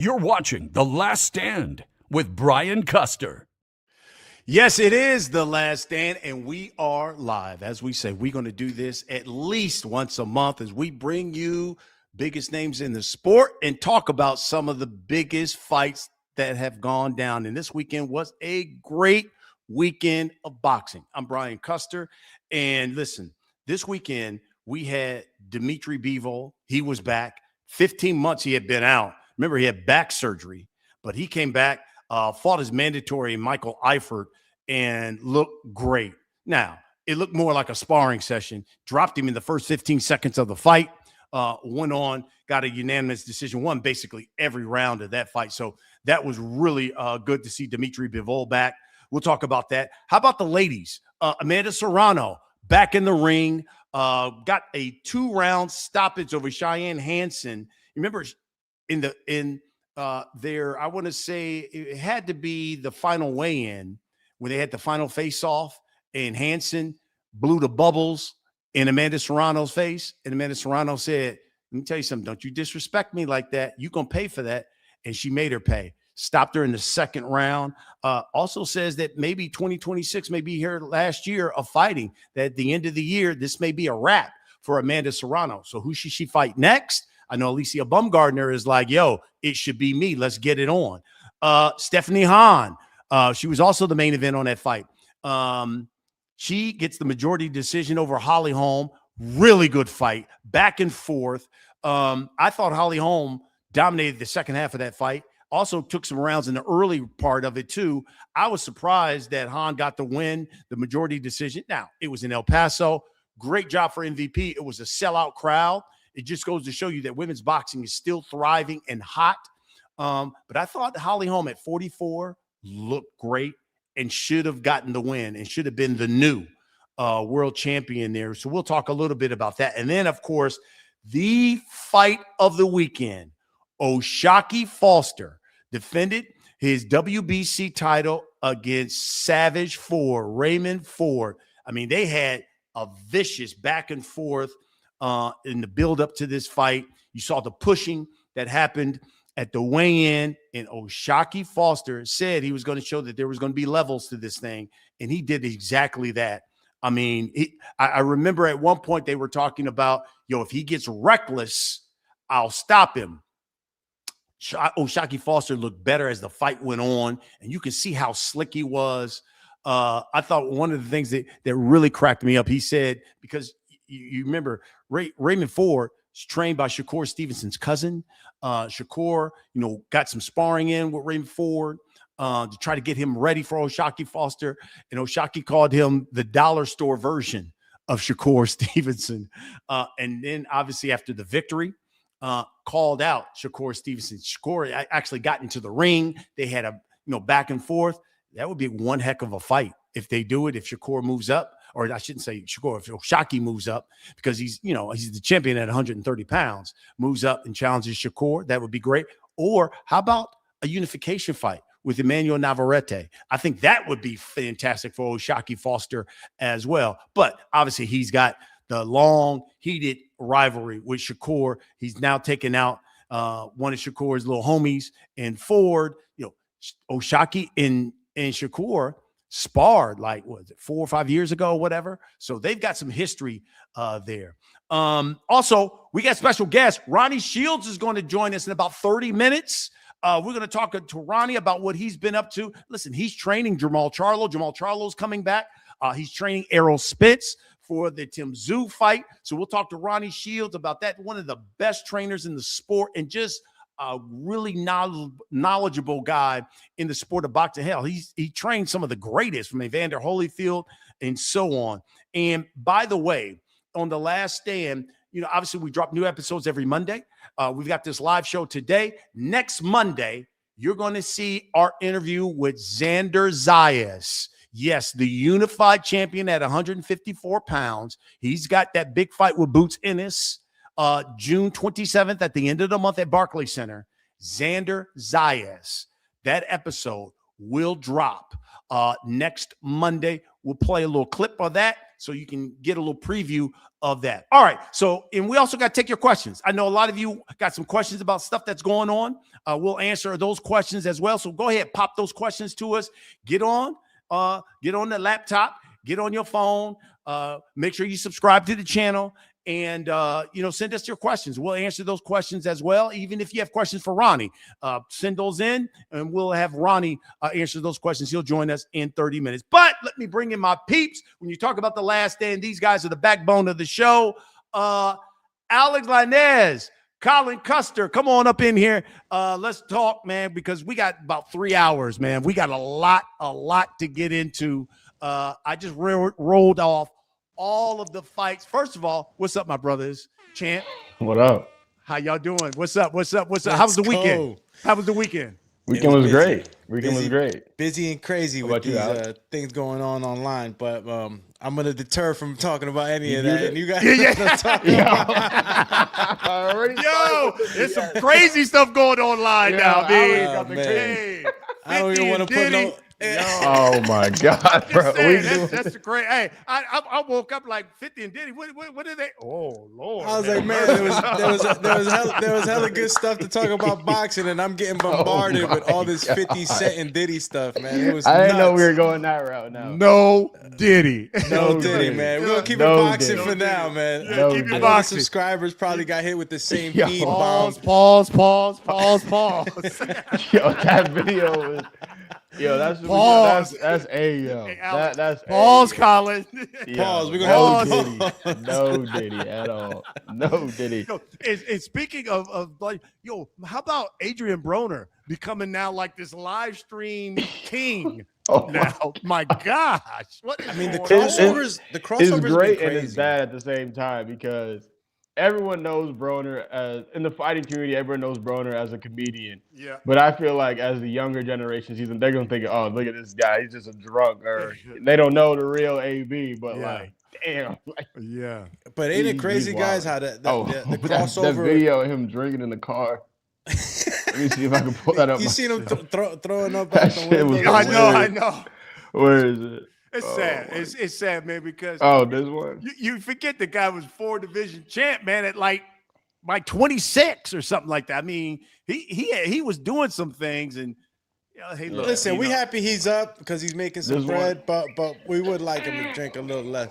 You're watching The Last Stand with Brian Custer. Yes, it is The Last Stand, and we are live. As we say, we're going to do this at least once a month as we bring you biggest names in the sport and talk about some of the biggest fights that have gone down. And this weekend was a great weekend of boxing. I'm Brian Custer, and listen, this weekend we had Dmitry Bivol. He was back. 15 months he had been out. Remember, he had back surgery, but he came back, fought his mandatory Michael Eifert, and looked great. Now, it looked more like a sparring session. Dropped him in the first 15 seconds of the fight. Went on, got a unanimous decision, won basically every round of that fight. So that was really good to see Dmitry Bivol back. We'll talk about that. How about the ladies? Amanda Serrano back in the ring. Got a 2-round stoppage over Cheyenne Hanson. Remember, in there, I want to say it had to be the final weigh-in when they had the final face-off, and Hanson blew the bubbles in Amanda Serrano's face, and Amanda Serrano said, "Let me tell you something. Don't you disrespect me like that. You're gonna pay for that." And she made her pay. Stopped her in the second round. Also says that maybe 2026 may be here last year of fighting. That at the end of the year, this may be a wrap for Amanda Serrano. So who should she fight next? I know Alicia Baumgardner is like, yo, it should be me. Let's get it on. Stephanie Hahn. She was also the main event on that fight. She gets the majority decision over Holly Holm. Really good fight. Back and forth. I thought Holly Holm dominated the second half of that fight. Also took some rounds in the early part of it, too. I was surprised that Hahn got the win, the majority decision. Now, it was in El Paso. Great job for MVP. It was a sellout crowd. It just goes to show you that women's boxing is still thriving and hot. But I thought Holly Holm at 44 looked great and should have gotten the win and should have been the new world champion there. So we'll talk a little bit about that. And then, of course, the fight of the weekend, O'Shaquie Foster defended his WBC title against Savage Ford, Raymond Ford. I mean, they had a vicious back and forth in the build-up to this fight. You saw the pushing that happened at the weigh-in, and O'Shaquie Foster said he was going to show that there was going to be levels to this thing, and he did exactly that. I mean, I remember at one point they were talking about, if he gets reckless, I'll stop him. O'Shaquie Foster looked better as the fight went on, and you can see how slick he was. I thought one of the things that really cracked me up, he said, because you remember Raymond Ford is trained by Shakur Stevenson's cousin. Shakur, got some sparring in with Raymond Ford to try to get him ready for O'Shaquie Foster. And O'Shaquie called him the dollar store version of Shakur Stevenson. And then obviously after the victory, called out Shakur Stevenson. Shakur actually got into the ring. They had a back and forth. That would be one heck of a fight if they do it. If Shakur moves up, or I shouldn't say Shakur, if O'Shaquie moves up, because he's the champion at 130 pounds, moves up and challenges Shakur, that would be great. Or how about a unification fight with Emmanuel Navarrete? I think that would be fantastic for O'Shaquie Foster as well. But obviously he's got the long, heated rivalry with Shakur. He's now taken out one of Shakur's little homies, and Ford, O'Shaquie and Shakur sparred like, 4 or 5 years ago, whatever. So they've got some history there. Also, we got special guest. Ronnie Shields is going to join us in about 30 minutes. We're going to talk to Ronnie about what he's been up to. Listen, he's training Jamal Charlo. Jamal Charlo's coming back. He's training Errol Spence for the Tim Tszyu fight. So we'll talk to Ronnie Shields about that. One of the best trainers in the sport, and just a really knowledgeable guy in the sport of boxing. Hell, he trained some of the greatest, from Evander Holyfield and so on. And by the way, on The Last Stand, obviously we drop new episodes every Monday. We've got this live show today. Next Monday, you're going to see our interview with Xander Zayas. Yes, the unified champion at 154 pounds. He's got that big fight with Boots Ennis. June 27th at the end of the month at Barclays Center. Xander Zayas. That episode will drop next Monday. We'll play a little clip of that. so you can get a little preview of that. All right. So, and we also got to take your questions. I know a lot of you got some questions about stuff that's going on. We'll answer those questions as well. So go ahead, pop those questions to us. Get on the laptop, get on your phone. Make sure you subscribe to the channel. And, send us your questions. We'll answer those questions as well. Even if you have questions for Ronnie, send those in and we'll have Ronnie answer those questions. He'll join us in 30 minutes. But let me bring in my peeps. When you talk about the last stand, these guys are the backbone of the show. Alex Lainez, Colin Custer, come on up in here. Let's talk, man, because we got about 3 hours, man. We got a lot to get into. I just rolled off all of the fights. First of all, what's up, my brothers? Champ. What up? How y'all doing? What's up? How was the weekend? Weekend was great. Weekend was great. Busy and crazy with these things going on online, but I'm gonna deter from talking about any of that. And you guys, there's some crazy stuff going online now, man. I don't even want to put no. Oh my God, bro! That's the great. Hey, I woke up like 50 and Diddy. What are they? Oh Lord! I was like, man, there was hella good stuff to talk about boxing, and I'm getting bombarded with all this 50 Cent and Diddy stuff, man. It was. I didn't know we were going that route now. No Diddy, man. We're gonna keep it boxing for now, man. Yeah, keep it boxing. Subscribers probably got hit with the same feed. Pause. Yo, that video was. Yo, that's pause, Colin. Pause. We're gonna no Diddy at all. No Diddy. And speaking of like, how about Adrian Broner becoming now like this live stream king? My gosh! The crossovers is great and it's bad at the same time because everyone knows Broner as in the fighting community. Everyone knows Broner as a comedian. Yeah. But I feel like as the younger generation sees him, they're gonna think, "Oh, look at this guy. He's just a drunk," or they don't know the real AB. But like, damn. Yeah. But ain't it crazy, guys? How the crossover? That video of him drinking in the car. Let me see if I can pull that up. You seen him throwing up out the window? I know. Where is it? It's sad. It's sad, man, because this one. You forget the guy was 4 division champ, man, at like 26 or something like that. I mean, he was doing some things, and hey, look, listen, we happy he's up because he's making some bread, but we would like him to drink a little less.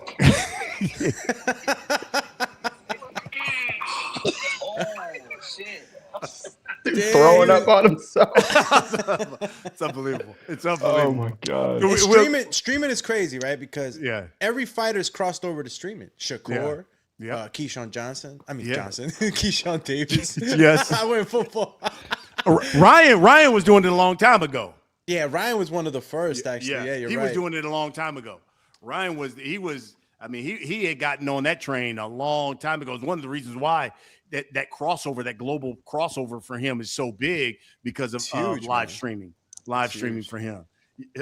Throwing up on himself. It's unbelievable. Oh my God. Streaming is crazy, right? Because every fighter's crossed over to streaming. Shakur, Keyshawn Johnson. Keyshawn Davis. Yes. I went football. Ryan was doing it a long time ago. Yeah, Ryan was one of the first, actually. Yeah, you're right. He was doing it a long time ago. Ryan was he had gotten on that train a long time ago. It's one of the reasons why that crossover, that global crossover for him is so big because of huge, live streaming. Live streaming for him.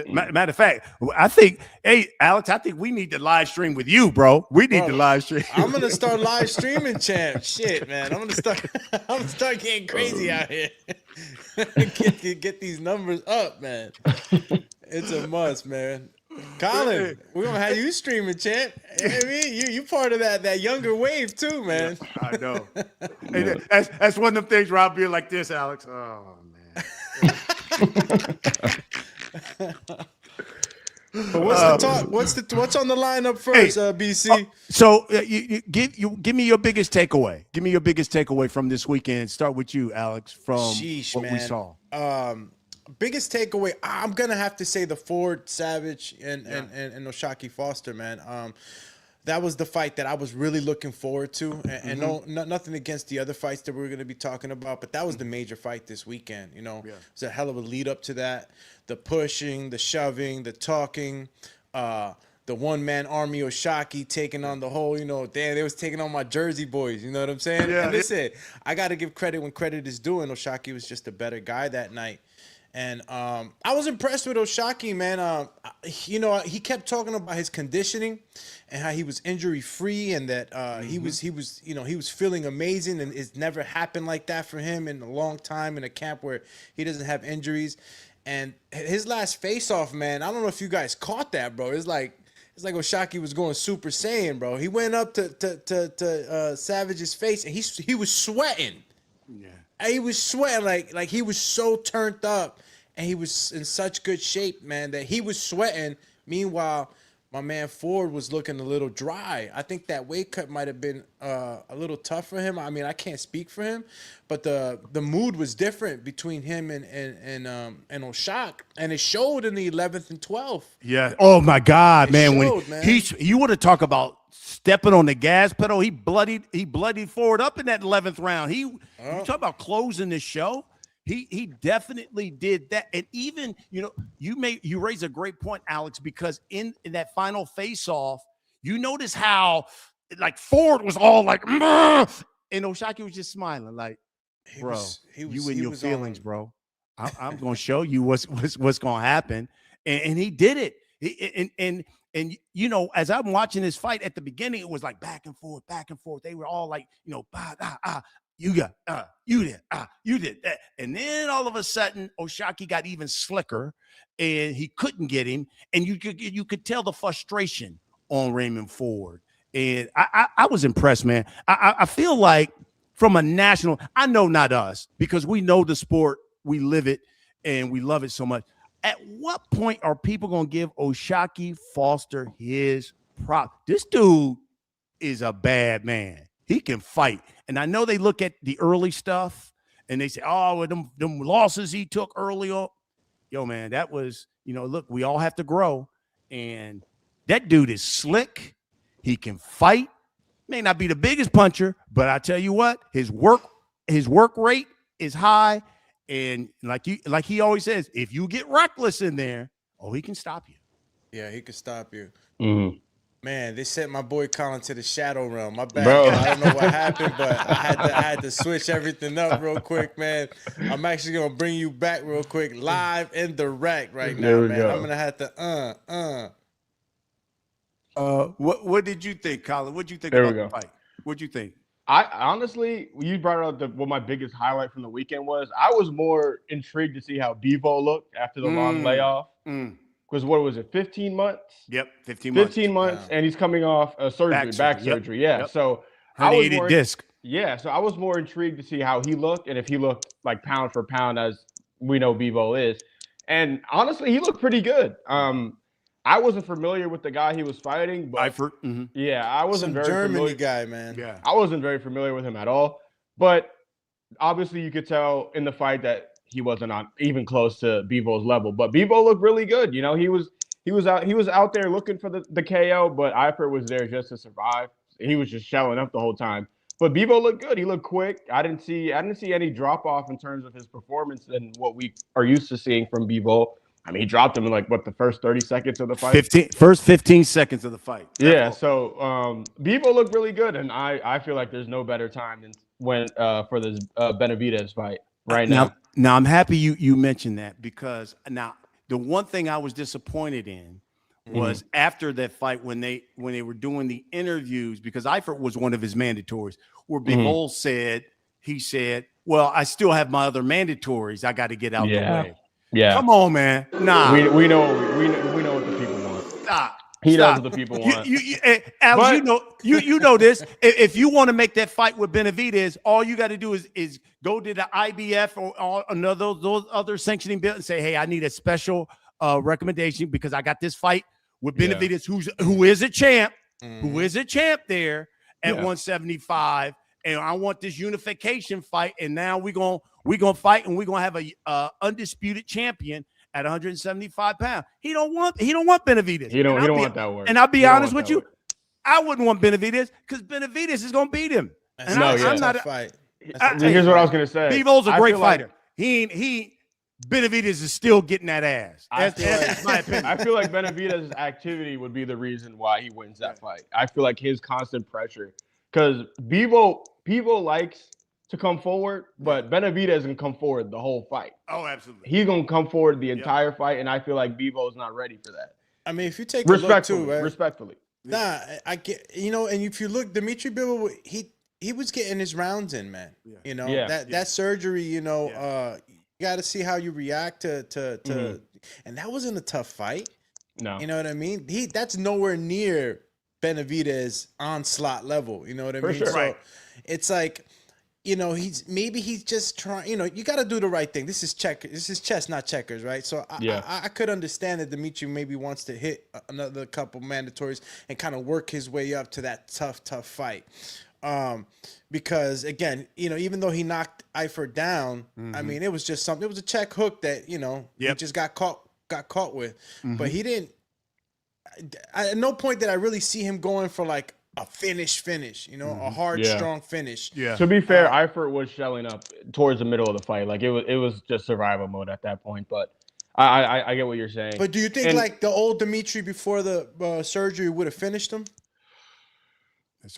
Matter of fact, I think, hey, Alex, I think we need to live stream with you, bro. We need to live stream. I'm gonna start live streaming, champ. Shit, man. I'm gonna start getting crazy out here. get these numbers up, man. It's a must, man. Colin, we're gonna have you streaming, champ. I mean, you part of that younger wave too, man. Yeah, I know. Hey, that's one of them things where I'll be like this, Alex. Oh man. But what's the talk? What's on the lineup first, BC? So you give me your biggest takeaway. Give me your biggest takeaway from this weekend. Start with you, Alex. From what we saw. Biggest takeaway, I'm gonna have to say the Ford Savage and Oshaki Foster, man. That was the fight that I was really looking forward to, and nothing against the other fights that we were going to be talking about, but that was the major fight this weekend. It was a hell of a lead up to that. The pushing, the shoving, the talking, the one-man army Oshaki taking on the whole, they was taking on my Jersey boys, you know what I'm saying? Yeah. And listen, I got to give credit when credit is due, and Oshaki was just a better guy that night. And I was impressed with Oshaki, man. He kept talking about his conditioning and how he was injury free, and that he was feeling amazing, and it's never happened like that for him in a long time in a camp where he doesn't have injuries. And his last face off, man, I don't know if you guys caught that, bro. It's like it's like Oshaki was going Super Saiyan, bro. He went up to Savage's face, and he was sweating. Yeah, and he was sweating like he was so turned up, and he was in such good shape, man, that he was sweating. Meanwhile, my man Ford was looking a little dry. I think that weight cut might have been a little tough for him. I mean, I can't speak for him, but the mood was different between him and Oshak, and it showed in the 11th and 12th. Yeah. Oh my God, man! Showed, when you want to talk about stepping on the gas pedal, he bloodied Ford up in that 11th round. You talk about closing the show. He definitely did that. And even, you raise a great point, Alex, because in that final face-off, you notice how like Ford was all like, "Murgh!" And Oshaki was just smiling like, bro, you in your feelings, bro. I'm gonna show you what's gonna happen. And he did it. And as I'm watching this fight at the beginning, it was like back and forth. They were all like, you did that. And then all of a sudden, Oshaki got even slicker and he couldn't get him. And you could tell the frustration on Raymond Ford. And I was impressed, man. I feel like from a national, I know not us, because we know the sport, we live it, and we love it so much. At what point are people going to give Oshaki Foster his prop? This dude is a bad man. He can fight. And I know they look at the early stuff and they say, oh, them losses he took early on. Yo, man, that was, look, we all have to grow. And that dude is slick. He can fight. May not be the biggest puncher, but I tell you what, his work rate is high. And like he always says, if you get reckless in there, he can stop you. Yeah, he can stop you. Mm-hmm. Man, they sent my boy Colin to the shadow realm. My bad. Bro. I don't know what happened, but I had to switch everything up real quick, man. I'm actually gonna bring you back real quick, live and direct right now, man. Go. I'm gonna have to What did you think, Colin? What did you think about the fight? What'd you think? I honestly, you brought up what my biggest highlight from the weekend was. I was more intrigued to see how Bivol looked after the long layoff. Because what was it, 15 months? Yep, 15 months. 15 months, and he's coming off a surgery, back surgery. Yeah, yep. So herniated disc. Yeah, so I was more intrigued to see how he looked and if he looked like pound for pound as we know Bivol is. And honestly, he looked pretty good. I wasn't familiar with the guy he was fighting, but Eifert. Mm-hmm. Yeah, I wasn't very Germany familiar. Guy, man. Yeah, I wasn't very familiar with him at all. But obviously, you could tell in the fight that he wasn't on even close to Bivol's level. But Bivol looked really good. He was out there looking for the KO, but Eifert was there just to survive. He was just shelling up the whole time. But Bivol looked good. He looked quick. I didn't see any drop off in terms of his performance than what we are used to seeing from Bivol. I mean, he dropped him in the first 30 seconds of the fight. First 15 seconds of the fight. Yeah, so Bivol looked really good, and I feel like there's no better time than when for this Benavidez fight right now. Now I'm happy you mentioned that, because now the one thing I was disappointed in was after that fight when they were doing the interviews, because Eifert was one of his mandatories, where Bivol said, well, I still have my other mandatories I got to get out the way. Yeah. Come on, man. Nah. We know what the people want. Stop. He knows what the people want. Alex, you know this. If you want to make that fight with Benavidez, all you got to do is go to the IBF or another those other sanctioning bill and say, hey, I need a special recommendation because I got this fight with Benavidez, who is a champ, there at 175. And I want this unification fight, and now we're gonna fight, and we're gonna have a undisputed champion at 175 pounds. He don't want Benavidez. He don't want that word. And I'll be honest with you, I wouldn't want Benavidez because Benavidez is gonna beat him. I'm not a fight. Here's what I was gonna say. Bivol's a great fighter. Benavidez is still getting that ass. That's my opinion. I feel like Benavidez's activity would be the reason why he wins that fight. I feel like his constant pressure, because Bivol likes to come forward, but Benavidez can come forward the whole fight. Oh, absolutely. He's gonna come forward the entire fight, and I feel like Bivol is not ready for that. I mean, if you take a look too, right? Respectfully. Nah, I get, and if you look, Dmitry Bivol, he was getting his rounds in, man. That surgery, you got to see how you react to and that wasn't a tough fight. No. You know what I mean? That's nowhere near Benavidez onslaught level. You know what I mean? Sure. So Right. it's like, he's just trying, you got to do the right thing. This is chess, not checkers, right? So I could understand that Dmitry maybe wants to hit another couple mandatories and kind of work his way up to that tough fight. Because again, even though he knocked Eifert down, I mean, it was just something. It was a check hook that he just got caught with, but he didn't. At no point did I really see him going for like a finish, a hard, strong finish. Yeah. To be fair, Eifert was shelling up towards the middle of the fight. Like it was just survival mode at that point. But I get what you're saying. But do you think like the old Dmitry before the surgery would have finished him?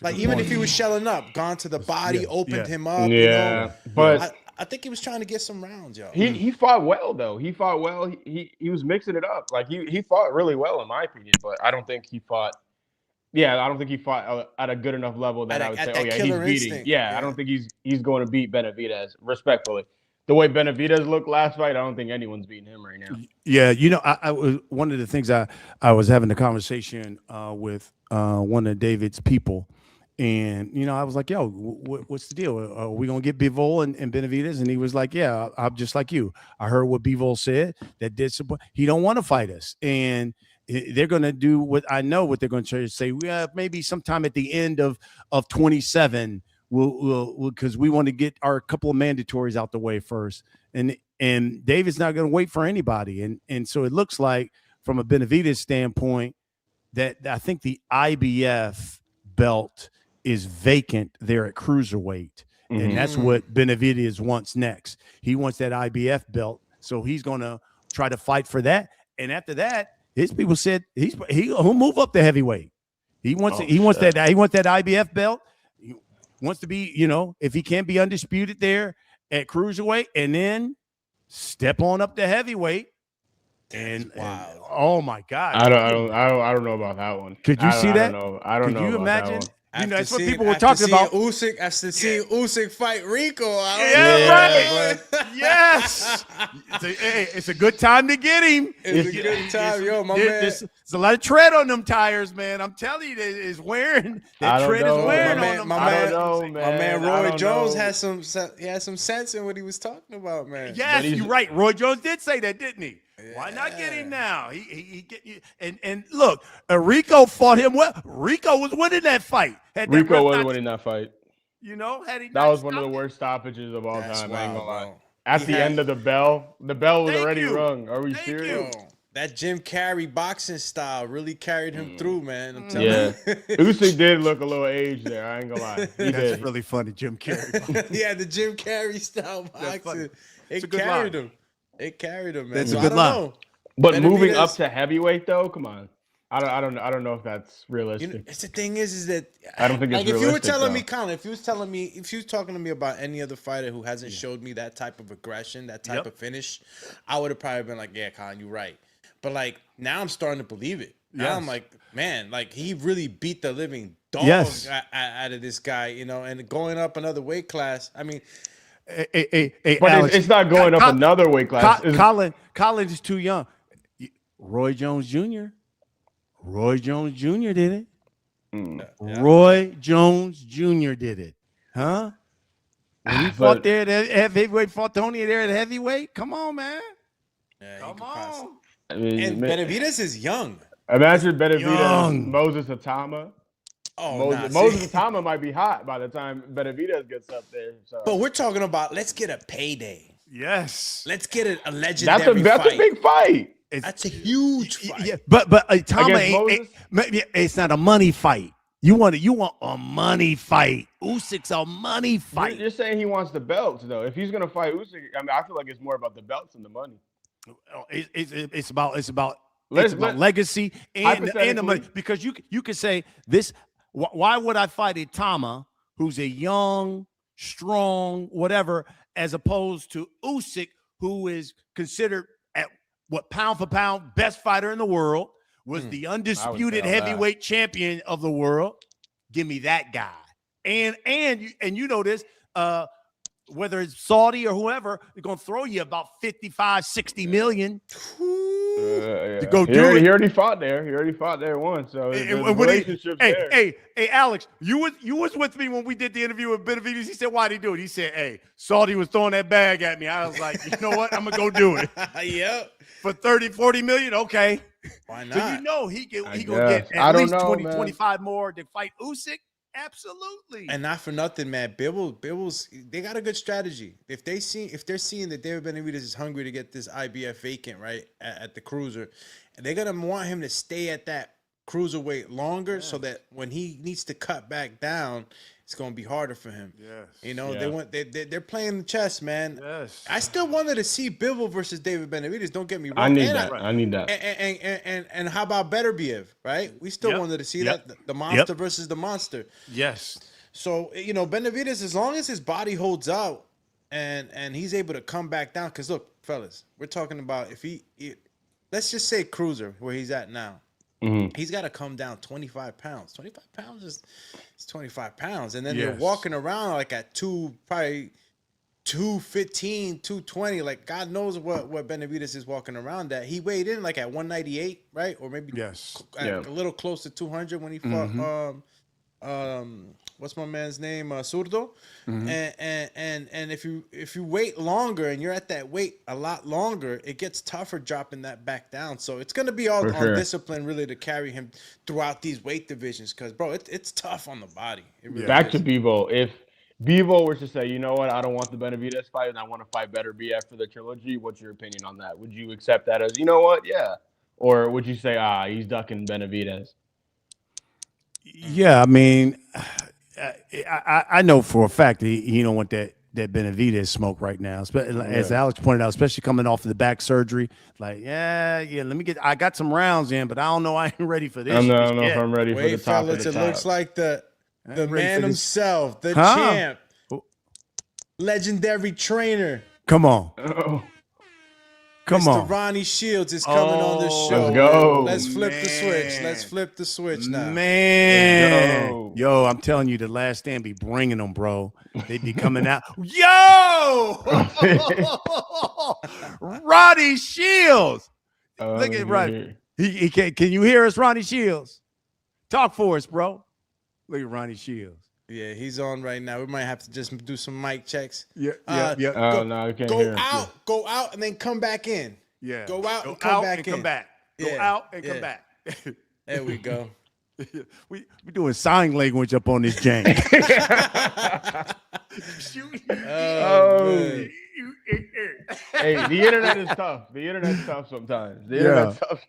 Like even if he was shelling up, gone to the body, opened him up. Yeah, but I think he was trying to get some rounds, yo. He fought well though. He fought well. He was mixing it up. Like he fought really well in my opinion. But I don't think he fought. Yeah, I don't think he fought at a good enough level that I would say, oh yeah, he's beating. Instinct. Yeah, I don't think he's going to beat Benavidez respectfully. The way Benavidez looked last fight, I don't think anyone's beating him right now. Yeah, I was one of the things I was having a conversation with one of David's people, and I was like, "Yo, what's the deal? Are we gonna get Bivol and Benavidez?" And he was like, "Yeah, I'm just like you. I heard what Bivol said. That did support. He don't want to fight us, and they're gonna do what I know. What they're going to try to say. Maybe sometime at the end of 27." We'll because we want to get our couple of mandatories out the way first, and David's not going to wait for anybody, and so it looks like from a Benavidez standpoint that I think the IBF belt is vacant there at cruiserweight, and that's what Benavidez wants next. He wants that IBF belt, so he's going to try to fight for that, and after that, his people said he'll move up to heavyweight. He wants that IBF belt. Wants to be, if he can't be undisputed there at cruiserweight, and then step on up to heavyweight. And oh my God, I don't know about that one. Could you see that? I don't know. Could you imagine? That's what people were after talking about. After seeing Usyk fight Rico, Right. Yes. It's a good time to get him. It's a good time, yo, my man. There's a lot of tread on them tires, man. I'm telling you, is wearing that tread is wearing on them. I don't know, man. My man Roy Jones had some sense in what he was talking about, man. Yes, you're right. Roy Jones did say that, didn't he? Why not get him now? He get you. And look, Rico fought him well. Rico was winning that fight. Rico was winning that fight. That was one of the worst stoppages of all time. I ain't gonna lie. At the end of the bell was already rung. Are we serious? That Jim Carrey boxing style really carried him through, man. I'm telling you. Usyk did look a little aged there. I ain't gonna lie. That's really funny, Jim Carrey. Yeah, the Jim Carrey style boxing. It carried him. It carried him, man. That's a good line. But moving up to heavyweight, though, come on. I don't know if that's realistic. The thing is that I don't think it's realistic. If you were telling me, Colin, if you was talking to me about any other fighter who hasn't showed me that type of aggression, that type of finish, I would have probably been like, yeah, Colin, you're right. But like now, I'm starting to believe it. Now I'm like, man, like he really beat the living dog out of this guy, and going up another weight class. I mean. But Alex, it's not going up another weight class. Colin is too young. Roy Jones Jr. did it. Roy Jones Jr. did it. Huh? When he fought there at heavyweight, fought Tony there at heavyweight. Come on, man. Come on. And Benavidez is young. Imagine Benavidez, Moses Atama. Moses Atama might be hot by the time Benavidez gets up there. So. But we're talking about let's get a payday. Yes. Let's get a legendary That's a big fight. That's a huge fight. Yeah, but Atama it's not a money fight. You want a money fight. Usyk's a money fight. You're saying he wants the belts though. If he's gonna fight Usyk, I mean, I feel like it's more about the belts than the money. It's about legacy and the money, because you could say this. Why would I fight Atama, who's a young, strong, whatever, as opposed to Usyk, who is considered pound for pound best fighter in the world, was the undisputed heavyweight champion of the world? Give me that guy. And you know this, whether it's Saudi or whoever, they're going to throw you about 55, 60 million. Yeah. Go He do already, it. he already fought there. He already fought there once. So the relationship's there. Hey, Alex, you was with me when we did the interview with Benavidez. He said, "Why'd he do it?" He said, "Hey, Salty was throwing that bag at me." I was like, "You know what? I'm gonna go do it." Yep. For 30, 40 million, okay. Why not? So you know he gonna guess. get I at don't least know, 20, man. 25 more to fight Usyk. Absolutely. And not for nothing, man. Bivol's they got a good strategy. If they're seeing that David Benavidez is hungry to get this IBF vacant right at the cruiser, and they're gonna want him to stay at that cruiserweight longer, so that when he needs to cut back down, it's gonna be harder for him. Yes. You know, Yeah. they're playing the chess, man. Yes. I still wanted to see Bivol versus David Benavidez. Don't get me wrong. I need And that. I need that. And how about Beterbiev, right? We still wanted to see that the monster versus the monster. Yes. So, you know, Benavidez, as long as his body holds out and he's able to come back down, because look, fellas, we're talking about if he let's just say cruiser where he's at now. He's got to come down 25 pounds. 25 pounds is 25 pounds. And then you're walking around like at probably 215, 220. Like, God knows what Benavidez is walking around at. He weighed in like at 198, right? Or maybe a little close to 200 when he fought what's my man's name? Zurdo. And if you wait longer and you're at that weight a lot longer, it gets tougher dropping that back down. So it's gonna be all on discipline really to carry him throughout these weight divisions. Because bro, it's tough on the body. It really Back is. to Bivol. If Bivol were to say, you know what, I don't want the Benavidez fight and I want to fight Beterbiev for the trilogy, what's your opinion on that? Would you accept that as, you know what, yeah? Or would you say, he's ducking Benavidez? Yeah, I mean, I know for a fact he don't want that Benavidez smoke right now. As Alex pointed out, especially coming off of the back surgery. Like, I got some rounds in, but I don't know. I ain't ready for this. I don't know if I'm ready for the top fellas, of the top. It looks like the man himself, the champ, legendary trainer. Come on. Come Mr. on. Ronnie Shields is coming on the show. Let's go. Let's flip the switch. Let's flip the switch now. Man. Yo, I'm telling you, the Last Stand be bringing them, bro. They be coming out. Yo! Ronnie Shields. Look at Ronnie. He can you hear us, Ronnie Shields? Talk for us, bro. Look at Ronnie Shields. Yeah, he's on right now. We might have to just do some mic checks. Yeah. No, you can't hear him. Go out, and then come back in. Yeah. Go out and come back in. Come back. Go out and come back. There we go. we doing sign language up on this jank. Hey, the internet is tough. The internet's tough sometimes. The internet's tough.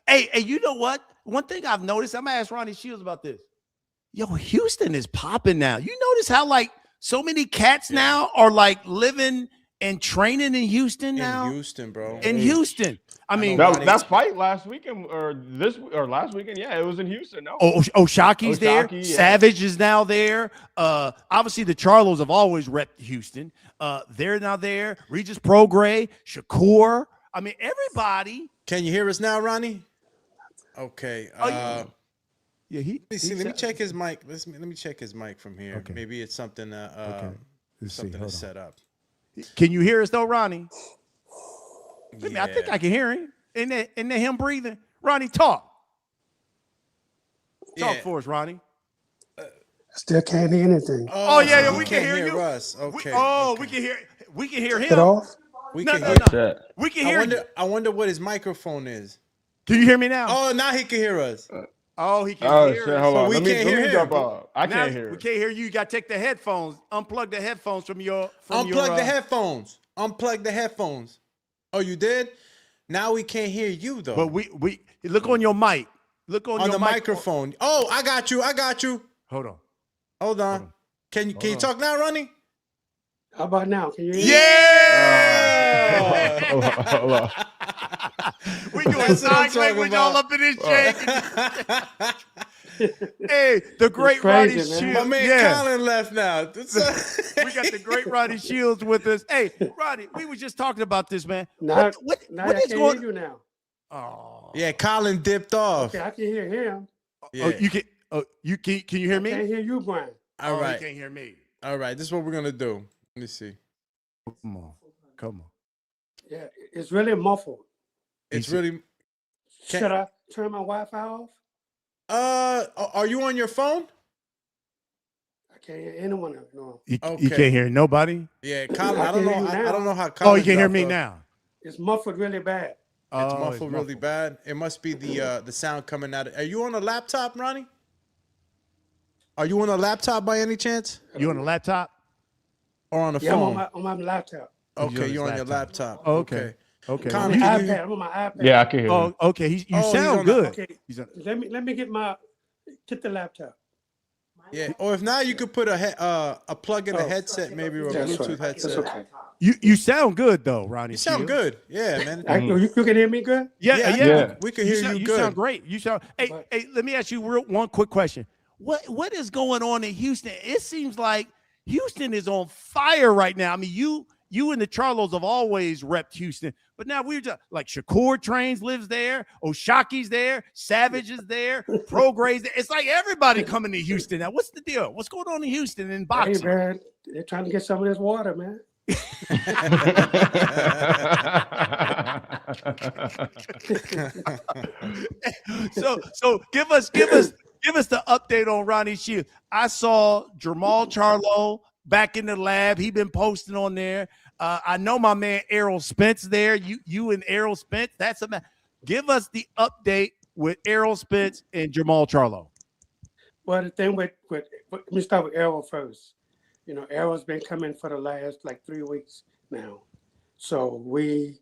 Hey, you know what? One thing I've noticed, I'm gonna ask Ronnie Shields about this. Yo, Houston is popping now. You notice how like so many cats now are like living and training in Houston now? In Houston, bro. In Houston. I mean, that fight last weekend or last weekend, it was in Houston. No, Oshaki's there. Yeah. Savage is now there. Obviously the Charlos have always repped Houston. They're now there. Regis Prograis, Shakur. I mean, everybody. Can you hear us now, Ronnie? Okay. Yeah, let me check his mic. Let me check his mic from here. Okay. Maybe it's something something to set up. Can you hear us though, Ronnie? Yeah. I think I can hear him. Isn't that him breathing? Ronnie, talk. Talk for us, Ronnie. Still can't hear anything. Yeah, we can hear you. Us. Okay. We can hear him. Get off. We No. We can hear you. I wonder what his microphone is. Can you hear me now? Oh, now he can hear us. He can Oh hear shit! us. Hold on. we Let me can't hear him. jump off. I Now can't hear. We can't hear you. You got to take the headphones. Unplug the headphones from your. Unplug the headphones. Unplug the headphones. Oh, you did? Now we can't hear you though. But we look on your mic. Look on your the microphone. Oh, I got you. Hold on. Can you talk now, Ronnie? How about now? Can you hear me? Yeah. Hold on. We doing sign language all up in this jank. Hey, the great Ronnie crazy, man. Shields. My man Colin left now. We got the great Ronnie Shields with us. Hey, Ronnie, we were just talking about this, man. Now, What now I is can going? hear you now. Oh, Yeah, Colin dipped off. Okay, I can hear him. Yeah. Oh, you can. Oh, you can. Can you hear me? I can't hear you, Brian. All You right. can't hear me. All right. This is what we're gonna do. Let me see. Come on. Yeah, it's really muffled. It's really. Should I turn my Wi-Fi off? Are you on your phone? I can't hear anyone. No. You Okay. can't hear nobody? Yeah, Colin. I I don't can know. hear you I don't now. know how. Oh, Colin you can hear got me the- now. It's muffled really bad. It's Oh, muffled really bad. It must be the sound coming out. Are you on a laptop, Ronnie? Are you on a laptop by any chance? You on a laptop? Or on a Yeah, phone? I'm on my laptop. Okay, You're you're on on his your laptop. laptop. Okay. Okay. I'm on Colin, my can you- iPad. I'm on my iPad. Yeah, I can hear Oh, you. okay. You Oh, he's sound on good. Okay. He's on- Let me get the laptop. Yeah. Or if not, you could put a plug in a headset, maybe, or a That's Bluetooth right. That's headset. okay. You sound good though, Ronnie. You sound Shields. good. Yeah, man. You can hear me good? Yeah. Yeah. We can hear you You good. sound great. You sound. Hey, let me ask you one quick question. What is going on in Houston? It seems like Houston is on fire right now. I mean, you and the Charlos have always repped Houston, but now we're just like Shakur Trains lives there, Oshaki's there, Savage is there, Progray's there. It's like everybody coming to Houston now. What's the deal? What's going on in Houston in Hey, boxing? man, they're trying to get some of this water, man. So give us the update on Ronnie Shields. I saw Jamal Charlo back in the lab. He been posting on there. I know my man Errol Spence there. You and Errol Spence. That's a man. Give us the update with Errol Spence and Jamal Charlo. Well, the thing with let me start with Errol first. You know, Errol's been coming for the last like 3 weeks now. So we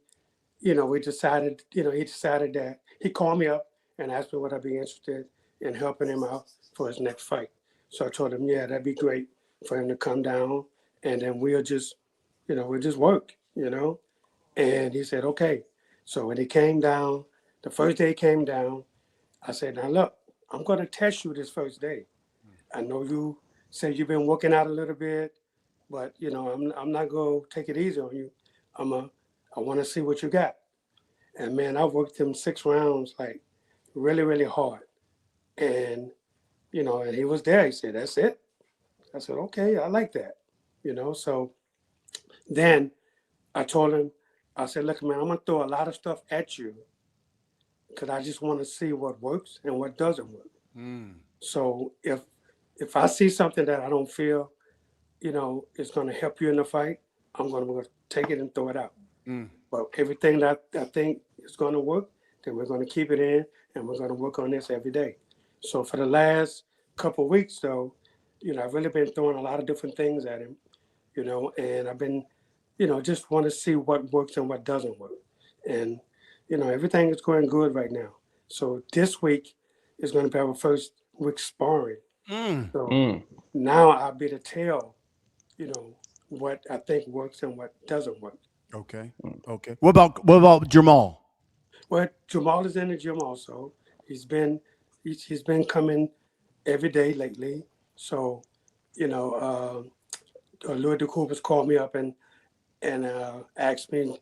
decided, he decided that he called me up and asked me would I be interested in helping him out for his next fight. So I told him, yeah, that'd be great for him to come down and then we'll just work, And he said, okay. So when he came down, the first day he came down, I said, now look, I'm going to test you this first day. I know you said you've been working out a little bit, but I'm not going to take it easy on you. I want to see what you got. And man, I worked him 6 rounds like really, really hard. And and he was there. He said, that's it. I said, okay, I like that. So then I told him, I said, look, man, I'm gonna throw a lot of stuff at you because I just want to see what works and what doesn't work. So if I see something that I don't feel, is gonna help you in the fight, I'm gonna take it and throw it out. But everything that I think is gonna work, then we're gonna keep it in and we're gonna work on this every day. So for the last couple of weeks though, I've really been throwing a lot of different things at him, and I've been, just want to see what works and what doesn't work. And, everything is going good right now. So this week is going to be our first week sparring. So now I'll be able to tell, what I think works and what doesn't work. Okay. What about Jamal? Well, Jamal is in the gym also. He's been coming every day lately. So, Louis DeCoopers called me up and asked me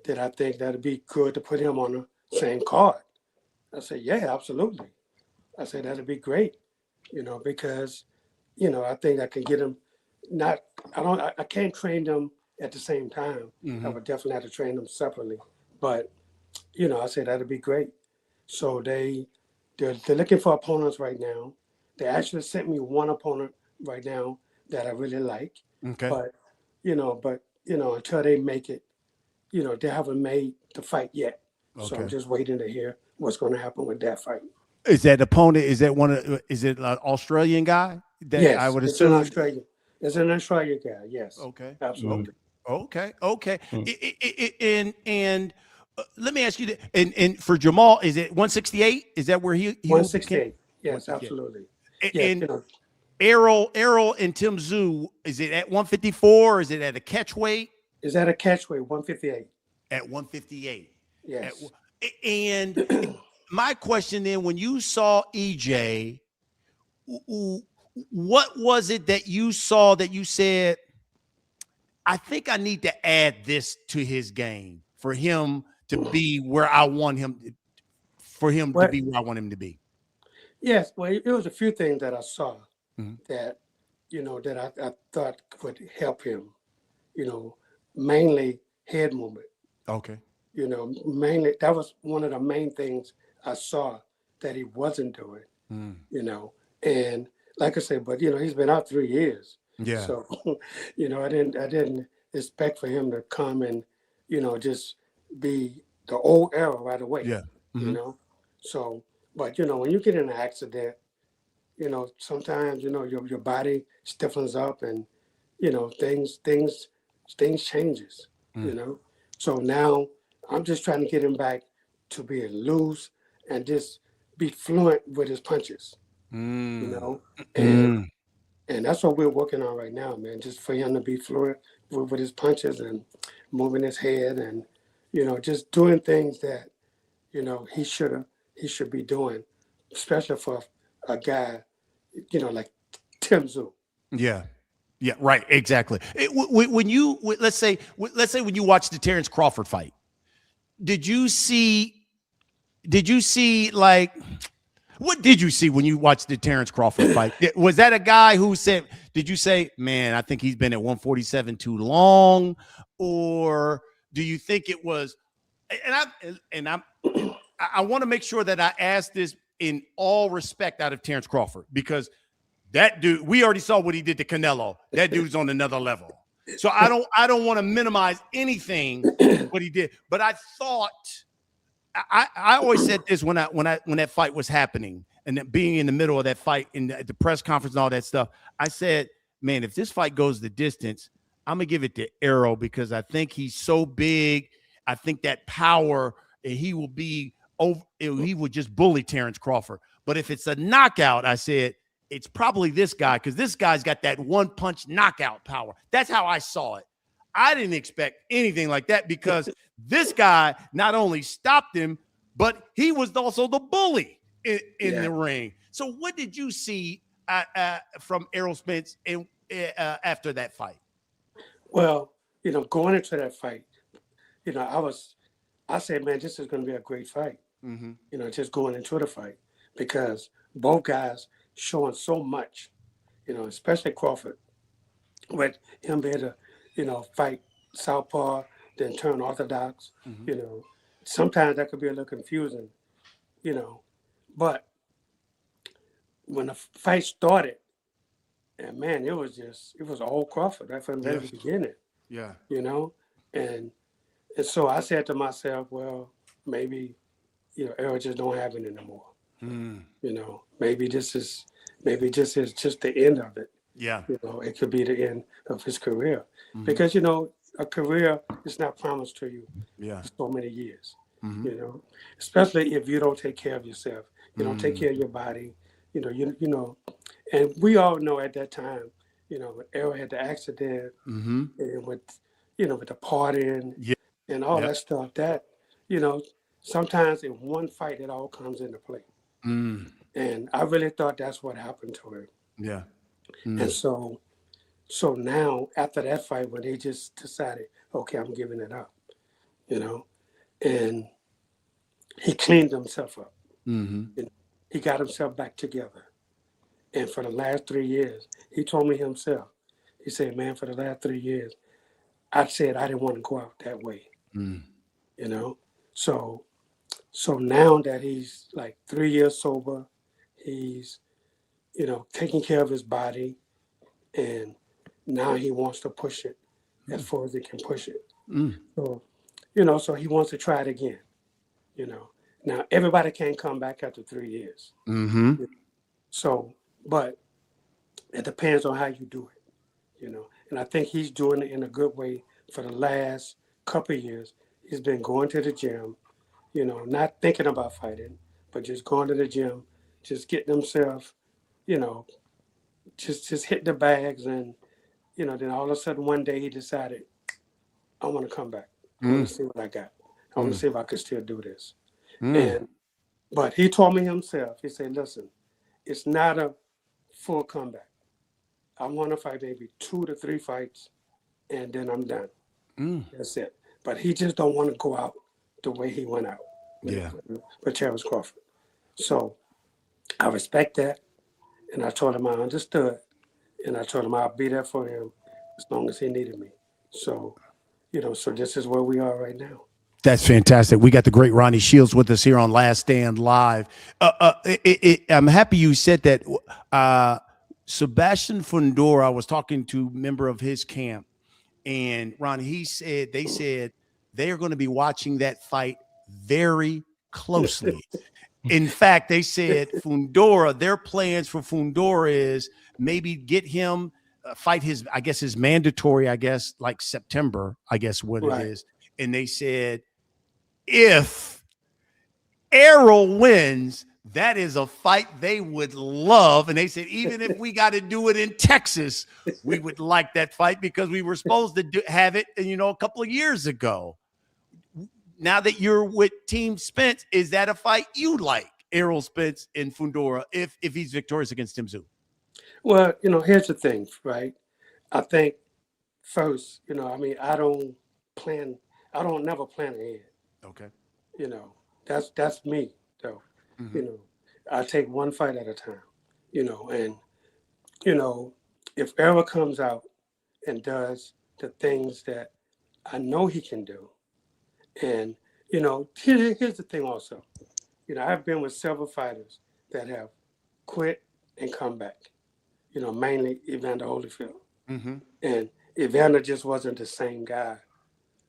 did I think that'd be good to put him on the same card. I said, yeah, absolutely. I said that'd be great, because, I think I can get him. I can't train them at the same time. I would definitely have to train them separately. But, I said that'd be great. So they're looking for opponents right now. They actually sent me one opponent right now that I really like. Okay. But until they make it, they haven't made the fight yet. So I'm just waiting to hear what's going to happen with that fight. Is that opponent? Is that is it an Australian guy? Yes, I would it's assume. an Australian. It's an Australian guy. Yes. Okay. Absolutely. Okay. And let me ask you, and for Jamal, is it 168? Is that where he 168? Yes, 168. absolutely. And Errol and Tim Tszyu, is it at 154? Or is it at a catch weight? Is that a catch weight? 158. At 158. Yes. And my question then, when you saw EJ, what was it that you saw that you said, I think I need to add this to his game for him to be where I want him to be where I want him to be? Yes. Well, it was a few things that I saw that, that I thought would help him, mainly head movement. Okay. You know, mainly that was one of the main things I saw that he wasn't doing. You know, and like I said, but you know, he's been out 3 years. Yeah. So, you know, I didn't expect for him to come and, you know, just be the old era right away. Yeah. You know, so but you know, when you get in an accident, you know, sometimes you know your body stiffens up and you know things changes. You know, so now I'm just trying to get him back to being loose and just be fluent with his punches. You know, and that's what we're working on right now, man. Just for him to be fluent with his punches and moving his head and you know just doing things that you know he should be doing, especially for a guy you know like Tim Zoo. Yeah. Yeah, right. Exactly. When you let's say when you watched the Terrence Crawford fight, did you see like what did you see when you watched the Terrence Crawford fight? Was that a guy who said, did you say, man, I think he's been at 147 too long? Or do you think it was, I want to make sure that I ask this in all respect out of Terrence Crawford, because that dude, we already saw what he did to Canelo. That dude's on another level. So I don't want to minimize anything what he did, but I thought, I always said this when that fight was happening and then being in the middle of that fight in the press conference and all that stuff. I said, man, if this fight goes the distance, I'm gonna give it to Arrow because I think he's so big. I think that power he will be over. He would just bully Terrence Crawford. But if it's a knockout, I said it's probably this guy because this guy's got that one punch knockout power. That's how I saw it. I didn't expect anything like that because this guy not only stopped him, but he was also the bully in the ring. So what did you see from Errol Spence after that fight? Well, you know, going into that fight, you know, I said, man, this is going to be a great fight. You know, just going into the fight because both guys showing so much, you know, especially Crawford, with him being able to, you know, fight southpaw, then turn orthodox. You know, sometimes that could be a little confusing, you know, but when the fight started, and man, it was all Crawford right from the very beginning. Yeah. You know, and so I said to myself, well, maybe, you know, Errol just don't have it anymore. You know, maybe this is just the end of it. Yeah. You know, it could be the end of his career because, you know, a career is not promised to you for so many years, you know, especially if you don't take care of yourself, you don't take care of your body, you know, and we all know at that time, you know, when Errol had the accident and with, you know, with the partying and all that stuff that, you know, sometimes in one fight, it all comes into play. And I really thought that's what happened to him. Yeah. And so now after that fight, when they just decided, okay, I'm giving it up, you know, and he cleaned himself up. You know, he got himself back together. And for the last 3 years, he told me himself, he said, man, for the last 3 years, I said I didn't want to go out that way, you know. So now that he's like 3 years sober, he's, you know, taking care of his body, and now he wants to push it as far as he can push it. So, you know, so he wants to try it again, you know. Now, everybody can't come back after 3 years. So, but it depends on how you do it, you know. And I think he's doing it in a good way for the last couple of years. He's been going to the gym, you know, not thinking about fighting, but just going to the gym, just getting himself, you know, just hit the bags. And, you know, then all of a sudden one day he decided, I want to come back. I want to see what I got. I want to see if I could still do this. But he told me himself, he said, listen, it's not a full comeback. I want to fight maybe 2 to 3 fights, and then I'm done. That's it. But he just don't want to go out the way he went out with Terrence Crawford. So I respect that. And I told him I understood. And I told him I'll be there for him as long as he needed me. So, you know, so this is where we are right now. That's fantastic. We got the great Ronnie Shields with us here on Last Stand Live. I'm happy you said that. Sebastian Fundora, I was talking to a member of his camp, and Ronnie, they said they are going to be watching that fight very closely. In fact, they said Fundora, their plans for Fundora is maybe get him fight his mandatory, like September, what Right. it is. And they said, if Errol wins, that is a fight they would love. And they said, even if we got to do it in Texas, we would like that fight because we were supposed to have it, a couple of years ago. Now that you're with Team Spence, is that a fight you like, Errol Spence and Fundora, if he's victorious against Tim Tszyu? Well, here's the thing, right? I think first, I don't never plan ahead. Okay. That's me though. Mm-hmm. I take one fight at a time, and if Errol comes out and does the things that I know he can do, and here's the thing also, I've been with several fighters that have quit and come back, mainly Evander Holyfield. Mm-hmm. And Evander just wasn't the same guy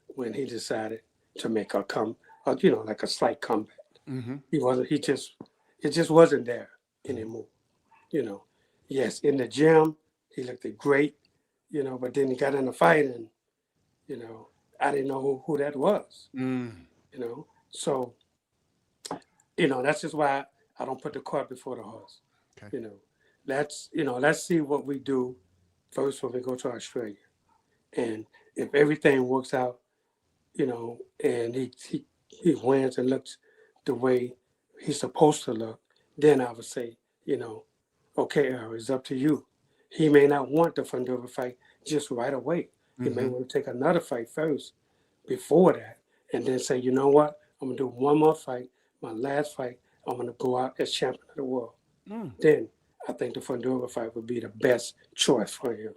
when he decided to make like a slight comeback. Mm-hmm. It just wasn't there anymore. Yes, in the gym, he looked great, but then he got in a fight and, I didn't know who that was, So, that's just why I don't put the cart before the horse. Okay. Let's see what we do first when we go to Australia. And if everything works out, and he wins and looks the way he's supposed to look, then I would say, okay, Errol, it's up to you. He may not want the Fundora fight just right away. He may want to take another fight first before that, and then say, you know what, I'm going to do one more fight, my last fight, I'm going to go out as champion of the world. Then I think the Fundora fight would be the best choice for him.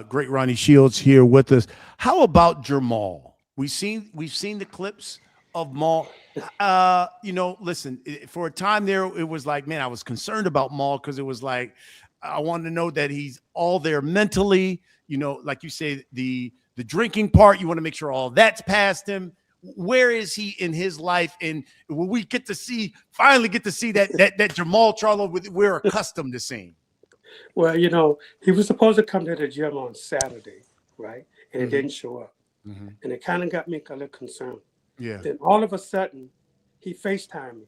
Great Ronnie Shields here with us. How about Jermall? We've seen the clips of Maul. Listen, for a time there, it was like, man, I was concerned about Maul because it was like, I wanted to know that he's all there mentally, like you say, the drinking part, you want to make sure all that's past him. Where is he in his life? And will we finally get to see that Jermall Charlo we're accustomed to seeing? Well, he was supposed to come to the gym on Saturday, right? And it didn't show up. Mm-hmm. And it kind of got me a little concerned. Yeah. Then all of a sudden, he FaceTimed me.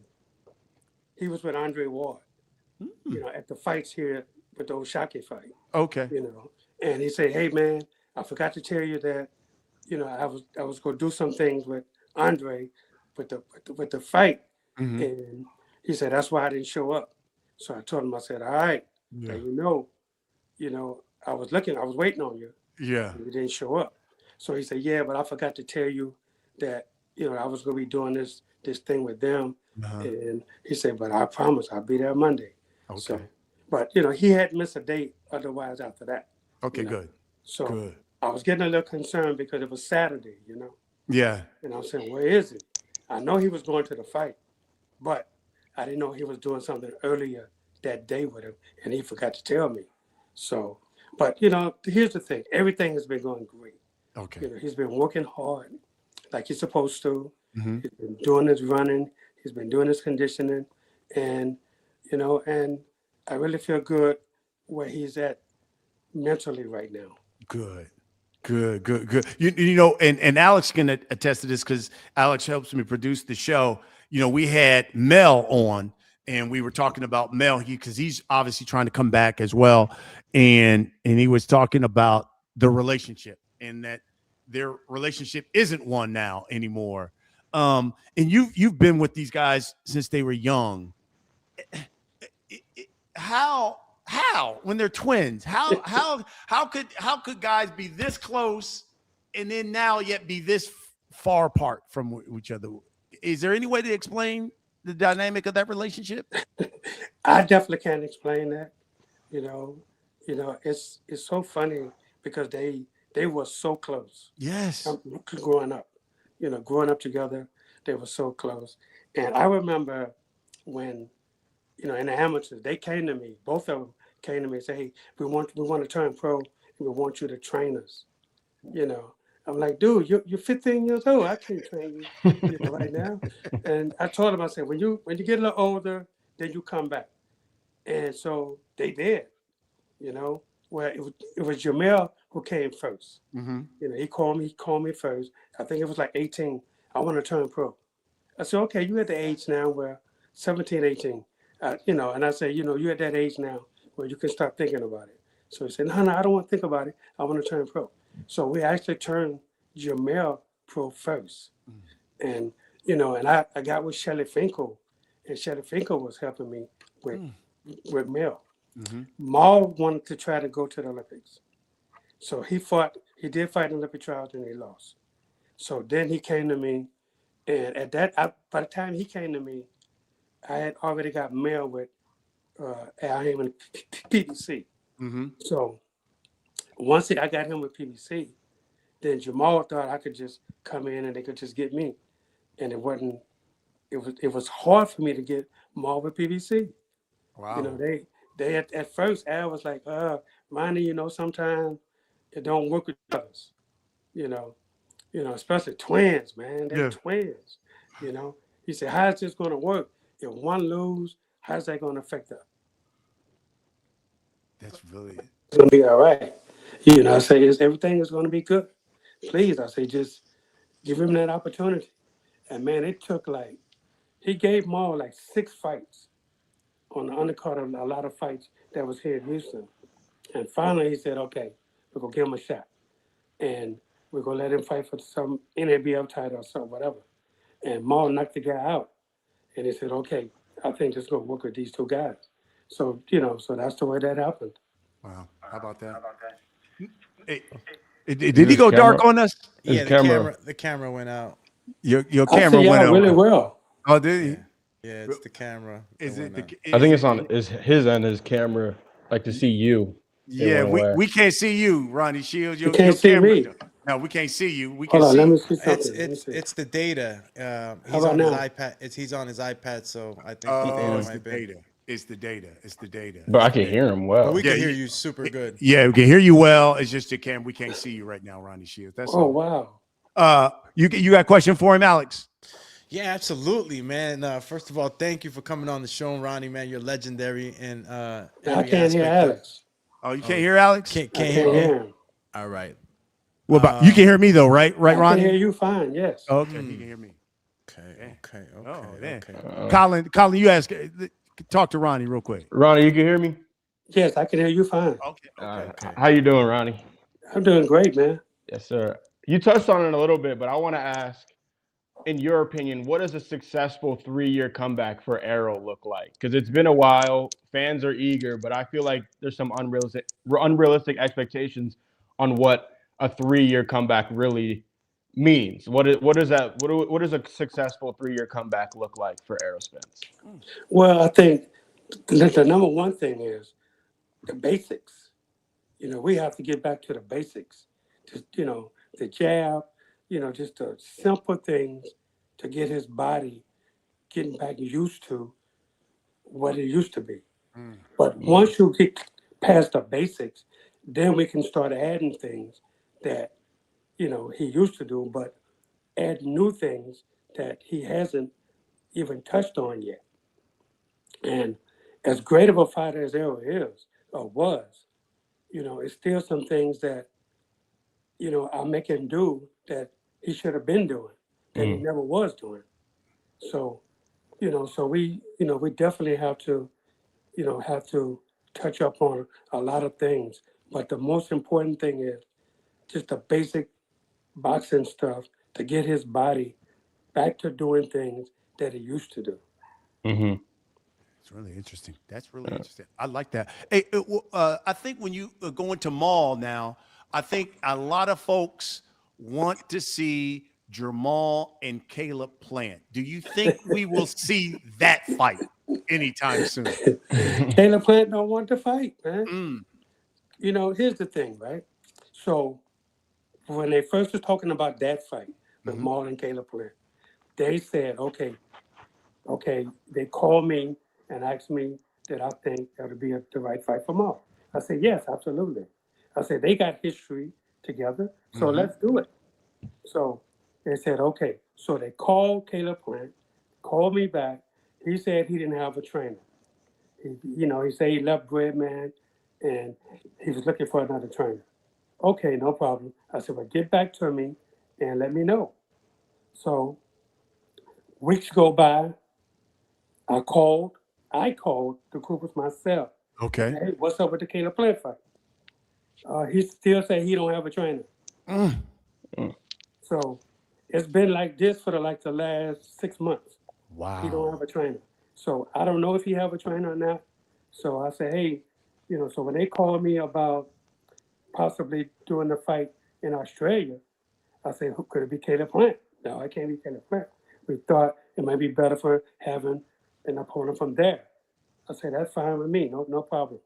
He was with Andre Ward, at the fights here with the Oshaki fight. Okay. And he said, hey, man, I forgot to tell you that, I was going to do some things with Andre with the fight. Mm-hmm. And he said, that's why I didn't show up. So I told him, I said, all right, yeah. I was waiting on you. Yeah. You didn't show up. So he said, yeah, but I forgot to tell you that, I was going to be doing this thing with them. Uh-huh. And he said, but I promise I'll be there Monday. Okay. So, but, he hadn't missed a date otherwise after that. Okay, good. So good. I was getting a little concerned because it was Saturday, Yeah. And I was saying, where is he? I know he was going to the fight, but I didn't know he was doing something earlier that day with him, and he forgot to tell me. So, but, here's the thing. Everything has been going great. Okay. He's been working hard like he's supposed to. Mm-hmm. He's been doing his running. He's been doing his conditioning. And, and I really feel good where he's at mentally right now. Good. And Alex can attest to this because Alex helps me produce the show. We had Mel on and we were talking about Mel because he's obviously trying to come back as well. And he was talking about the relationship and that their relationship isn't one now anymore. And you've been with these guys since they were young. How when they're twins, how could guys be this close and then now yet be this far apart from each other? Is there any way to explain the dynamic of that relationship? I definitely can't explain that. It's so funny because they were so close. Yes. Growing up, growing up together, they were so close. And I remember when, in the amateurs, they came to me. Both of them came to me and said, "Hey, we want to turn pro, and we want you to train us." I'm like, "Dude, you're 15 years old. I can't train you, right now." And I told them, I said, when you get a little older, then you come back. And so they did. Where it was Jamel who came first. Mm-hmm. He called me first. I think it was like 18. I want to turn pro. I said, "Okay, you at the age now where 17, 18, and I said, you're at that age now where you can start thinking about it." So he said, "No, I don't want to think about it. I want to turn pro." So we actually turned Jamel pro first. And, and I got with Shelly Finkel, and Shelly Finkel was helping me with Mel. Mm-hmm. Maul wanted to try to go to the Olympics. So he did fight in Olympic trials, and he lost. So then he came to me, and by the time he came to me, I had already got Mel with Al Heyman PBC. Mm-hmm. So once I got him with PBC, then Jamal thought I could just come in and they could just get me, and it wasn't. It was hard for me to get Maul with PBC. Wow. They at first Al was like, Ronnie, sometimes it don't work with others, especially twins, man. They're twins, He said, "How's this going to work? If one lose, how's that going to affect us?" That's really It's going to be all right. I say, everything is going to be good. Please, I say, just give him that opportunity. And man, it took he gave Maul 6 fights on the undercard of a lot of fights that was here in Houston. And finally he said, "Okay, we're going to give him a shot. And we're going to let him fight for some NABL title or something, whatever." And Maul knocked the guy out. And he said, "Okay, I think it's going to work with these 2 guys." So, so that's the way that happened. wow. How about that? Hey, did he go dark on us? Yeah, the camera went out. Your I camera see went y'all out really well. Oh, did he? Yeah, it's the camera. Is it? I think it's on his end, his camera, to see you. Yeah, we can't see you, Ronnie Shields. You can't see me. No, we can't see you. We can Hold on, see. let me see something. It's the data. He's about on his now? iPad. He's on his iPad, so I think the Oh, data it's the might be. data. It's the data. It's the data. But I can hear him well. But we Yeah, can hear you super good. Yeah, we can hear you well. It's just we can't see you right now, Ronnie Shields. That's Oh, all. wow. You got a question for him, Alex? Yeah, absolutely, man. First of all, thank you for coming on the show, Ronnie, man. You're legendary in I every can't hear aspect of- Alex. Oh, you can't hear Alex? Can't I hear can't me? hear him. All right. What about you? Can hear me though, right? Right, I can Ronnie? hear you fine, yes. Okay, he can hear me. Okay. Oh, man. Okay. Colin, you ask. Talk to Ronnie real quick. Ronnie, you can hear me? Yes, I can hear you fine. Okay. How you doing, Ronnie? I'm doing great, man. Yes, sir. You touched on it a little bit, but I want to ask, in your opinion, what does a successful 3-year comeback for Arrow look like? Because it's been a while, fans are eager, but I feel like there's some unrealistic expectations on what a 3-year comeback really means. What does a successful 3-year comeback look like for Arrows fans? Well, I think the number one thing is the basics. We have to get back to the basics. Just, the jab, just the simple things to get his body getting back used to what it used to be. But once you get past the basics, then we can start adding things that, he used to do, but add new things that he hasn't even touched on yet. And as great of a fighter as Errol is or was, it's still some things that, I'll make him do that he should have been doing that he never was doing. So, so we definitely have to touch up on a lot of things. But the most important thing is just the basic boxing stuff to get his body back to doing things that he used to do. Mm-hmm. It's really interesting. That's really interesting. I like that. Hey, I think when you go into Mall now, I think a lot of folks want to see Jamal and Caleb Plant. Do you think we will see that fight anytime soon? Caleb Plant don't want to fight, man. Here's the thing, right? So when they first was talking about that fight, with Maul and Caleb Plant. They said, okay. They called me and asked me did I think that would be the right fight for Maul. I said, yes, absolutely. I said, they got history together, so let's do it. So they said, okay. So they called Caleb Plant, called me back. He said he didn't have a trainer. He said he left Breadman and he was looking for another trainer. Okay, no problem. I said, well, get back to me and let me know. So weeks go by. I called the Coopers myself. Okay. Hey, what's up with the Caleb Plant fight? He still say he don't have a trainer. So it's been like this for the last 6 months. Wow. He don't have a trainer. So I don't know if he have a trainer or not. So I said, hey, so when they called me about possibly doing the fight in Australia, I said, who could it be Caleb Plant? No, it can't be Caleb Plant. We thought it might be better for having an opponent from there. I said, that's fine with me, no problem.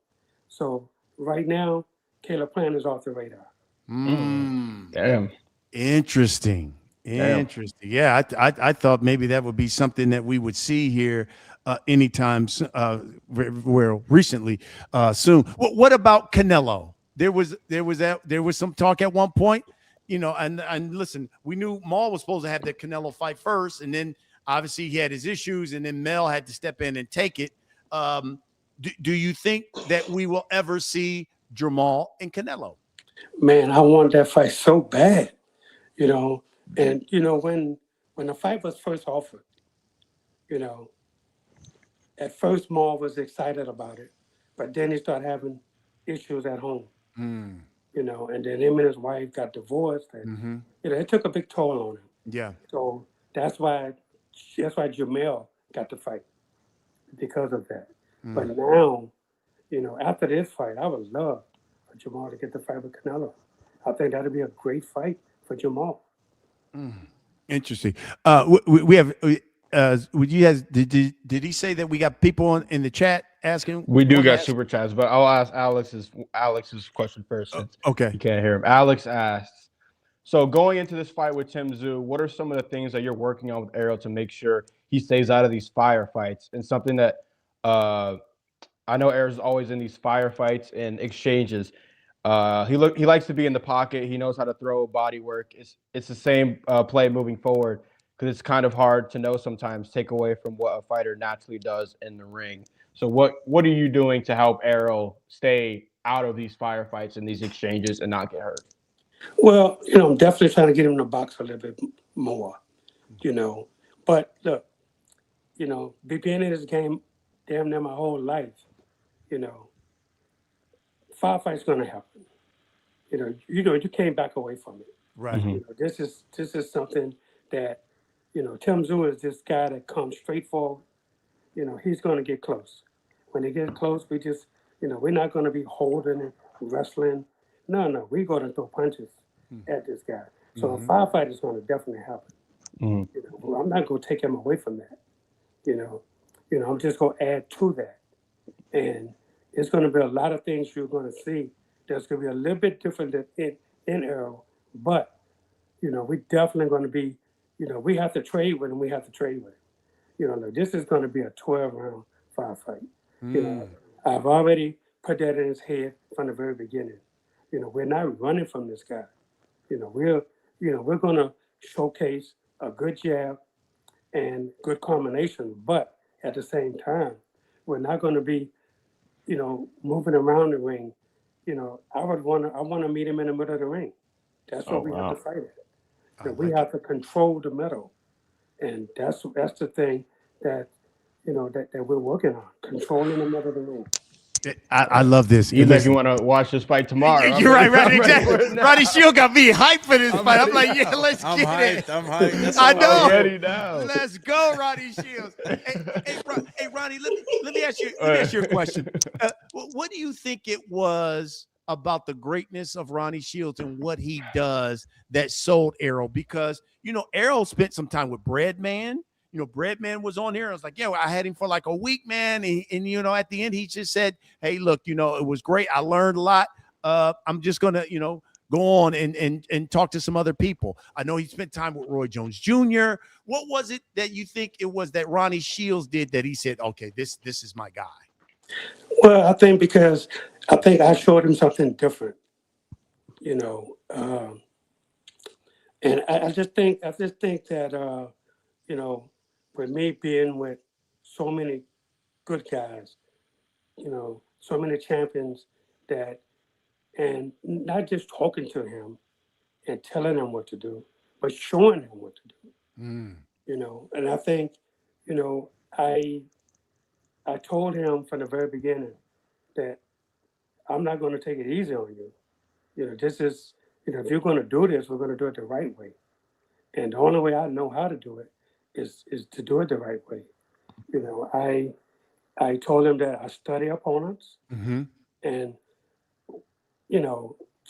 So right now, Caleb Plant is off the radar. Damn. Interesting. Damn. Yeah, I thought maybe that would be something that we would see here anytime recently soon. What about Canelo? There was some talk at one point, and listen, we knew Maul was supposed to have the Canelo fight first, and then obviously he had his issues, and then Mel had to step in and take it. Do you think that we will ever see Jamal and Canelo? Man, I want that fight so bad, and when the fight was first offered, at first Maul was excited about it, but then he started having issues at home, and then him and his wife got divorced, and it took a big toll on him. Yeah. So that's why Jamel got the fight, because of that. But now, after this fight, I would love for Jamal to get the fight with Canelo. I think that'd be a great fight for Jamal. Interesting. We have. Would you guys? Did he say that we got people in the chat asking? We do got super chats, but I'll ask Alex's question first. Since Okay. You can't hear him. Alex asks, so going into this fight with Tim Tszyu, what are some of the things that you're working on with Errol to make sure he stays out of these firefights? And something that I know Errol's always in these firefights and exchanges. He likes to be in the pocket. He knows how to throw body work. It's the same play moving forward, because it's kind of hard to know sometimes, take away from what a fighter naturally does in the ring. So what are you doing to help Errol stay out of these firefights and these exchanges and not get hurt? Well, I'm definitely trying to get him in the box a little bit more, But look, being in this game damn near my whole life, firefights gonna happen. You can't back away from it. Right. This is something that, Tim Tszyu is this guy that comes straight forward. He's gonna get close. When he gets close, we just, we're not gonna be holding and wrestling. No, we're gonna throw punches at this guy. So a firefight is gonna definitely happen. I'm not gonna take him away from that. I'm just gonna add to that. And it's gonna be a lot of things you're gonna see that's gonna be a little bit different than in Errol. But, we definitely gonna be, we have to trade with him, we have to trade with him. This is gonna be a 12-round firefight. I've already put that in his head from the very beginning. We're not running from this guy. We're going to showcase a good jab and good combination, but at the same time, we're not going to be, moving around the ring. I want to meet him in the middle of the ring. That's what we have to fight at. We have to control the middle, and that's the thing that that we're working on, controlling the middle of the ring. I love this. You think you want to watch this fight tomorrow? You're right. Exactly. Ronnie Shields got me hyped for this fight. I'm like, yeah, let's get it. I'm hyped. That's I know. I'm ready now. Let's go, Ronnie Shields. Hey, Ronnie, let me ask you a question. What do you think it was about the greatness of Ronnie Shields and what he does that sold Errol? Because, Errol spent some time with Breadman. Breadman was on here. I was like, yeah, I had him for like a week, man. And at the end, he just said, hey, look, it was great. I learned a lot. I'm just going to, go on and talk to some other people? I know he spent time with Roy Jones Jr. What was it that you think it was that Ronnie Shields did that he said, okay, this is my guy? Well, I think because I think I showed him something different, and I just think that with me being with so many good guys, so many champions and not just talking to him and telling him what to do, but showing him what to do. And I think, I told him from the very beginning that I'm not going to take it easy on you. This is, if you're going to do this, we're going to do it the right way. And the only way I know how to do it is to do it the right way. I told him that I study opponents, and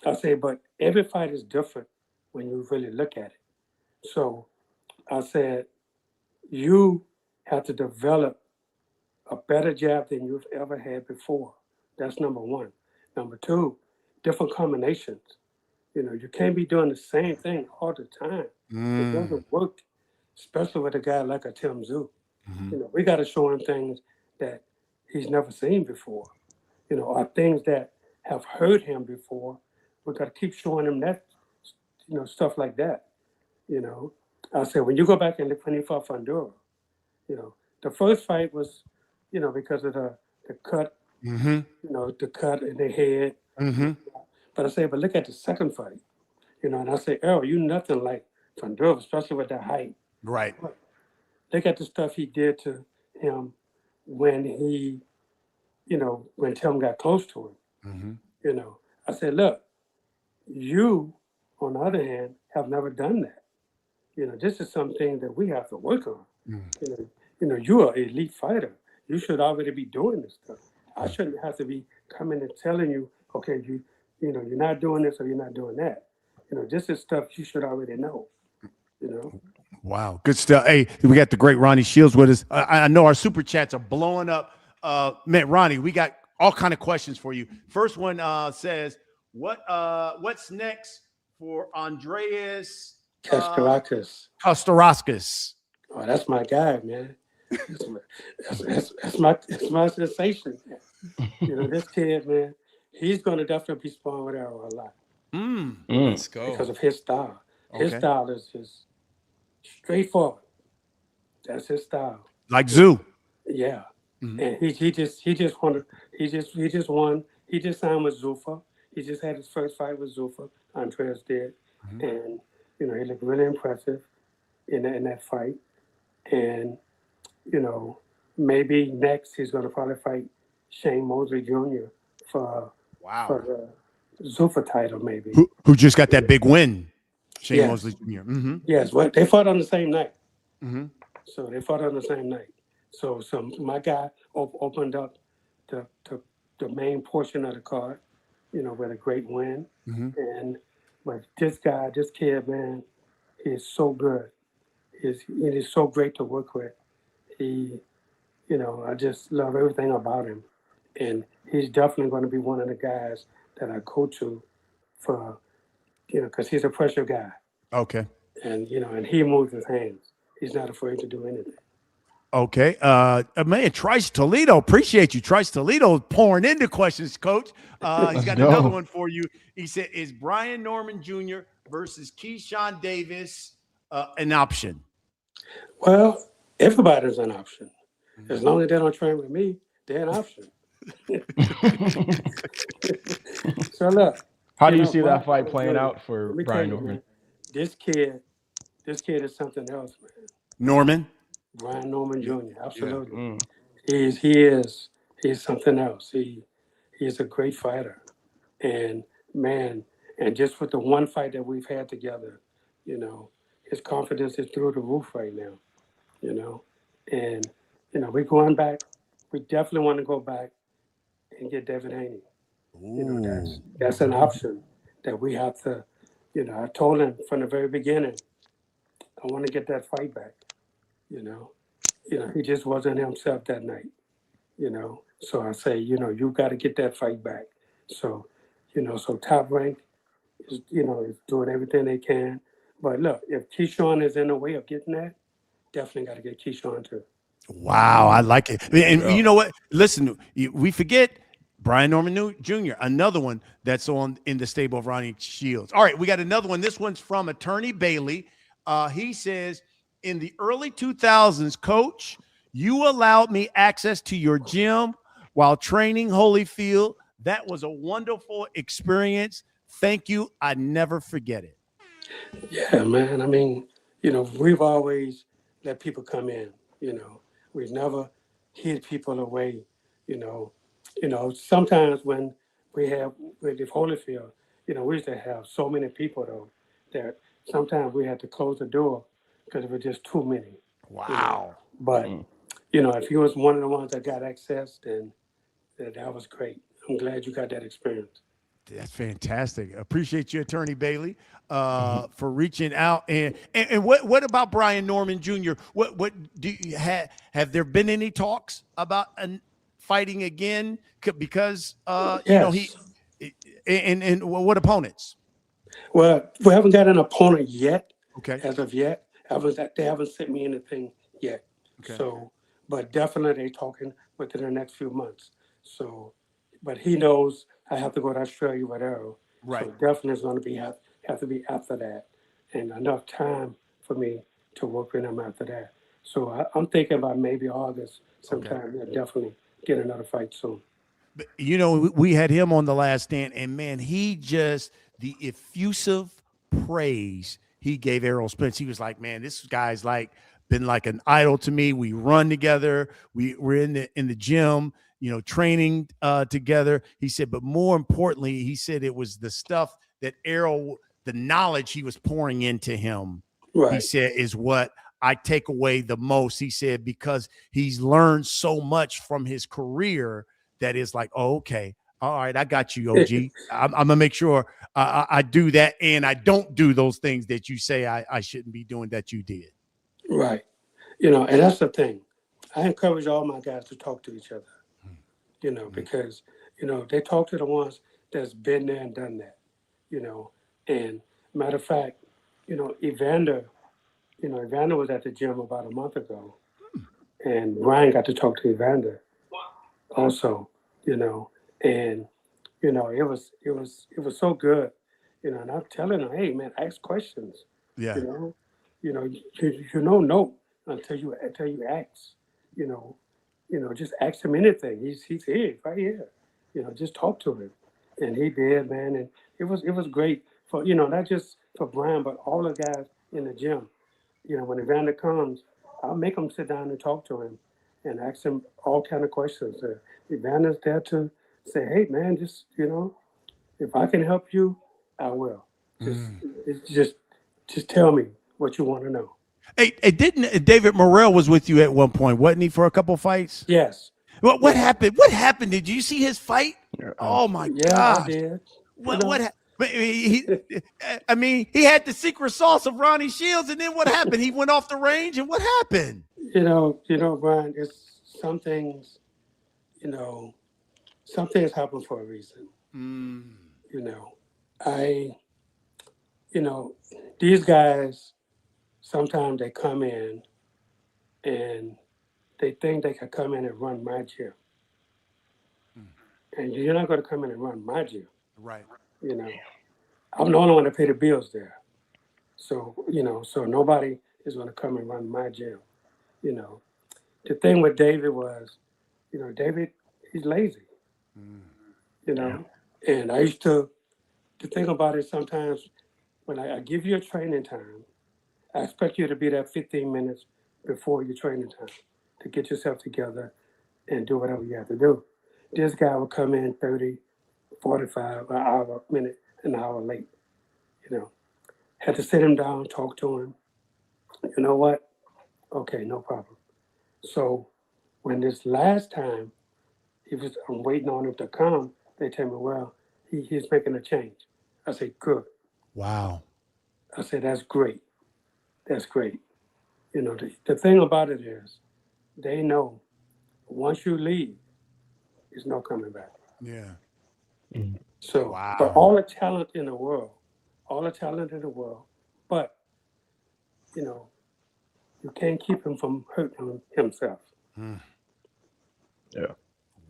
I say, but every fight is different when you really look at it. So I said, you have to develop a better jab than you've ever had before. That's number one. Number two, different combinations. You can't be doing the same thing all the time. It doesn't work, especially with a guy like a Tim Tszyu. We got to show him things that he's never seen before. Or things that have hurt him before. We got to keep showing him that, stuff like that. I said, when you go back and look when he fought Fundora, the first fight was, because of the cut, the cut in the head. But I say, but look at the second fight, and I say, Errol, you nothing like Fundora, especially with that height. Right. Look at the stuff he did to him when he, when Tim got close to him. I said, look, you, on the other hand, have never done that. This is something that we have to work on. You're an elite fighter. You should already be doing this stuff. I shouldn't have to be coming and telling you, okay, you're not doing this or you're not doing that. This is stuff you should already know. Wow, good stuff. Hey, we got the great Ronnie Shields with us. I know our super chats are blowing up. Man, Ronnie, we got all kind of questions for you. First one says, what's next for Andreas Kastarakis? Oh, that's my guy, man. That's my sensation. This kid, man, he's going to definitely be sparring with Errol a lot. Let's go. Because of his style. Okay. His style is just straightforward. That's his style. Like Zoo. Yeah. And he just signed with Zuffa. He just had his first fight with Zuffa. Andreas did. And he looked really impressive in that fight. And maybe next he's going to probably fight Shane Mosley Jr. for the Zuffa title, maybe. Who just got that big win? Shane Mosley Jr. Yes, well, they fought on the same night. So they fought on the same night. So my guy opened up the main portion of the card, with a great win. But this kid, man, he is so good. It is so great to work with. I just love everything about him. And he's definitely going to be one of the guys that I go to for, because he's a pressure guy. Okay. And, and he moves his hands. He's not afraid to do anything. Okay. Man, Trice Toledo, appreciate you. Trice Toledo pouring into questions, Coach. He's got another one for you. He said, is Brian Norman Jr. versus Keyshawn Davis an option? Well, everybody's an option. As long as they don't train with me, they're an option. So look. How do you see that fight playing out for Brian Norman? This kid is something else, man. Norman? Brian Norman Jr. Absolutely. He's something else. He's a great fighter. And man, and just with the one fight that we've had together, his confidence is through the roof right now. And we're going back. We definitely want to go back and get David Haney. That's an option that we have to, I told him from the very beginning, I want to get that fight back. He just wasn't himself that night. So I say, you got to get that fight back. So, so Top Rank, is, is doing everything they can. But look, if Keyshawn is in the way of getting that, definitely got to get Keyshawn too. Wow, I like it. And you know what? Listen, we forget Brian Norman Jr., another one that's on in the stable of Ronnie Shields. All right, we got another one. This one's from Attorney Bailey. He says, in the early 2000s, Coach, you allowed me access to your gym while training Holyfield. That was a wonderful experience. Thank you. I never forget it. Yeah, man. I mean, we've always let people come in. We've never hid people away. You know, sometimes when we have with the Holyfield, we used to have so many people though that sometimes we had to close the door because it was just too many. Wow. But if you was one of the ones that got access, then that was great. I'm glad you got that experience. That's fantastic. Appreciate you, Attorney Bailey, for reaching out. And what about Brian Norman Jr.? What do you have there been any talks about fighting again? Because Yes. and what opponents? Well, we haven't got an opponent yet. Okay. As of yet, they haven't sent me anything yet. Okay. So, but definitely they're talking within the next few months. So, but he knows I have to go to Australia with Arrow. Right. So definitely it's going to have to be after that, and enough time for me to work with him after that. So I'm thinking about maybe August sometime. Okay. Yeah, definitely get another fight soon. But, we had him on the Last Stand, and man, the effusive praise he gave Errol Spence. He was like, man, this guy's been like an idol to me. We run together. We're in the gym, training together. He said, but more importantly, he said it was the stuff that Errol, the knowledge he was pouring into him, right. He said, is what I take away the most. He said, because he's learned so much from his career that is like, oh, okay. All right, I got you, OG. I'm going to make sure I do that, and I don't do those things that you say I shouldn't be doing that you did. Right. And that's the thing. I encourage all my guys to talk to each other, because, they talk to the ones that's been there and done that, And matter of fact, Evander was at the gym about a month ago, and Ryan got to talk to Evander also, and it was so good, and I'm telling him, hey man, ask questions. Yeah. You don't know until you ask. Just ask him anything. He's here, right here. Just talk to him, and he did, man. And it was great for not just for Brian, but all the guys in the gym. When Evander comes, I'll make him sit down and talk to him, and ask him all kind of questions. Evander's there to say, hey man, just if I can help you, I will. Just tell me what you want to know. Hey, didn't David Morrell was with you at one point, wasn't he, for a couple fights? Yes. What happened? What happened? Did you see his fight? Oh my God! I did. What happened? He had the secret sauce of Ronnie Shields, and then what happened? He went off the range, and what happened? Brian, it's some things, some things happen for a reason. These guys, sometimes they come in and they think they can come in and run my gym. And you're not going to come in and run my gym. Right. I'm the only one that pay the bills there. So, so nobody is going to come and run my gym. The thing with David was, David, he's lazy. And I used to think about it sometimes when I give you a training time, I expect you to be there 15 minutes before your training time to get yourself together and do whatever you have to do. This guy would come in 30, 45, an hour late. Had to sit him down, talk to him. You know what? Okay, no problem. So when this last time I'm waiting on him to come, they tell me, well, he's making a change. I said, good. Wow. I said, that's great. That's great. The thing about it is, they know once you leave, there's no coming back. Yeah. So, wow. But all the talent in the world all the talent in the world, but you know, you can't keep him from hurting himself. Yeah.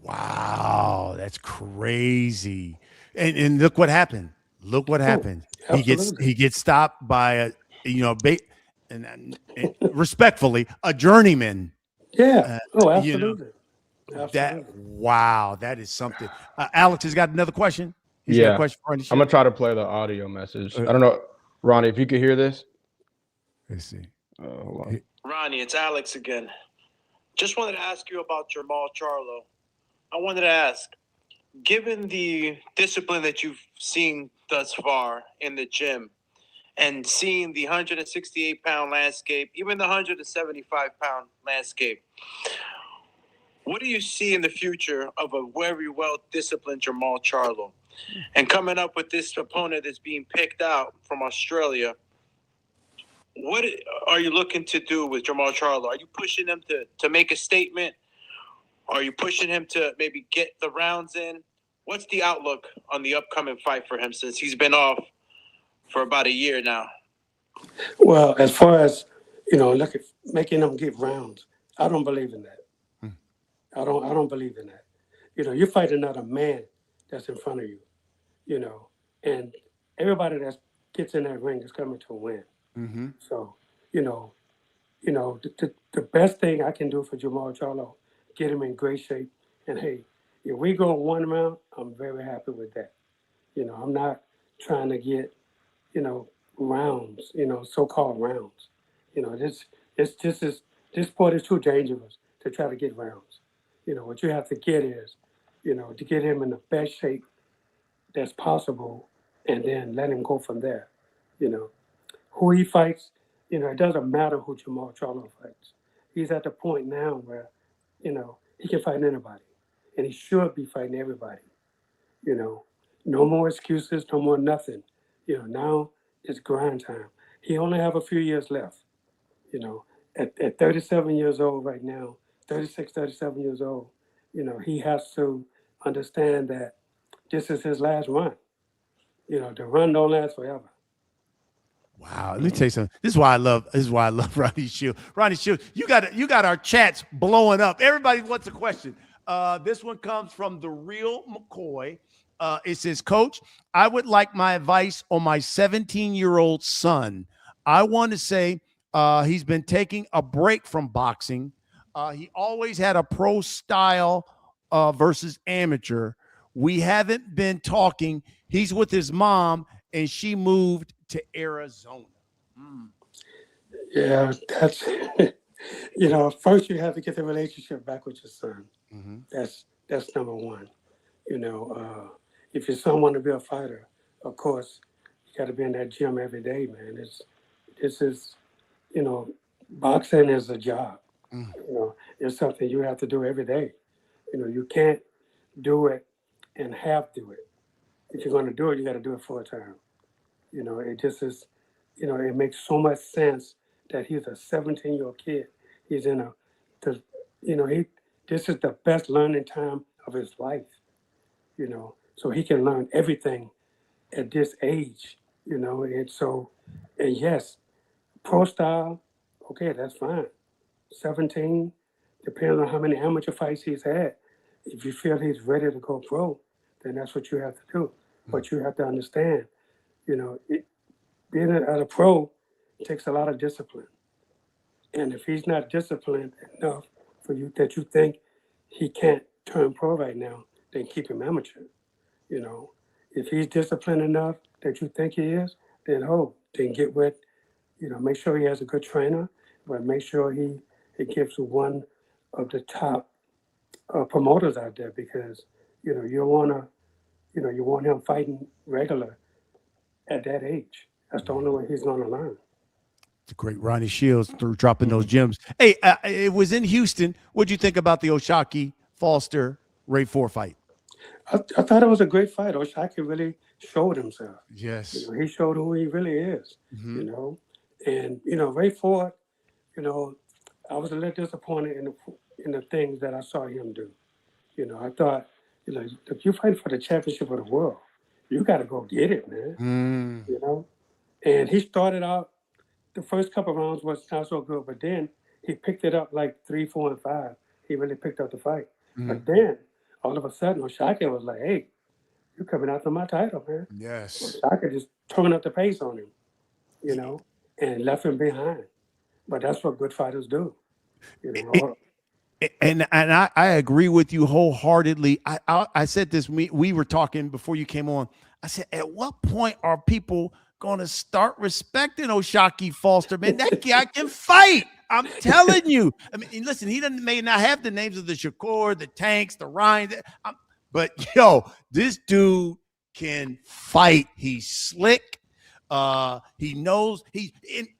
Wow, that's crazy. And look what happened. Look what Oh, happened. absolutely. He gets stopped by a and respectfully a journeyman. Yeah. Uh, Oh, you know absolutely. that Absolutely. wow, that is something. Alex has got another question. He's got a Yeah. question for Ronnie I'm gonna Shields. try to play the audio message. I don't know, Ronnie, if you could hear this. Let's see. Hold on. Ronnie, it's Alex again. Just wanted to ask you about Jamal Charlo. I wanted to ask, given the discipline that you've seen thus far in the gym and seeing the 168-pound landscape, even the 175-pound landscape, what do you see in the future of a very well-disciplined Jamal Charlo? And coming up with this opponent that's being picked out from Australia, what are you looking to do with Jamal Charlo? Are you pushing him to make a statement? Are you pushing him to maybe get the rounds in? What's the outlook on the upcoming fight for him since he's been off for about a year now? Well, as far as look at making them get rounds, I don't believe in that. I don't believe in that. You fight another man that's in front of you. And everybody that gets in that ring is coming to win. Mm-hmm. So, the best thing I can do for Jamal Charlo, get him in great shape. And hey, if we go one round, I'm very happy with that. I'm not trying to get, rounds, so-called rounds. This sport is too dangerous to try to get rounds. What you have to get is, to get him in the best shape that's possible, and then let him go from there. Who he fights, it doesn't matter who Jamal Charlo fights. He's at the point now where, he can fight anybody, and he should be fighting everybody. No more excuses, no more nothing. Now it's grind time. He only have a few years left. At 37 years old right now, 36, 37 years old, he has to understand that this is his last run. The run don't last forever. Wow, let me tell you something. This is why I love. This is why I love Ronnie Shields. Ronnie Shields, you got our chats blowing up. Everybody wants a question. This one comes from the real McCoy. It says, Coach, I would like my advice on my 17-year-old son. I want to say he's been taking a break from boxing. He always had a pro style versus amateur. We haven't been talking. He's with his mom, and she moved to Arizona. Yeah, that's first you have to get the relationship back with your son. Mm-hmm. That's number one. If your son want to be a fighter, of course, you got to be in that gym every day, man. This is boxing is a job. It's something you have to do every day. You can't do it and half do it. If you're going to do it, you got to do it full time. It just is, it makes so much sense that he's a 17-year-old kid. He's in this is the best learning time of his life, so he can learn everything at this age, and yes, pro style, okay, that's fine. 17, depending on how many amateur fights he's had, if you feel he's ready to go pro, then that's what you have to do. But you have to understand, being a pro takes a lot of discipline. And if he's not disciplined enough for you that you think he can't turn pro right now, then keep him amateur. If he's disciplined enough that you think he is, then get with, make sure he has a good trainer, but make sure he gives one of the top promoters out there, because you want him fighting regular at that age. That's the only way he's going to learn. It's a great Ronnie Shields through dropping those gems. Hey, it was in Houston. What'd you think about the Oshaki Foster Ray 4 fight? I thought it was a great fight. Oshaki really showed himself. Yes. He showed who he really is. Mm-hmm. And Ray Ford, I was a little disappointed in the things that I saw him do. I thought, you fight for the championship of the world. you got to go get it, man. You know, and he started out the first couple rounds was not so good, but then he picked it up like 3, 4, and 5. He really picked up the fight. But then all of a sudden, O'Shaquie was like, "Hey, you're coming after my title, man." Yes. O'Shaquie just turned up the pace on him, you know, and left him behind. But that's what good fighters do, you know. And I agree with you wholeheartedly. I said this, we were talking before you came on. I said, at what point are people going to start respecting O'Shaquie Foster? Man, that guy can fight. I'm telling you. I mean, listen, he may not have the names of the Shakur, the Tanks, the Ryan, but yo, this dude can fight. He's slick. He knows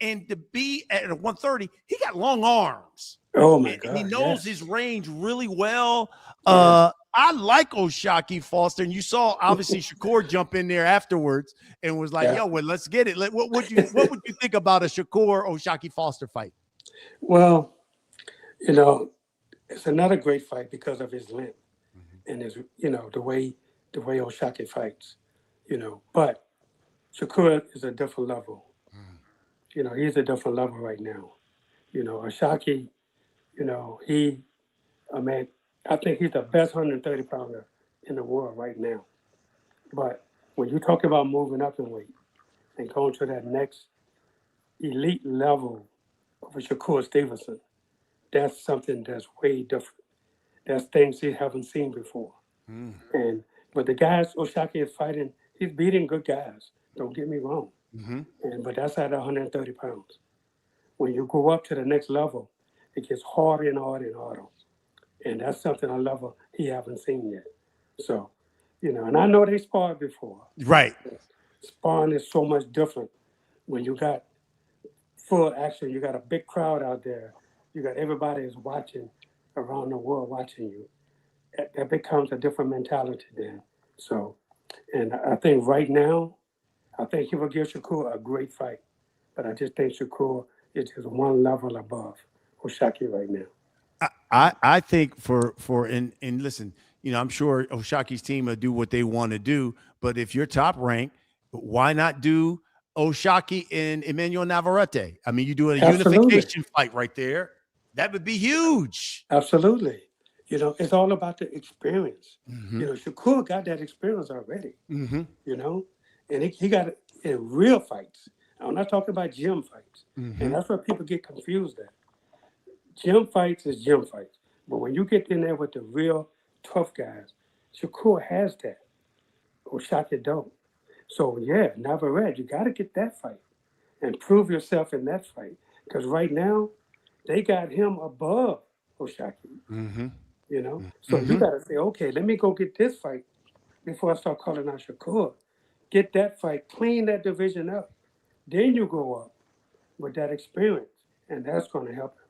and to be at 130, he got long arms. Oh my God! And he knows his range really well. Yes. I like O'Shaquie Foster, and you saw obviously Shakur jump in there afterwards and was like, "Yo, well, let's get it." What would you think about a Shakur O'Shaquie Foster fight? Well, you know, it's another great fight because of his length and his, you know, the way O'Shaquie fights, you know. But Shakur is a different level. You know, he's a different level right now. You know, O'Shaquie, you know, I think he's the best 130-pounder in the world right now. But when you talk about moving up in weight and going to that next elite level of a Shakur Stevenson, that's something that's way different. That's things he haven't seen before. But the guys O'Shaquie is fighting, he's beating good guys. Don't get me wrong. But that's at 130 pounds. When you go up to the next level, it gets harder and harder and harder. And that's something a level he haven't seen yet. So, you know, and I know they sparred before. Right. Sparring is so much different when you got full action. You got a big crowd out there. You got everybody is watching around the world watching you. That becomes a different mentality then. So, and I think right now, I think he will give Shakur a great fight. But I just think Shakur is just one level above O'Shaquie right now. I think and listen, you know, I'm sure O'Shaquie's team will do what they want to do, but if you're top ranked, why not do O'Shaquie and Emmanuel Navarrete? I mean, you do a unification fight right there. That would be huge. Absolutely. You know, it's all about the experience. You know, Shakur got that experience already, you know, and he got it in real fights. I'm not talking about gym fights. And that's where people get confused at. Gym fights is gym fights. But when you get in there with the real tough guys, Shakur has that. O'Shaquie don't. So, yeah, Navarrete, you got to get that fight and prove yourself in that fight. Because right now, they got him above O'Shaquie. You know? So you got to say, okay, let me go get this fight before I start calling out Shakur. Get that fight, clean that division up. Then you go up with that experience, and that's going to help him.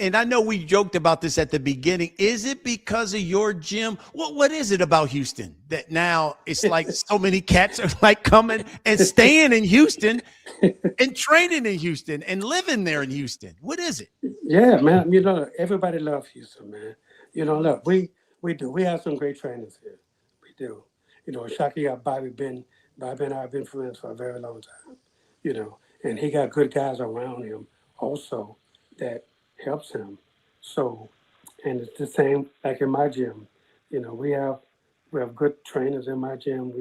And I know we joked about this at the beginning. Is it because of your gym? What is it about Houston that now it's like so many cats are like coming and staying in Houston and training in Houston and living there in Houston? What is it? Yeah, man. You know, everybody loves Houston, man. You know, look, we do. We have some great trainers here. We do. You know, Shockey got Bobby Ben. Bobby and I have been friends for a very long time. You know, and he got good guys around him also that helps him. So, and it's the same like in my gym. You know, we have good trainers in my gym.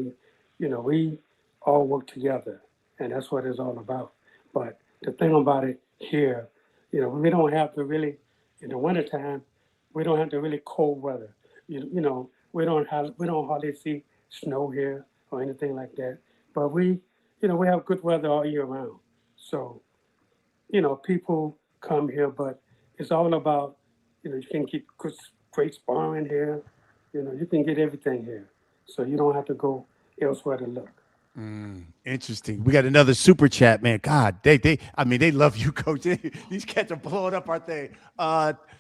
We all work together, and that's what it's all about. But the thing about it here, you know, we don't have to really, in the wintertime, we don't have to really cold weather. You know, we don't hardly see snow here or anything like that. But we have good weather all year round. So, you know, people come here, but it's all about, you know, you can get great sparring here. You know, you can get everything here. So you don't have to go elsewhere to look. Interesting. We got another super chat, man. God, they love you, Coach. These cats are blowing up our thing.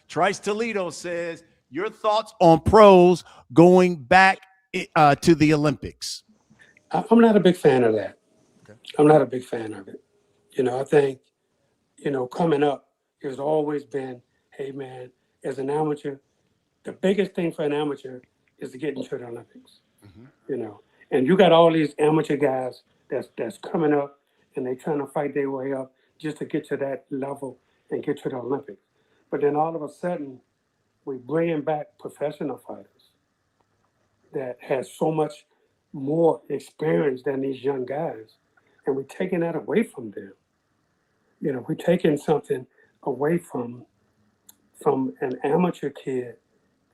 Trice Toledo says, your thoughts on pros going back to the Olympics? I'm not a big fan of that. Okay. I'm not a big fan of it. You know, I think, you know, coming up, it's always been, hey, man, as an amateur, the biggest thing for an amateur is to get into the Olympics. You know, And you got all these amateur guys that's coming up, and they trying to fight their way up just to get to that level and get to the Olympics. But then all of a sudden, we bringing back professional fighters that has so much more experience than these young guys, and we're taking that away from them. You know, we're taking something away from an amateur kid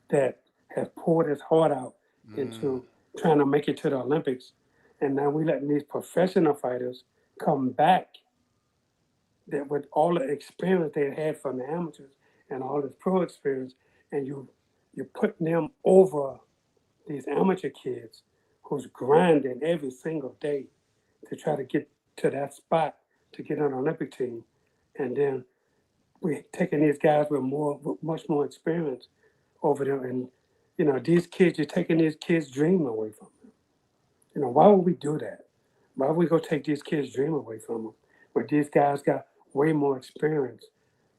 that has poured his heart out into trying to make it to the Olympics, and now we're letting these professional fighters come back that with all the experience they had from the amateurs and all this pro experience, and you're putting them over these amateur kids who's grinding every single day to try to get to that spot to get on an Olympic team. And then we're taking these guys with much more experience over them. And, you know, these kids, you're taking these kids' dream away from them. You know, why would we do that? Why would we go take these kids' dream away from them? Where these guys got way more experience.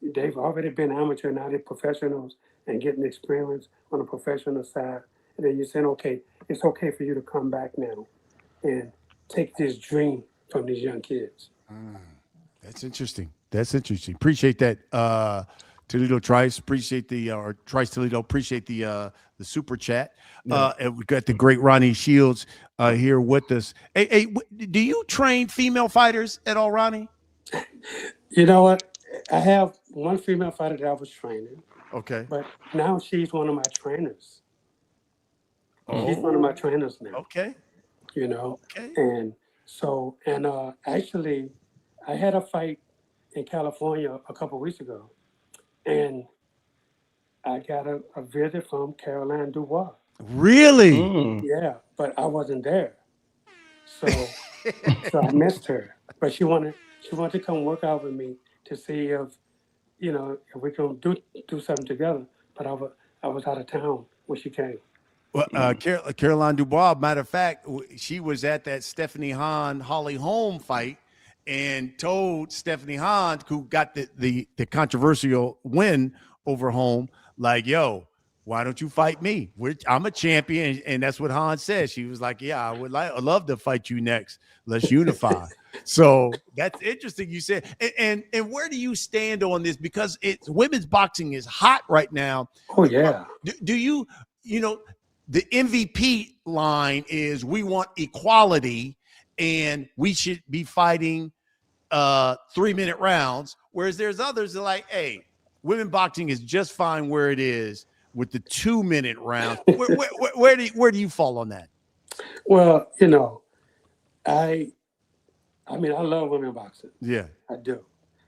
They've already been amateur, now they're professionals and getting experience on the professional side. And then you're saying, okay, it's okay for you to come back now and take this dream from these young kids. That's interesting. That's interesting. Appreciate that, Toledo Trice. Appreciate the or Trice Toledo. Appreciate the super chat. And we got the great Ronnie Shields here with us. Hey, do you train female fighters at all, Ronnie? You know what? I have one female fighter that I was training. Okay. But now she's one of my trainers. Oh. She's one of my trainers now. Okay. You know? Okay. And so, actually, I had a fight in California a couple of weeks ago, and I got a visit from Caroline Dubois. Really? Yeah, but I wasn't there. So I missed her. But she wanted to come work out with me to see if, you know, if we can do something together. But I was out of town when she came. Well, Caroline Dubois, matter of fact, she was at that Stephanie Hahn Holly Holm fight and told Stephanie Hahn, who got the controversial win over Holm, like, yo, why don't you fight me? I'm a champion. And that's what Hahn said. She was like, yeah, I'd love to fight you next. Let's unify. So that's interesting. You said, and where do you stand on this? Because women's boxing is hot right now. Oh, yeah. Do you know, the MVP line is we want equality and we should be fighting 3-minute rounds. Whereas there's others that are like, hey, women boxing is just fine where it is with the 2-minute round. Where do you fall on that? Well, you know, I mean, I love women boxing. Yeah. I do.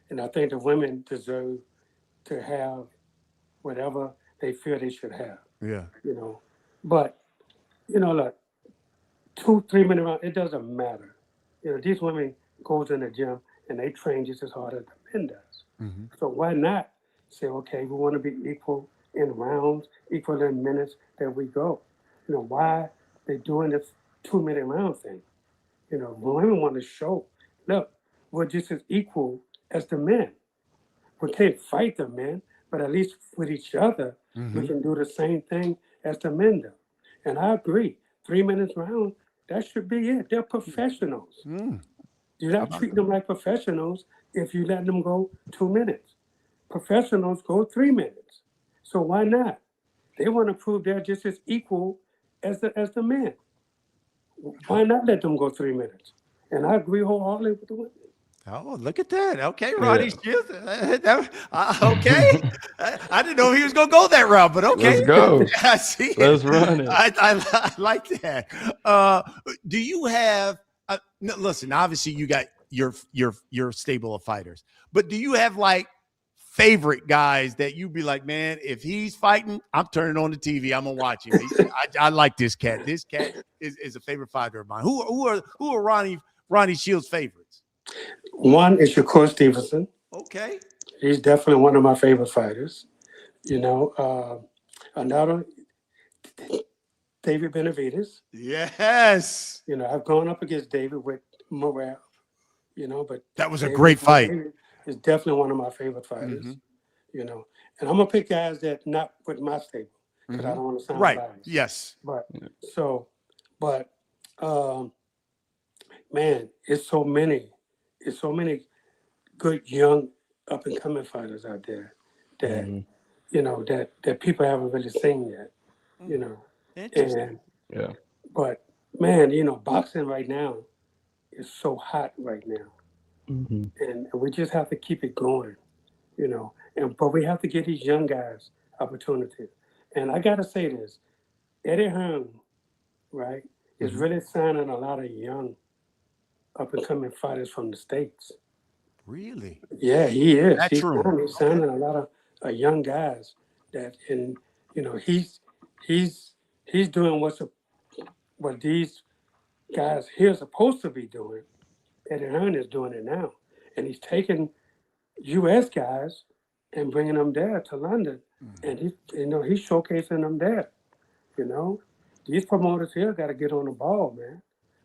And I think the women deserve to have whatever they feel they should have. Yeah. You know. But, you know, look, 2-3 minute round, it doesn't matter. You know, these women goes in the gym and they train just as hard as the men does. Mm-hmm. So why not say, okay, we want to be equal in rounds, equal in minutes that we go. You know, why they doing this 2-minute round thing? You know, women want to show, look, we're just as equal as the men. We can't fight the men, but at least with each other, we can do the same thing as the men do. And I agree, 3 minutes round, that should be it. They're professionals. You're not treating them like professionals if you let them go 2 minutes. Professionals go 3 minutes. So why not? They want to prove they're just as equal as the men. Why not let them go 3 minutes? And I agree wholeheartedly with the women. Oh, look at that. Okay, Ronnie Shields. Okay. I didn't know he was going to go that route, but okay. Let's go. I see. Let's run it. I like that. Do you have no, listen, obviously you got your stable of fighters, but do you have like favorite guys that you'd be like, man, if he's fighting, I'm turning on the TV. I'm going to watch him. I like this cat. This cat is a favorite fighter of mine. Who are Ronnie Shields' favorites? One is Shakur Stevenson. Okay. He's definitely one of my favorite fighters. You know, another, David Benavidez. Yes. You know, I've gone up against David with morale, you know, but that was a great fight. He's definitely one of my favorite fighters, you know. And I'm going to pick guys that not with my stable because I don't want to sound biased. Yes. But Um, man, it's so many. It's so many good young up and coming fighters out there that Mhm. that people haven't really seen yet. You know, Interesting. and Yeah. but man, boxing right now is so hot right now, Hmm. and we just have to keep it going. And but we have to give these young guys opportunities. And I gotta say this, Eddie Hearn, right, is Mhm. really signing a lot of young up and coming fighters from the States. Really? Yeah, he is. That's true. He's Okay. signing a lot of young guys that, and he's he's doing what these guys here are supposed to be doing. Eddie Hearn is doing it now, and he's taking U.S. guys and bringing them there to London, Mhm. and he's showcasing them there. You know, these promoters here got to get on the ball, man,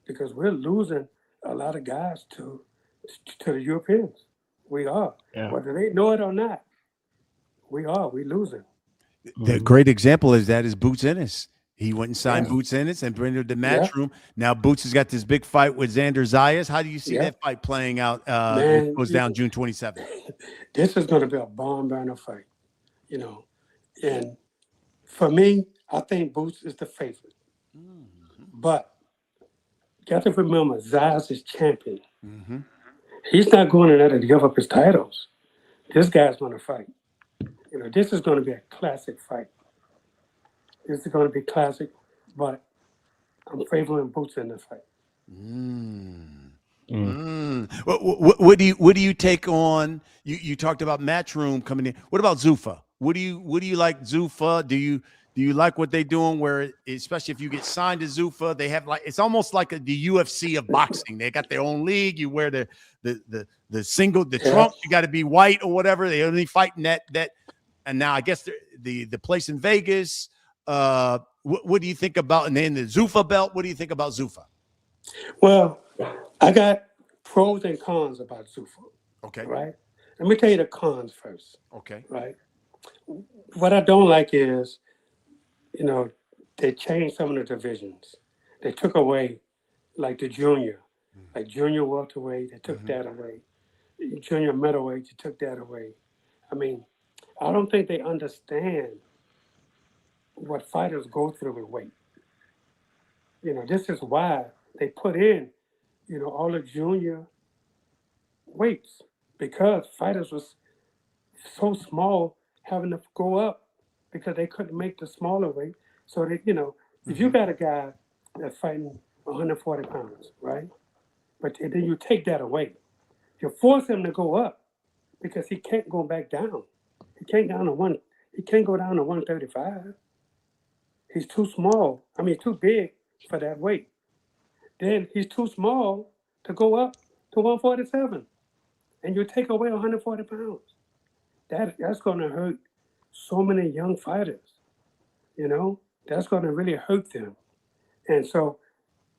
because we're losing a lot of guys to the Europeans. We are, Yeah. whether they know it or not. We are. We losing. The Mhm. great example is that is Boots Ennis. He went and signed Yeah, Boots Ennis and bring him to the yeah, match room. Now Boots has got this big fight with Xander Zayas. How do you see yeah, that fight playing out? Which man. goes down June 27th. This is going to be a barn burner fight. You know, and for me, I think Boots is the favorite, but you have to remember Zayas is champion. Mm-hmm. He's not going in there to give up his titles. This guy's going to fight. This is going to be a classic fight. This is going to be classic, but I'm favoring Boots in this fight. Mm. Mm. Mm. What do you take on? You talked about Matchroom coming in. What about Zuffa? What do you like Zuffa? Do you like what they're doing? Where especially if you get signed to Zuffa, they have like it's almost like the UFC of boxing. They got their own league. You wear the Yeah. trunks. You got to be white or whatever. They only fight in that. And now I guess the place in Vegas. What do you think about? And then the Zuffa belt. What do you think about Zuffa? Well, I got pros and cons about Zuffa, Okay. right? Let me tell you the cons first, Okay. right? What I don't like is, you know, they changed some of the divisions. They took away like the junior, like junior welterweight, they took Mm-hmm. that away. Junior middleweight, they took that away. I mean, I don't think they understand what fighters go through with weight. This is why they put in, all the junior weights because fighters was so small having to go up because they couldn't make the smaller weight. So if you Mm-hmm. got a guy that's fighting 140 pounds, right? But then you take that away, you force him to go up because he can't go back down. He can't down to one. He can't go down to 135. He's too small. I mean, too big for that weight. Then he's too small to go up to 147, and you take away 140 pounds. That's going to hurt so many young fighters. That's going to really hurt them. And so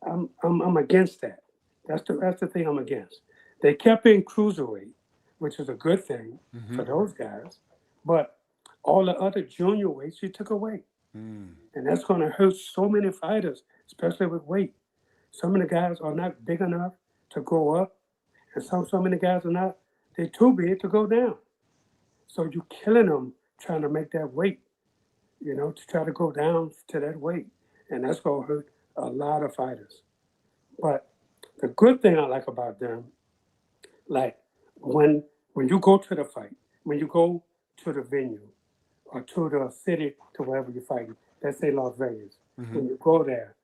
I'm against that. That's the thing I'm against. They kept in cruiserweight, which is a good thing Mm-hmm. for those guys, but all the other junior weights you took away, Mm. and that's going to hurt so many fighters, especially with weight. Some of the guys are not big enough to go up, and so many guys are not. They're too big to go down. So you're killing them trying to make that weight. To try to go down to that weight, and that's going to hurt a lot of fighters. But the good thing I like about them, like when you go to the fight, when you go to the venue or to the city to wherever you're fighting, let's say Las Vegas, Mm-hmm. when you go there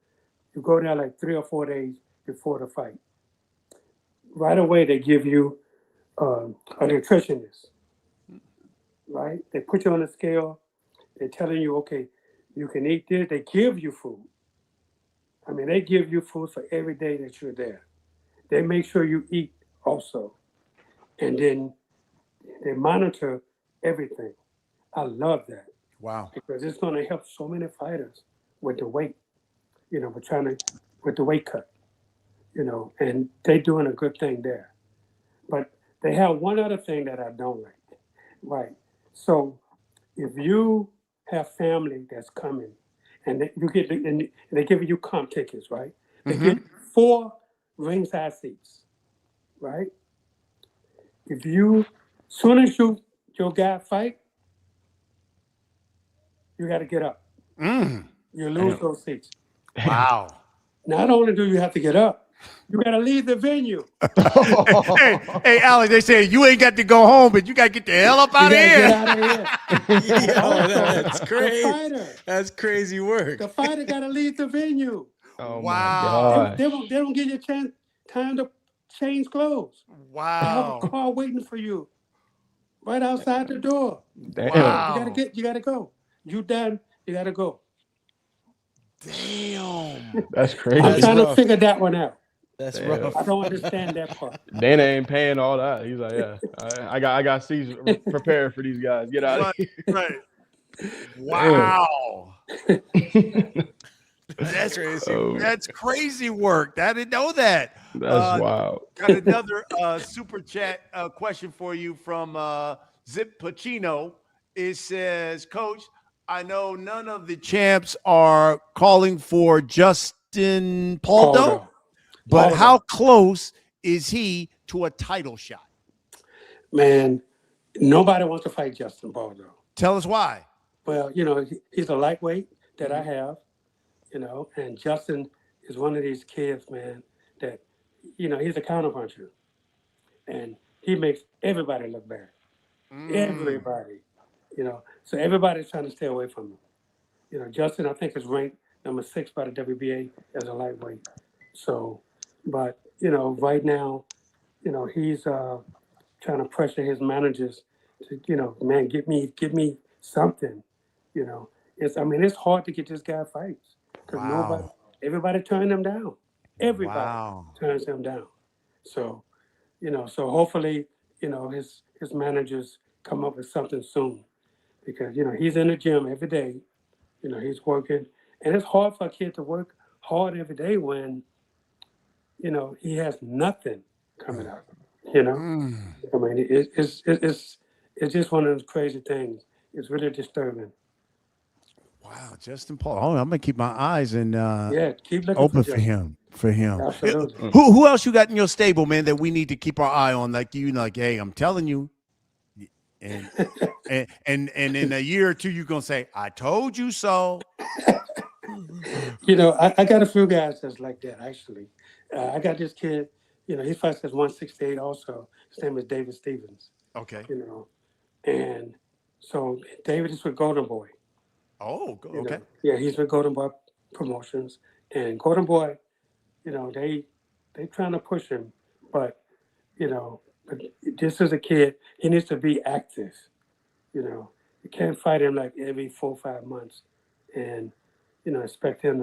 like 3 or 4 days before the fight. Right away, they give you a nutritionist, right? They put you on a scale. They're telling you, okay, you can eat this. They give you food. I mean, they give you food for every day that you're there. They make sure you eat also. And then they monitor everything. I love that Wow. because it's going to help so many fighters with the weight, with the weight cut, and they're doing a good thing there. But they have one other thing that I don't like. Right. So if you have family that's coming and they give you comp tickets, right? They get 4 ringside seats, right? If you, soon as your guy fight, you got to get up. You lose those seats. Wow. Not only do you have to get up, you got to leave the venue. Hey, Alex, they say you ain't got to go home, but you got to get the hell up out of here. Get out of here. Yo, that's The crazy. fighter, That's crazy work. the fighter got to leave the venue. Oh Wow. my They gosh. don't give you time to change clothes. They have a Wow. car waiting for you right outside the door. Damn. Wow. You gotta go. You done, you gotta go. Damn. That's crazy. I'm trying to rough. figure that one out. That's Damn. rough. I don't understand that part. Dana ain't paying all that. He's like, yeah, I got seats prepared for these guys. Get out of here. Right. Wow. That's crazy. Oh. That's crazy work. I didn't know that. That's wild. Got another super chat question for you from Zip Pacino. It says, Coach, I know none of the champs are calling for Justin Paldo, but Paldo. how close is he to a title shot? Man, nobody wants to fight Justin Paldo. Tell us why. Well, he's a lightweight that I have, and Justin is one of these kids, man, that, he's a counterpuncher. And he makes everybody look bad. Everybody, So everybody's trying to stay away from him. Justin, I think, is ranked number 6 by the WBA as a lightweight. So, but, right now, he's trying to pressure his managers to, man, give me something. It's hard to get this guy fights because everybody turned him down. Everybody turns him down. So, so hopefully, his managers come up with something soon because, he's in the gym every day. He's working, and it's hard for a kid to work hard every day when, he has nothing coming out. I mean, it's just one of those crazy things. It's really disturbing. Wow, Justin Paul. Oh, I'm gonna keep my eyes and Keep looking open for for him. For him. Absolutely. Who else you got in your stable, man, that we need to keep our eye on? Like hey, I'm telling you. And in a year or two, you're gonna say, I told you so. I got a few guys that's like that, actually. I got this kid, he fights at 168 also. His name is David Stevens. Okay. And so David is with Golden Boy. Oh, okay. Yeah, he's with Golden Boy Promotions. And Golden Boy, they trying to push him, but but this is a kid, he needs to be active. You can't fight him like every 4 or 5 months and, expect him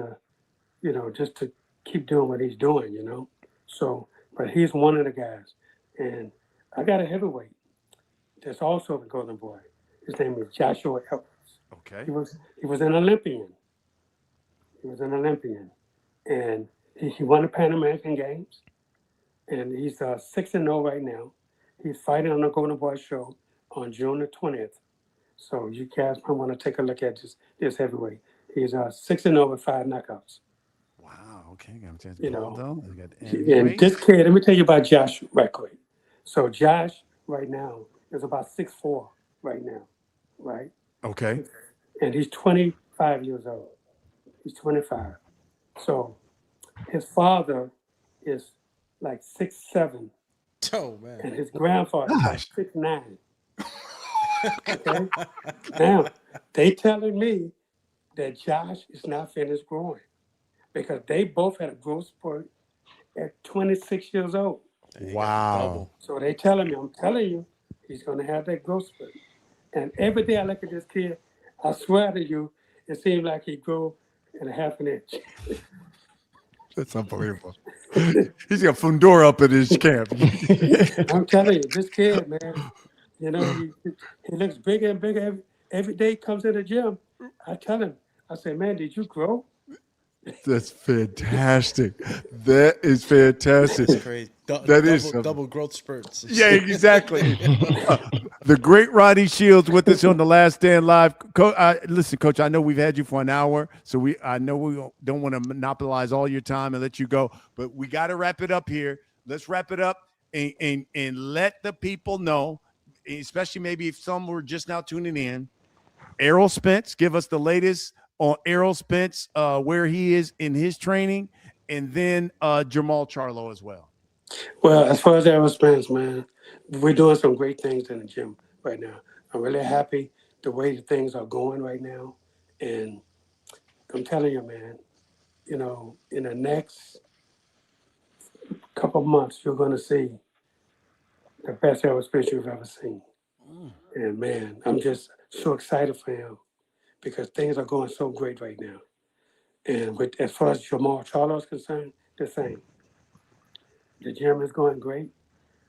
to, just to keep doing what he's doing, So, but he's one of the guys. And I got a heavyweight that's also the Golden Boy. His name is Joshua Ellis. Okay. He was an Olympian. And he won the Pan American Games. And he's 6-0 right now. He's fighting on the Golden Boy show on June the 20th. So you guys might want to take a look at this heavyweight. He's 6-0 with 5 knockouts. Wow. Okay. And this kid, let me tell you about Josh right quick. So Josh right now is about 6'4" right now, right? Okay. And he's 25 years old. He's 25. So his father is like 6'7", Oh, man. and his grandfather is like 6'9". Okay. Now they telling me that Josh is not finished growing because they both had a growth spurt at 26 years old. Wow. So they telling me, I'm telling you, he's going to have that growth spurt. And every day I look at this kid, I swear to you, it seems like he grew in a half an inch. That's unbelievable. He's got Fundora up at his camp. I'm telling you, this kid, man, he looks bigger and bigger every day he comes in the gym. I tell him, I say, man, did you grow? That's fantastic. That is fantastic. That's crazy. That is double growth spurts. Yeah, exactly. The great Ronnie Shields with us on the Last Stand Live. Listen, Coach, I know we've had you for an hour, so I know we don't want to monopolize all your time and let you go, but we got to wrap it up here. Let's wrap it up and let the people know, especially maybe if some were just now tuning in. Errol Spence, give us the latest on Errol Spence, where he is in his training, and then Jamal Charlo as well. Well, as far as Errol Spence, man, we're doing some great things in the gym right now. I'm really happy the way the things are going right now. And I'm telling you, man, you know, in the next couple of months, you're going to see the best Errol Spence you've ever seen. And, man, I'm just so excited for him because things are going so great right now. And as far as Jamal Charlo is concerned, the same. The gym is going great.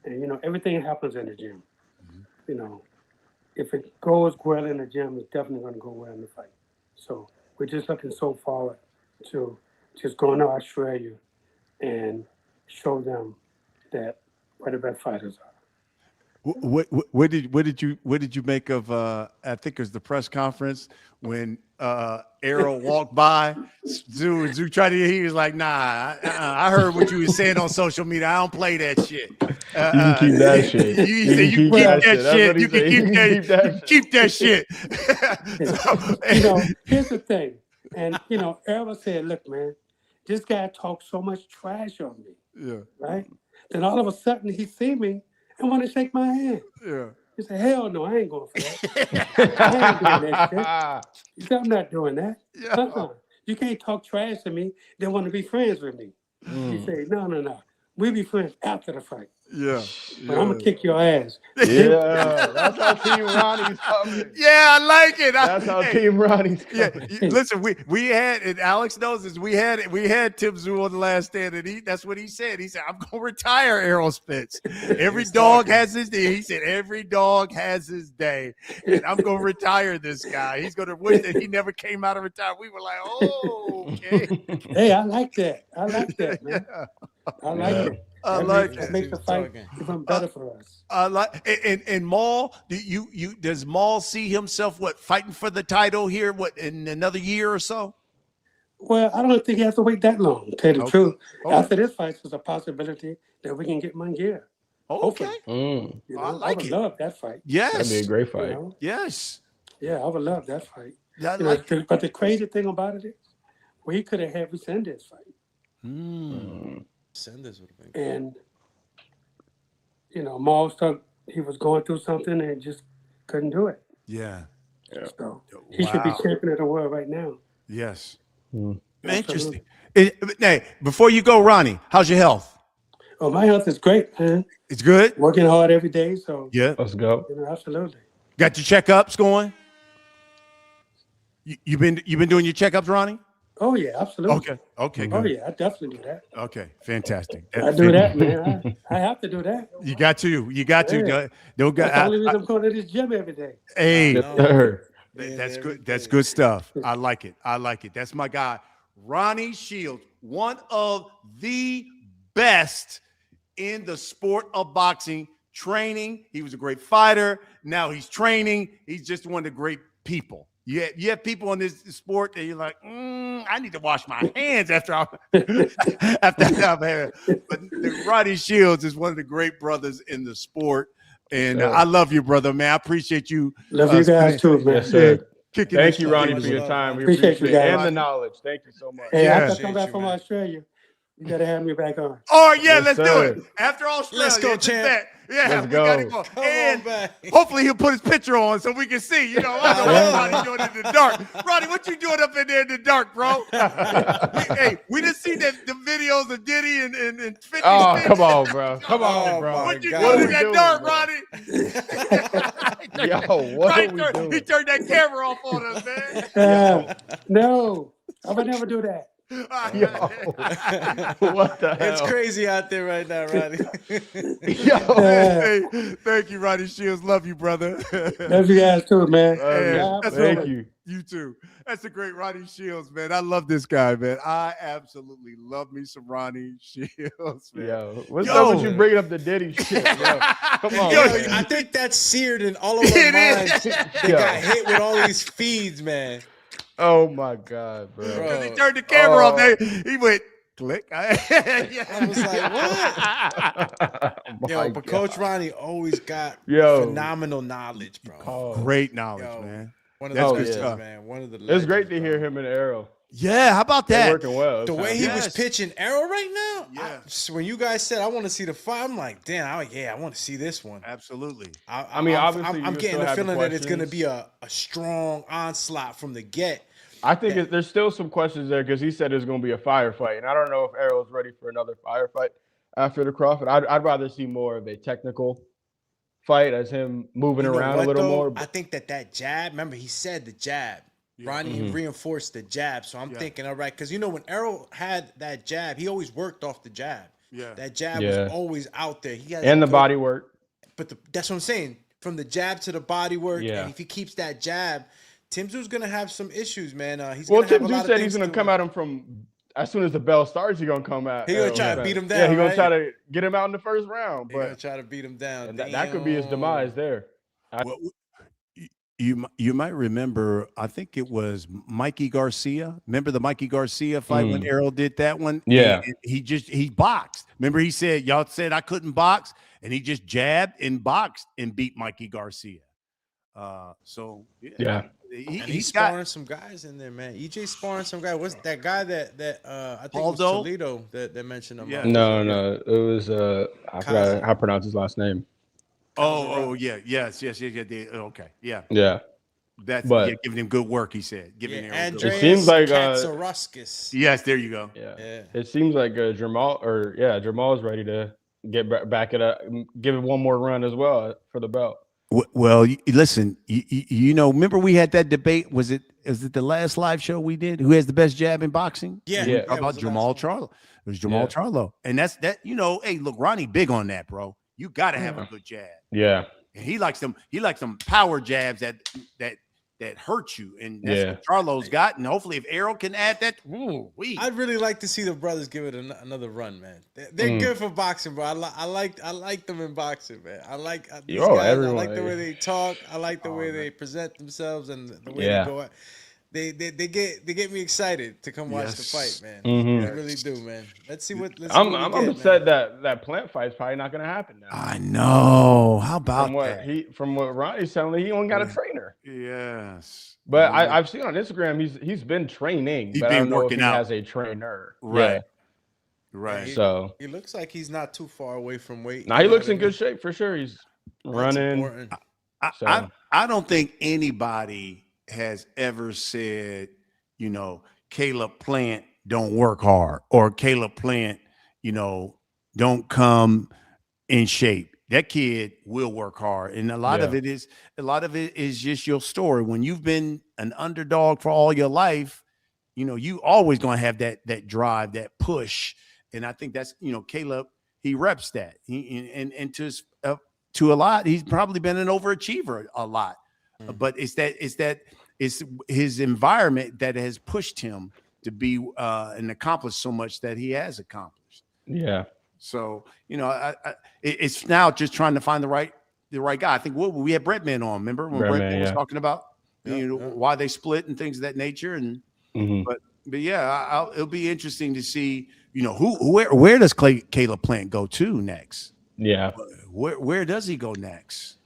And, you know, everything happens in the gym. You know, if it goes well in the gym, it's definitely going to go well in the fight. So we're just looking so forward to just going to Australia and show them that we're the best fighters are. What did you make of I think it was the press conference when Errol walked by? Zoo tried to. He was like, "Nah, I heard what you was saying on social media. I don't play that shit. You can keep that shit. You keep that shit. You can keep that shit." You know, here's the thing, and you know, Errol said, "Look, man, this guy talks so much trash on me, Yeah. right? Then all of a sudden he see me and want to shake my hand. Yeah. He said, hell no, I ain't going for that. I ain't doing that shit. He said, I'm not doing that. Yeah. You can't talk trash to me, then want to be friends with me. He said, no. We be friends after the fight. Yeah. But I'm going to kick your ass. Yeah, that's how Team Ronnie's coming. Yeah, I like it. That's how Team Ronnie's coming. Yeah, listen, we had, and Alex knows this. We had Tim Zoo on the Last Stand, and that's what he said. He said, "I'm gonna retire Errol Spence. Every dog has his day." He said, "Every dog has his day, and I'm gonna retire this guy. He's gonna wish that he never came out of retirement." We were like, "Oh, okay." Hey, I like that. I like that, man. Yeah. I like it. That makes the fight even better for us. And Maul, does Maul see himself fighting for the title here in another year or so? Well, I don't think he has to wait that long, to tell you the truth. After this fight, there's a possibility that we can get Munguia. Okay. You know, I would love that fight. Yes. That'd be a great fight. You know? Yes. Yeah, I would love that fight. Yeah, but the crazy thing about it is, we could have had Resendez fight. Senders would have been. And, you know, Maul thought he was going through something and just couldn't do it. Yeah. So he should be champion of the world right now. Yes. Interesting. Hey, before you go, Ronnie, how's your health? Oh, my health is great, man. It's good? Working hard every day, so yeah. Let's go. You know, absolutely. Got your checkups going? You've been doing your checkups, Ronnie? Oh yeah, absolutely. Okay. Good. Oh yeah, I definitely do that. Okay, fantastic. I do that, man. I have to do that. You got to. That's the only reason I'm going to this gym every day. Hey, Sir. that's good. That's good stuff. I like it. That's my guy, Ronnie Shields, one of the best in the sport of boxing. Training. He was a great fighter. Now he's training. He's just one of the great people. You have people in this sport that you're like, I need to wash my hands after I've had. But Ronnie Shields is one of the great brothers in the sport. And I love you, brother, man. I appreciate you. Love you guys too, man. Yes, sir. Thank you, Ronnie, for your time. We appreciate you guys. And the knowledge. Thank you so much. Hey, after I come back from Australia, you got to have me back on. Oh, yeah, let's do it. After Australia. Let's go, champ. Yeah, let's go. And hopefully he'll put his picture on so we can see. You know, I know what Ronnie doing in the dark. Ronnie, what you doing up in there in the dark, bro? we just see the videos of Diddy and 50 Oh, come on, bro. Come on, bro. What you doing in that dark, Ronnie? Yo, what are we doing? He turned that camera off on us, man. No, I would never do that. Yo, what the hell? It's crazy out there right now, Ronnie. Yo, Hey, thank you, Ronnie Shields. Love you, brother. Love you guys too, man. Hey, Yeah, that's thank what- you. You too. That's a great Ronnie Shields, man. I love this guy, man. I absolutely love me some Ronnie Shields, man. Yo, what's Yo. up with you bringing up the Diddy shit? Yo, come on, Yo, man. I think that's seared in all of our It minds. is. They got hit with all these feeds, man. Oh my god, bro. Because he turned the camera off. Oh. He went click. I was like, what? Oh my Yo, but God. Coach Ronnie always got Yo. phenomenal knowledge, bro. Oh. Great knowledge, Yo. man. One of That's the good legends, stuff. man. One of the It's legends, great to bro. hear him and Arrow. Yeah, how about They're that? working well. The way he was Yes. pitching Arrow right now, Yes. when you guys said I want to see the fight, I'm like, damn, I want to see this one. Absolutely. I mean, obviously, I'm you getting still the have the feeling that it's going to questions. be a strong onslaught from the get. I think there's still some questions there because he said it's going to be a firefight, and I don't know if Arrow's ready for another firefight after the Crawford. I'd rather see more of a technical fight as him moving You know around what, a little though? more. I think that jab. Remember, he said the jab. Yeah. Ronnie reinforced the jab, so I'm thinking, all right, because when Arrow had that jab, he always worked off the jab. Yeah. That jab Yeah. was always out there. He has and a the good- body work. But that's what I'm saying. From the jab to the body work, Yeah. and if he keeps that jab, Tim Tszew's gonna have some issues, man. He's Well, gonna have Tim a lot Tszyu of said he's things going to come at him from as soon as the bell starts. He's going to come at. He gonna Arrow. try to beat him Yeah, down, he's going right? to try to get him out in the first round, He's gonna but try to beat him down. and that could be his demise there. Well, you might remember, I think it was Mikey Garcia. Remember the Mikey Garcia fight when Errol did that one? Yeah. And he boxed. Remember he said, y'all said I couldn't box, and he just jabbed and boxed and beat Mikey Garcia. So Yeah. He's he's got sparring some guys in there, man. EJ sparring some guy. What's that guy that I think it was Aldo? Toledo that mentioned him? Yeah. No, it was I forgot how to pronounce his last name. Yes. Okay. Yeah. Yeah. That's But- giving him good work, he said. Giving him good work. Andreas It seems like, Katsaruskis. Yes, there you go. Yeah. It seems like Jamal's ready to get back it up, give it one more run as well for the belt. Well, listen, remember we had that debate. Was it the last live show we did? Who has the best jab in boxing? Yeah. Yeah. Talk it about was the Jamal last one. Charlo. It was Jamal Charlo. And that's that, hey, look, Ronnie big on that, bro. You gotta have a good jab. Yeah. And he likes them power jabs that hurt you. And that's what Charlo's got. And hopefully if Errol can add that, I'd really like to see the brothers give it another run, man. They're good for boxing, bro. I like them in boxing, man. I like these guys. I like the way they talk. I like the way they present themselves and the way they go out. They get me excited to come watch the fight, man. They really do, man. Let's see what. I'm get, upset that Plant fight's probably not going to happen now. I know. How about From what Ronnie's telling me, he only got a trainer. Yes. But I've seen on Instagram he's been training. He's but been I don't know if working he out. has a trainer. Right. Yeah. Right. So He looks like he's not too far away from weight. now he looks in good shape for sure. He's That's running. important. I don't think anybody has ever said, Caleb Plant don't work hard or Caleb Plant, don't come in shape. That kid will work hard. And a lot of it is just your story. When you've been an underdog for all your life, you always going to have that drive, that push. And I think that's, Caleb, he reps that. And to a lot, he's probably been an overachiever a lot. But it's his environment that has pushed him to be and accomplish so much that he has accomplished. Yeah. So, it's now just trying to find the right guy. I think we had Breadman on, remember when Breadman was talking about why they split and things of that nature. And but yeah, it'll be interesting to see, where does Caleb Plant go to next? Yeah. Where does he go next?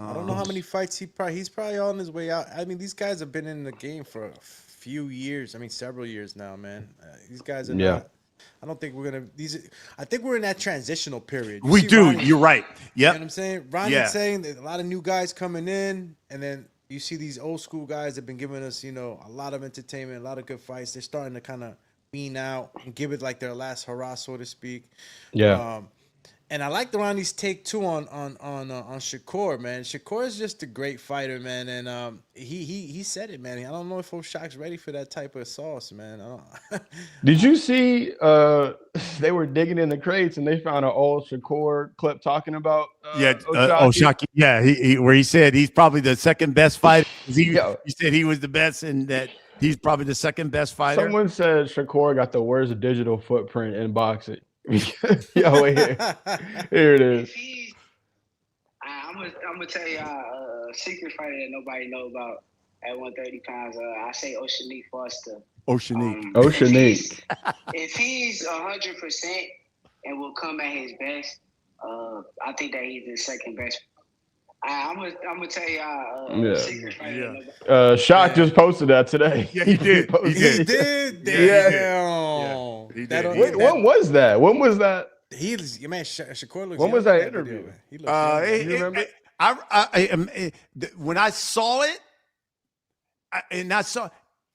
I don't know how many fights he's probably on his way out. I mean, these guys have been in the game for a few years. I mean, several years now, man. These guys are not. I don't think we're gonna. I think we're in that transitional period. We do. Ronnie, You're right. Yep. You know what I'm saying? Ronnie's saying that a lot of new guys coming in, and then you see these old school guys that have been giving us, a lot of entertainment, a lot of good fights. They're starting to kind of wean out and give it like their last hurrah, so to speak. Yeah. And I like Ronnie's take too on Shakur, man. Shakur is just a great fighter, man, and he said it, man. I don't know if O'Shock's ready for that type of sauce, man. I don't. Did you see? They were digging in the crates and they found an old Shakur clip talking about O'Shock. Yeah, where he said he's probably the second best fighter. He said he was the best, and that he's probably the second best fighter. Someone said Shakur got the worst digital footprint in boxing. Yo, here it is. I'm gonna tell y'all a secret fighter that nobody know about at 130 pounds. I say Oceanique Foster. Oceanique. If he's 100% and will come at his best, I think that he's the second best. I'm gonna tell y'all a secret fighter. Shock just posted that today. Yeah, he did. He did. Yeah. He did. When was that? When was that? Shakur looks. When was that interview? He looks young. You remember? When I saw it,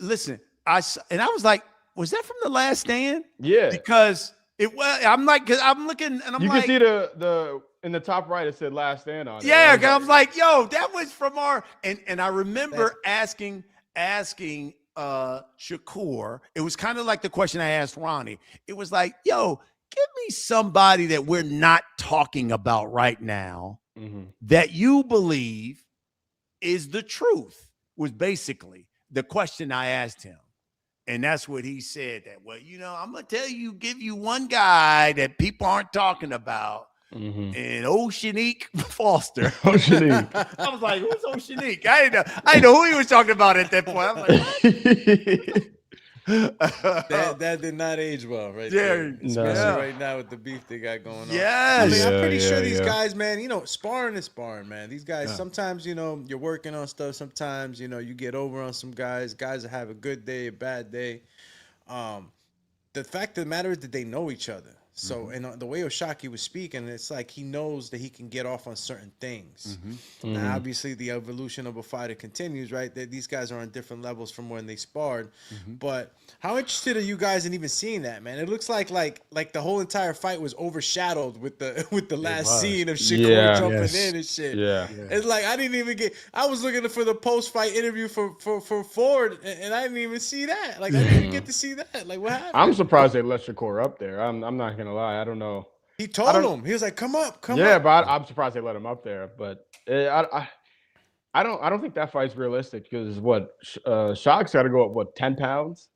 listen, I was like, was that from The Last Stand? Yeah, because it was. I'm looking and I'm you like, can see the in the top right it said Last Stand on it. Yeah, I was like, yo, that was from our and I remember asking Shakur. It was kind of like the question I asked Ronnie. It was like, yo, give me somebody that we're not talking about right now that you believe is the truth, was basically the question I asked him. And that's what he said, that, well, I'm going to give you one guy that people aren't talking about. And Oceanique Foster. Oceanique. I was like, who's Oceanique? I didn't know who he was talking about at that point. I'm like, that did not age well, right there. Especially right now with the beef they got going on. Yes. I'm pretty sure these guys, man, sparring is sparring, man. These guys, sometimes, you're working on stuff. Sometimes, you get over on some guys. Guys that have a good day, a bad day. The fact of the matter is that they know each other. So, and the way O'Shockey was speaking, it's like he knows that he can get off on certain things. Now, obviously, the evolution of a fighter continues, right? These guys are on different levels from when they sparred. But how interested are you guys in even seeing that, man? It looks like the whole entire fight was overshadowed with the last scene of Shakur jumping in and shit. It's like I was looking for the post-fight interview for Ford, and I didn't even see that. Like, I didn't even get to see that. Like, what happened? I'm surprised they let Shakur up there. I'm not gonna lie, I don't know. He told him, he was like, "Come up." Yeah, but I'm surprised they let him up there. But I don't think that fight's realistic because Shock's got to go up 10 pounds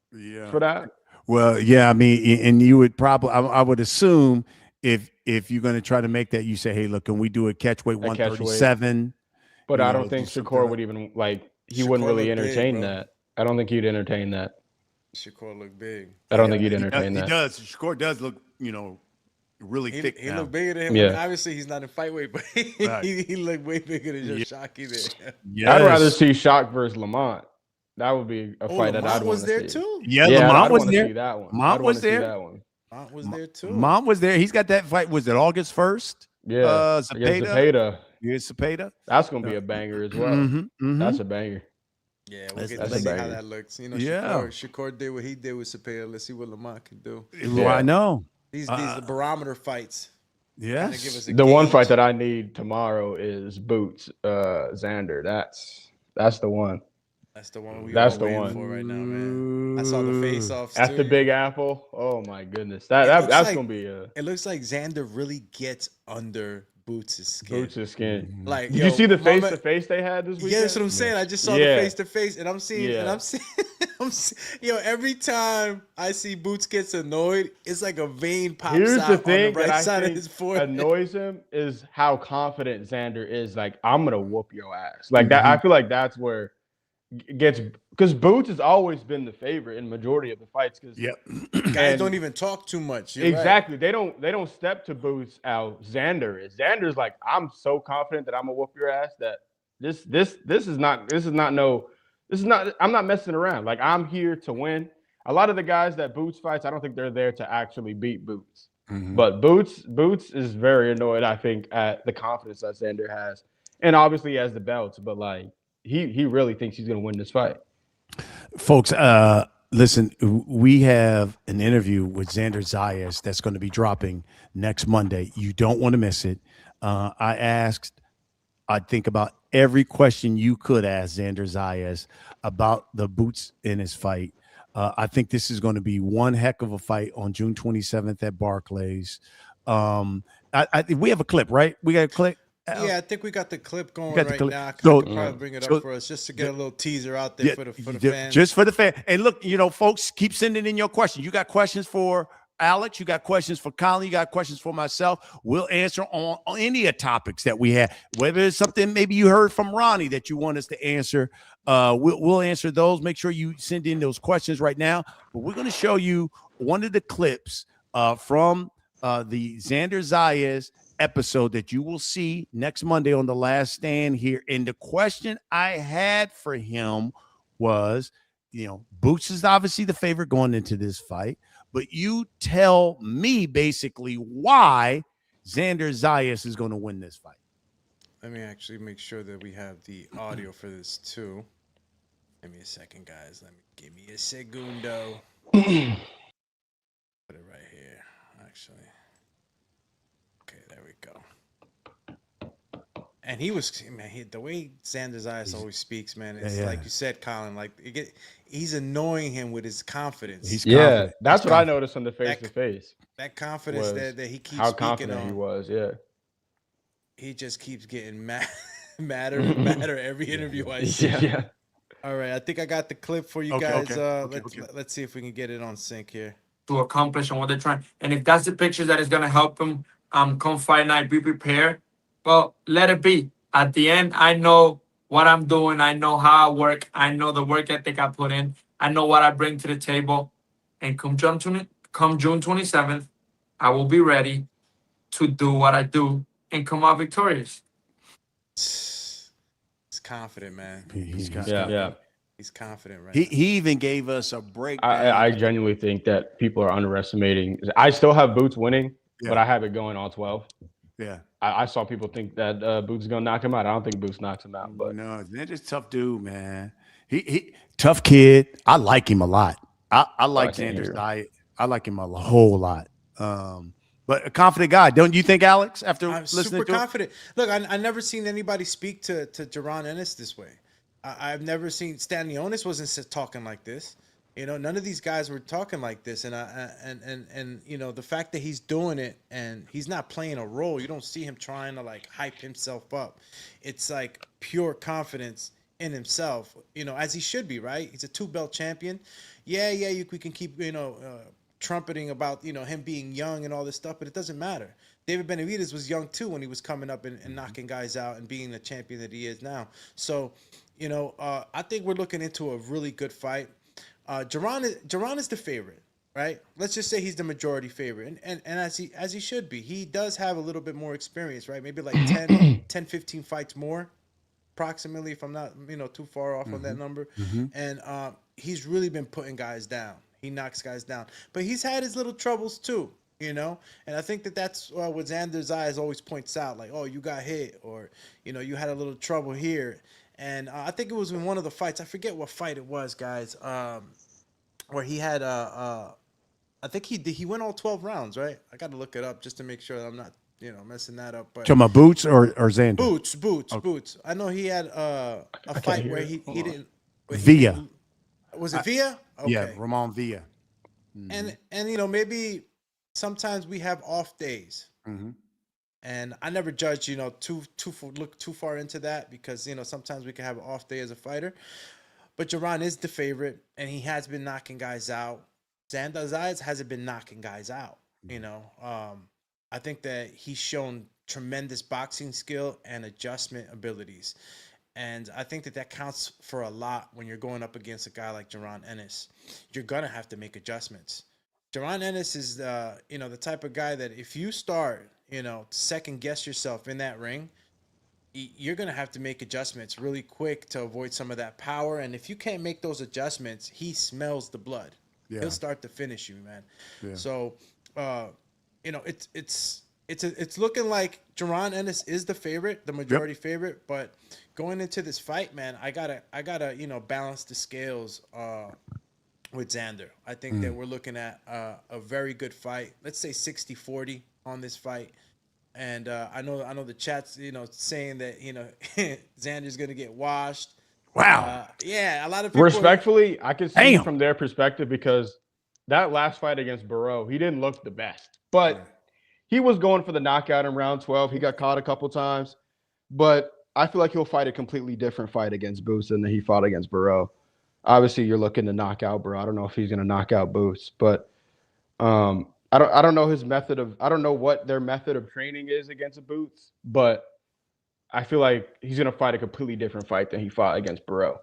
for that. Well, yeah, I mean, and you would probably, I would assume if you're going to try to make that, you say, hey, look, can we do a catchweight 137? But I don't think Shakur would even he wouldn't really entertain that. I don't think he'd entertain that. Shakur looked big. I don't think he'd entertain that. He does. Shakur does look, really thick. He looked bigger than him. Yeah. I mean, obviously, he's not in fight weight, but he looked way bigger than just Shockey there. Yes. I'd rather see Shock versus Lamont. That would be a fight that I'd want to see. Lamont was there too? Yeah, Lamont was there. That one. Lamont was there. Lamont was there too. Lamont was there. He's got that fight. Was it August 1st? Yeah. Zepeda. Yeah, Zepeda. That's going to be a banger as well. That's a banger. Yeah, we'll get to see how that looks. Shakur did what he did with Zepeda. Let's see what Lamont can do. Well, I know. These are barometer fights. Yes. The one fight that I need tomorrow is Boots Xander. That's the one. That's the one That's the waiting one for right now, man. I saw the face-offs at too. the Big Apple. Oh my goodness, that's gonna be a. It looks like Xander really gets under Boots' skin. Like, did you see the face-to-face they had this weekend? Yeah, that's what I'm saying. I just saw the face-to-face, and I'm seeing, every time I see Boots gets annoyed, it's like a vein pops out on the right side of his forehead. Annoys him is how confident Xander is. Like, I'm gonna whoop your ass. Like that. I feel like that's where it gets, because Boots has always been the favorite in majority of the fights. Because guys don't even talk too much. Exactly. Right. They don't step to Boots how Xander is. Xander's like, I'm so confident that I'm gonna whoop your ass that I'm not messing around. Like, I'm here to win. A lot of the guys that Boots fights, I don't think they're there to actually beat Boots. But Boots is very annoyed, I think, at the confidence that Xander has. And obviously he has the belts, but like he really thinks he's gonna win this fight. Folks, Listen, we have an interview with Xander Zayas that's going to be dropping next Monday. You don't want to miss it. I think about every question you could ask Xander Zayas about the boots in his fight. I think this is going to be one heck of a fight on June 27th at Barclays. We have a clip, right? We got a clip. Yeah, I think we got the clip going got the right clip. now. I So- could probably bring it up for us just to get a little teaser out there for the fans. Just for the fan. And look, folks, keep sending in your questions. You got questions for Alex, you got questions for Colin, you got questions for myself. We'll answer on any of topics that we have. Whether it's something maybe you heard from Ronnie that you want us to answer, we'll answer those. Make sure you send in those questions right now. But we're going to show you one of the clips from the Xander Zayas episode that you will see next Monday on The Last Stand here. And the question I had for him was, Boots is obviously the favorite going into this fight, but you tell me basically why Xander Zayas is going to win this fight. Let me actually make sure that we have the audio for this too. Give me a second, guys. Give me a segundo. Put it right here, actually. Okay, there we go. And he was, man, the way Xander Zayas always speaks, man, it's like you said, Colin, like he's annoying him with his confidence. He's confident. That's what I noticed on the face-to-face. That confidence that he keeps how speaking confident on. he was, yeah. He just keeps getting madder every interview I see. Yeah. All right, I think I got the clip for you guys. Let's see if we can get it on sync here. To accomplish and what they're trying. And if that's the picture that is going to help them come fight night, be prepared, well, let it be. At the end, I know what I'm doing. I know how I work. I know the work ethic I put in. I know what I bring to the table. And come June 27th, I will be ready to do what I do and come out victorious. He's confident, man. He's confident. Yeah. He's confident, right? He even gave us a breakdown. I genuinely think that people are underestimating. I still have Boots winning, but I have it going on 12. Yeah. I saw people think that Boots is going to knock him out. I don't think Boots knocks him out. But no, Xander's a tough dude, man. He tough kid. I like him a lot. I like Xander's diet. I like him a whole lot. But a confident guy, don't you think, Alex? After I'm listening super to him? confident. Look, I never seen anybody speak to Jaron Ennis this way. I've never seen Stanionis wasn't talking like this. None of these guys were talking like this, and the fact that he's doing it and he's not playing a role, you don't see him trying to like hype himself up. It's like pure confidence in himself, as he should be, right? He's a 2-belt champion. We can keep trumpeting about him being young and all this stuff, but it doesn't matter. David Benavidez was young too when he was coming up and knocking guys out and being the champion that he is now. So, I think we're looking into a really good fight. Jaron is the favorite, right? Let's just say he's the majority favorite, and as he should be. He does have a little bit more experience, right? Maybe like 10, 15 fights more, approximately, if I'm not too far off on that number. And he's really been putting guys down. He knocks guys down, but he's had his little troubles too, and I think that's what Xander Zayas always points out, like, oh, you got hit, or you had a little trouble here. And I think it was in one of the fights. I forget what fight it was, guys. Where he had I think he went all 12 rounds, right? I got to look it up just to make sure that I'm not messing that up. But Talking about Boots or Xander? Boots. I know he had a fight where he didn't. Villa. Was it Villa? Okay. Yeah, Ramon Villa. And maybe sometimes we have off days. Mm-hmm. And I never judge, look too far into that, because sometimes we can have an off day as a fighter. But Jaron is the favorite, and he has been knocking guys out. Xander Zayas hasn't been knocking guys out. I think that he's shown tremendous boxing skill and adjustment abilities, and I think that counts for a lot when you're going up against a guy like Jaron Ennis. You're gonna have to make adjustments. Jaron Ennis is the type of guy that if you start second guess yourself in that ring, you're going to have to make adjustments really quick to avoid some of that power. And if you can't make those adjustments, he smells the blood. Yeah. He'll start to finish you, man. Yeah. So, it's looking like Jaron Ennis is the favorite, the majority favorite, but going into this fight, man, I gotta balance the scales with Xander. I think that we're looking at a very good fight. Let's say 60-40 on this fight. And I know the chat's saying that Xander's gonna get washed. Wow. Yeah, a lot of people. Respectfully, I can see Damn. from their perspective because that last fight against Barreau, he didn't look the best, but he was going for the knockout in round 12. He got caught a couple times, but I feel like he'll fight a completely different fight against Boots than he fought against Barreau. Obviously, you're looking to knock out Barreau. I don't know if he's going to knock out Boots, but I don't know his method of. I don't know what their method of training is against a Boots, but I feel like he's going to fight a completely different fight than he fought against Barreau.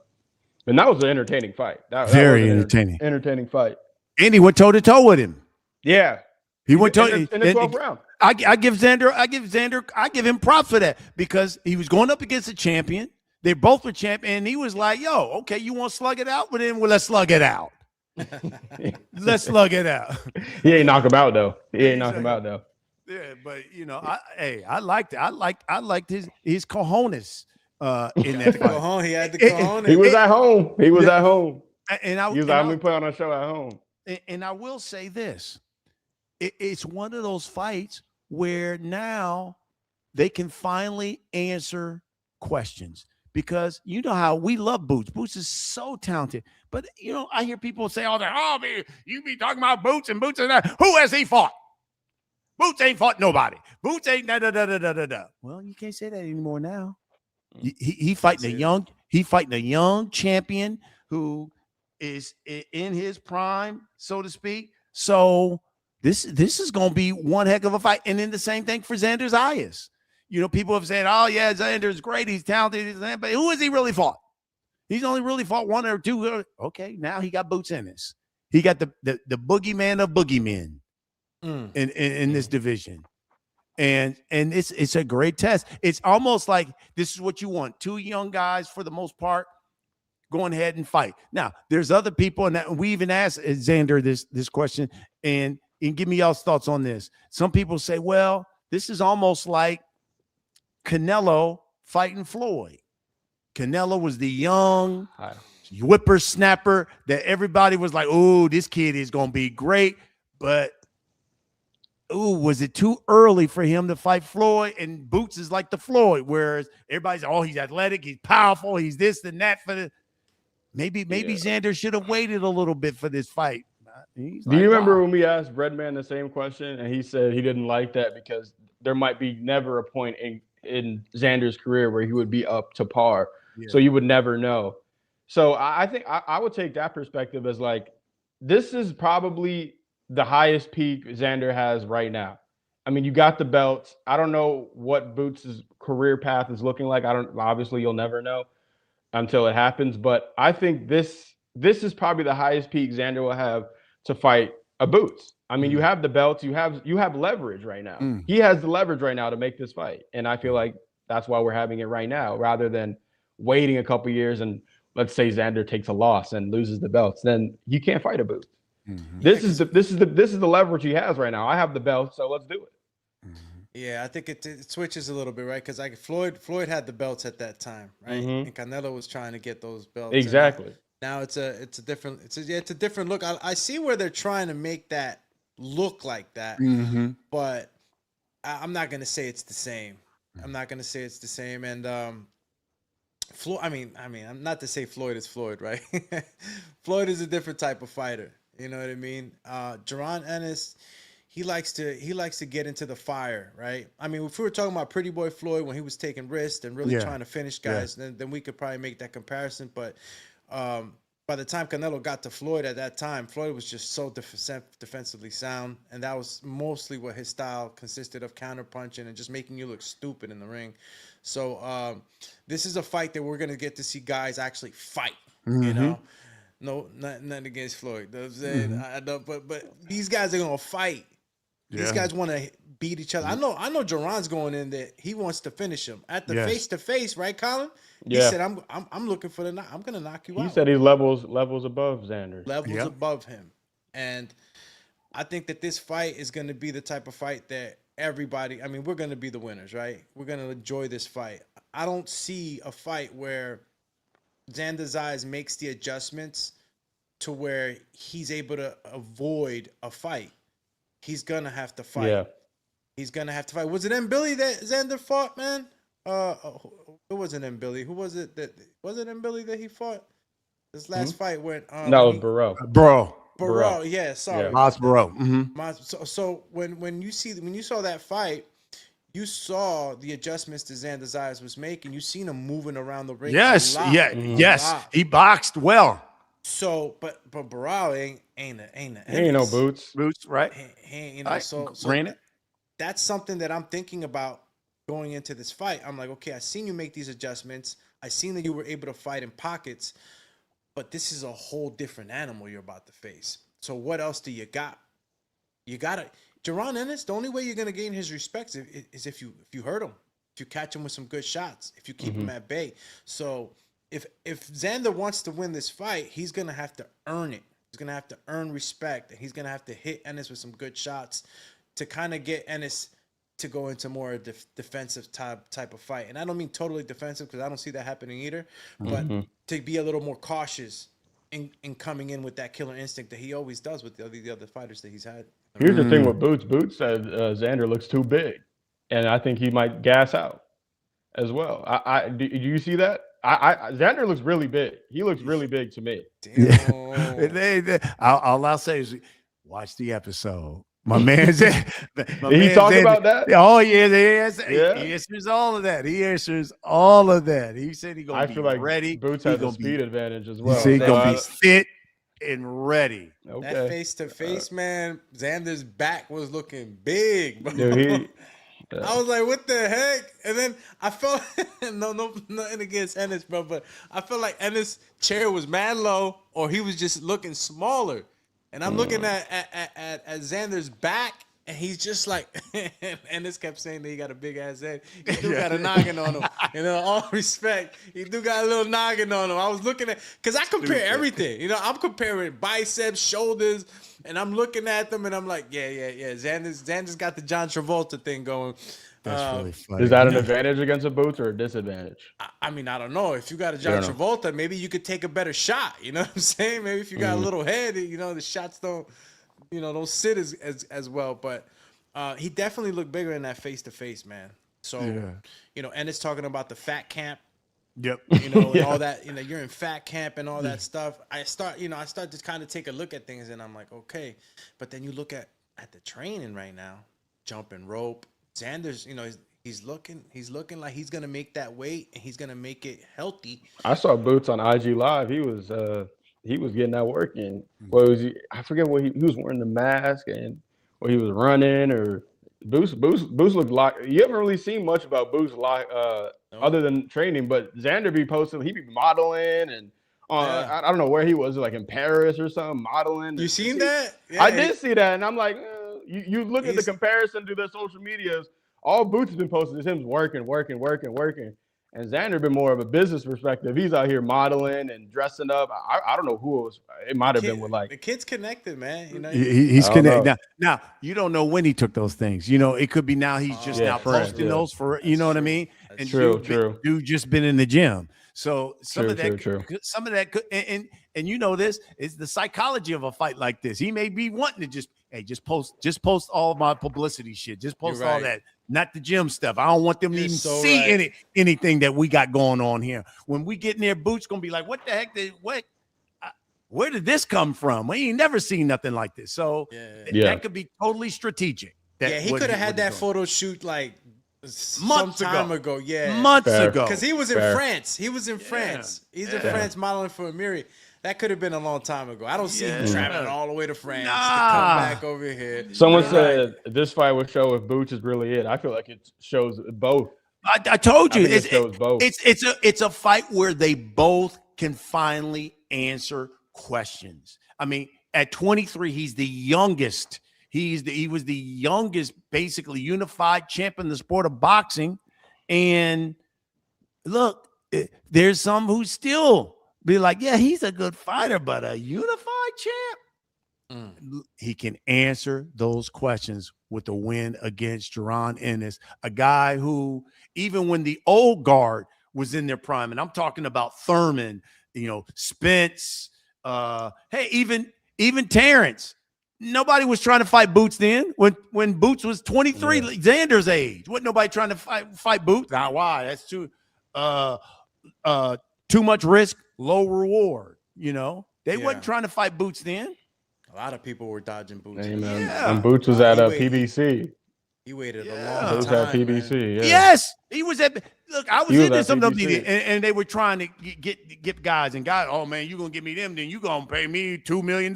And that was an entertaining fight. That Very was an entertaining. Entertaining fight. And he went toe to toe with him. Yeah. He went toe in the 12th round. I give him props for that because he was going up against a champion. They both were champion, and he was like, "Yo, okay, you want to slug it out with him? Well, let's slug it out. Let's slug it out." He ain't knock him out though. Yeah, but I liked it. I liked his cojones in that fight. He had the cojones. He was at home. He was at home. And he was like, "We put on a show at home." And I will say this: it's one of those fights where now they can finally answer questions. Because you know how we love Boots. Boots is so talented. But, I hear people say all that, "Oh, man, you be talking about Boots and that. Who has he fought? Boots ain't fought nobody. Boots ain't da-da-da-da-da-da." Well, you can't say that anymore now. He fighting a young champion who is in his prime, so to speak. So this is going to be one heck of a fight. And then the same thing for Xander Zayas. People have said, "Oh, yeah, Xander's great. He's talented." But who has he really fought? He's only really fought one or two. Okay, now he got Boots Ennis. He got the boogeyman of boogeymen in this division. And it's a great test. It's almost like this is what you want. Two young guys, for the most part, going ahead and fight. Now, there's other people, and we even asked Xander this question, and give me y'all's thoughts on this. Some people say, well, this is almost like Canelo fighting Floyd. Canelo was the young whippersnapper that everybody was like, "Oh, this kid is going to be great." But, was it too early for him to fight Floyd? And Boots is like the Floyd, whereas everybody's, "Oh, he's athletic, he's powerful, he's this and that." Maybe Xander should have waited a little bit for this fight. Do you remember when we asked Redman the same question, and he said he didn't like that because there might be never a point in Xander's career where he would be up to par. Yeah. So you would never know. So I think I would take that perspective as like, this is probably the highest peak Xander has right now. I mean, you got the belts. I don't know what Boots' career path is looking like. Obviously you'll never know until it happens, but I think this is probably the highest peak Xander will have to fight a Boots. I mean, you have the belts, you have leverage right now. He has the leverage right now to make this fight. And I feel like that's why we're having it right now, rather than waiting a couple years and let's say Xander takes a loss and loses the belts, then you can't fight a Boots. This is the leverage he has right now. I have the belts, so let's do it. Yeah, I think it switches a little bit, right? Because like Floyd had the belts at that time, right? And Canelo was trying to get those belts. Exactly. Now it's a different look. I see where they're trying to make that look like that, but I'm not gonna say it's the same. I'm not gonna say it's the same. And Floyd, I mean, I'm not to say Floyd is Floyd, right? Floyd is a different type of fighter. You know what I mean? Jaron Ennis, he likes to get into the fire, right? I mean, if we were talking about Pretty Boy Floyd when he was taking risks and really trying to finish guys, then we could probably make that comparison. But by the time Canelo got to Floyd at that time, Floyd was just so defensively sound, and that was mostly what his style consisted of, counterpunching and just making you look stupid in the ring. So this is a fight that we're going to get to see guys actually fight, you know? No, nothing against Floyd. You know what I'm saying? I know, but these guys are going to fight. These guys want to beat each other. I know Jaron's going in there. He wants to finish him at the face-to-face, right, Colin? He said, "I'm looking for the knock. I'm going to knock you out." He said he's levels above Xander. Levels above him. And I think that this fight is going to be the type of fight that everybody, I mean, we're going to be the winners, right? We're going to enjoy this fight. I don't see a fight where Xander Zayas makes the adjustments to where he's able to avoid a fight, he's gonna have to fight. Yeah. He's gonna have to fight. Was it M. Billy that Xander fought, man? It wasn't M. Billy. Who was it that was it M. Billy that he fought? This last fight went No, it was Burrell. Burrell, yeah, sorry. Yeah. Mas Burrell. So when you saw that fight, you saw the adjustments that Xander Zayas was making. You seen him moving around the ring. Yes, a lot, yes. He boxed well. So, but Burrell ain't no boots. Boots, right? He So granted, that's something that I'm thinking about going into this fight. I'm like, okay, I seen you make these adjustments. I seen that you were able to fight in pockets, but this is a whole different animal you're about to face. So what else do you got? You gotta Jaron Ennis. The only way you're gonna gain his respect is if you hurt him, if you catch him with some good shots, if you keep him at bay. So if Xander wants to win this fight, he's gonna have to earn it. He's gonna have to earn respect, and he's gonna have to hit Ennis with some good shots to kind of get Ennis to go into more defensive type of fight. And I don't mean totally defensive, because I don't see that happening either, but to be a little more cautious in coming in with that killer instinct that he always does with the other fighters that he's had. Here's the thing with Boots. Boots said Xander looks too big, and I think he might gas out as well. Do you see that? Xander looks really big. He looks really big to me. Yeah. All I'll say is watch the episode. My man said, Did he talk about that? Oh yeah, he answers all of that. He answers all of that. He said he's gonna be ready. Boots has a speed advantage as well. He's gonna be fit and ready. Okay. That face to face, man. Xander's back was looking big, bro. Dude, I was like, what the heck? And then I felt nothing against Ennis, bro, but I felt like Ennis' chair was mad low, or he was just looking smaller. And I'm looking at Xander's back, and he's just like, and Ennis kept saying that he got a big ass head. He do got a noggin on him. And in all respect, he do got a little noggin on him. I was looking at, because I compare everything. You know, I'm comparing biceps, shoulders, and I'm looking at them, and I'm like, yeah. Xander's got the John Travolta thing going. That's really funny. Is that an advantage against a Boots or a disadvantage? I mean, I don't know. If you got a John Travolta, maybe you could take a better shot. You know what I'm saying? Maybe if you got a little head, you know, the shots don't sit as well. But he definitely looked bigger in that face-to-face, man. So, you know, Ennis talking about the fat camp. Yep. You know, and all that, you know, you're in fat camp and all that stuff. I start to kind of take a look at things, and I'm like, okay. But then you look at the training right now, jumping rope. Xander's, you know, he's looking like he's gonna make that weight, and he's gonna make it healthy. I saw Boots on IG Live. He was getting that work in. What was he? I forget what he was wearing the mask, and or he was running, or Boots looked like, you haven't really seen much about Boots other than training, but Xander be posting, he be modeling, and I don't know where he was, like in Paris or something, modeling. You seen that? Yeah, I did see that, and I'm like, you look at the comparison to their social medias. All Boots has been posting is him working, and Xander been more of a business perspective. He's out here modeling and dressing up. I don't know who it was. It might have been with like the kid's connected, man. You know, he's connected. Now you don't know when he took those things. You know, it could be now he's just now posting those for. You know what I mean? And true. Dude just been in the gym. So some of that could, and you know, this is the psychology of a fight like this. He may be wanting to just post all my publicity shit. Just post all that, not the gym stuff. I don't want them to even see anything that we got going on here. When we get in there, Boots gonna be like, what the heck? Where did this come from? We ain't never seen nothing like this. So that could be totally strategic. He could have had that photo shoot like months ago. Yeah, months ago. Because he was in France. He's in France modeling for Amiri. That could have been a long time ago. I don't see him traveling all the way to France to come back over here. Someone said this fight would show if Boots is really it. I feel like it shows both. I told you it shows both. It's a fight where they both can finally answer questions. I mean, at 23, he's the youngest. He was the youngest, basically unified champion in the sport of boxing. And look, there's some who still be like, yeah, he's a good fighter, but a unified champ. He can answer those questions with a win against Jaron Ennis, a guy who, even when the old guard was in their prime, and I'm talking about Thurman, you know, Spence, Hey, even Terrence. Nobody was trying to fight Boots then. When Boots was 23, Xander's age. Wasn't nobody trying to fight Boots? Now, why? That's too much risk, low reward. You know, they wasn't trying to fight Boots then. A lot of people were dodging Boots. Hey, man. And Boots was at PBC. He waited a long Boots time. at PBC. Yeah. Yes, he was at. Look, I was in some of them, and they were trying to get guys and guys. Oh man, you gonna give me them? Then you gonna pay me $2 million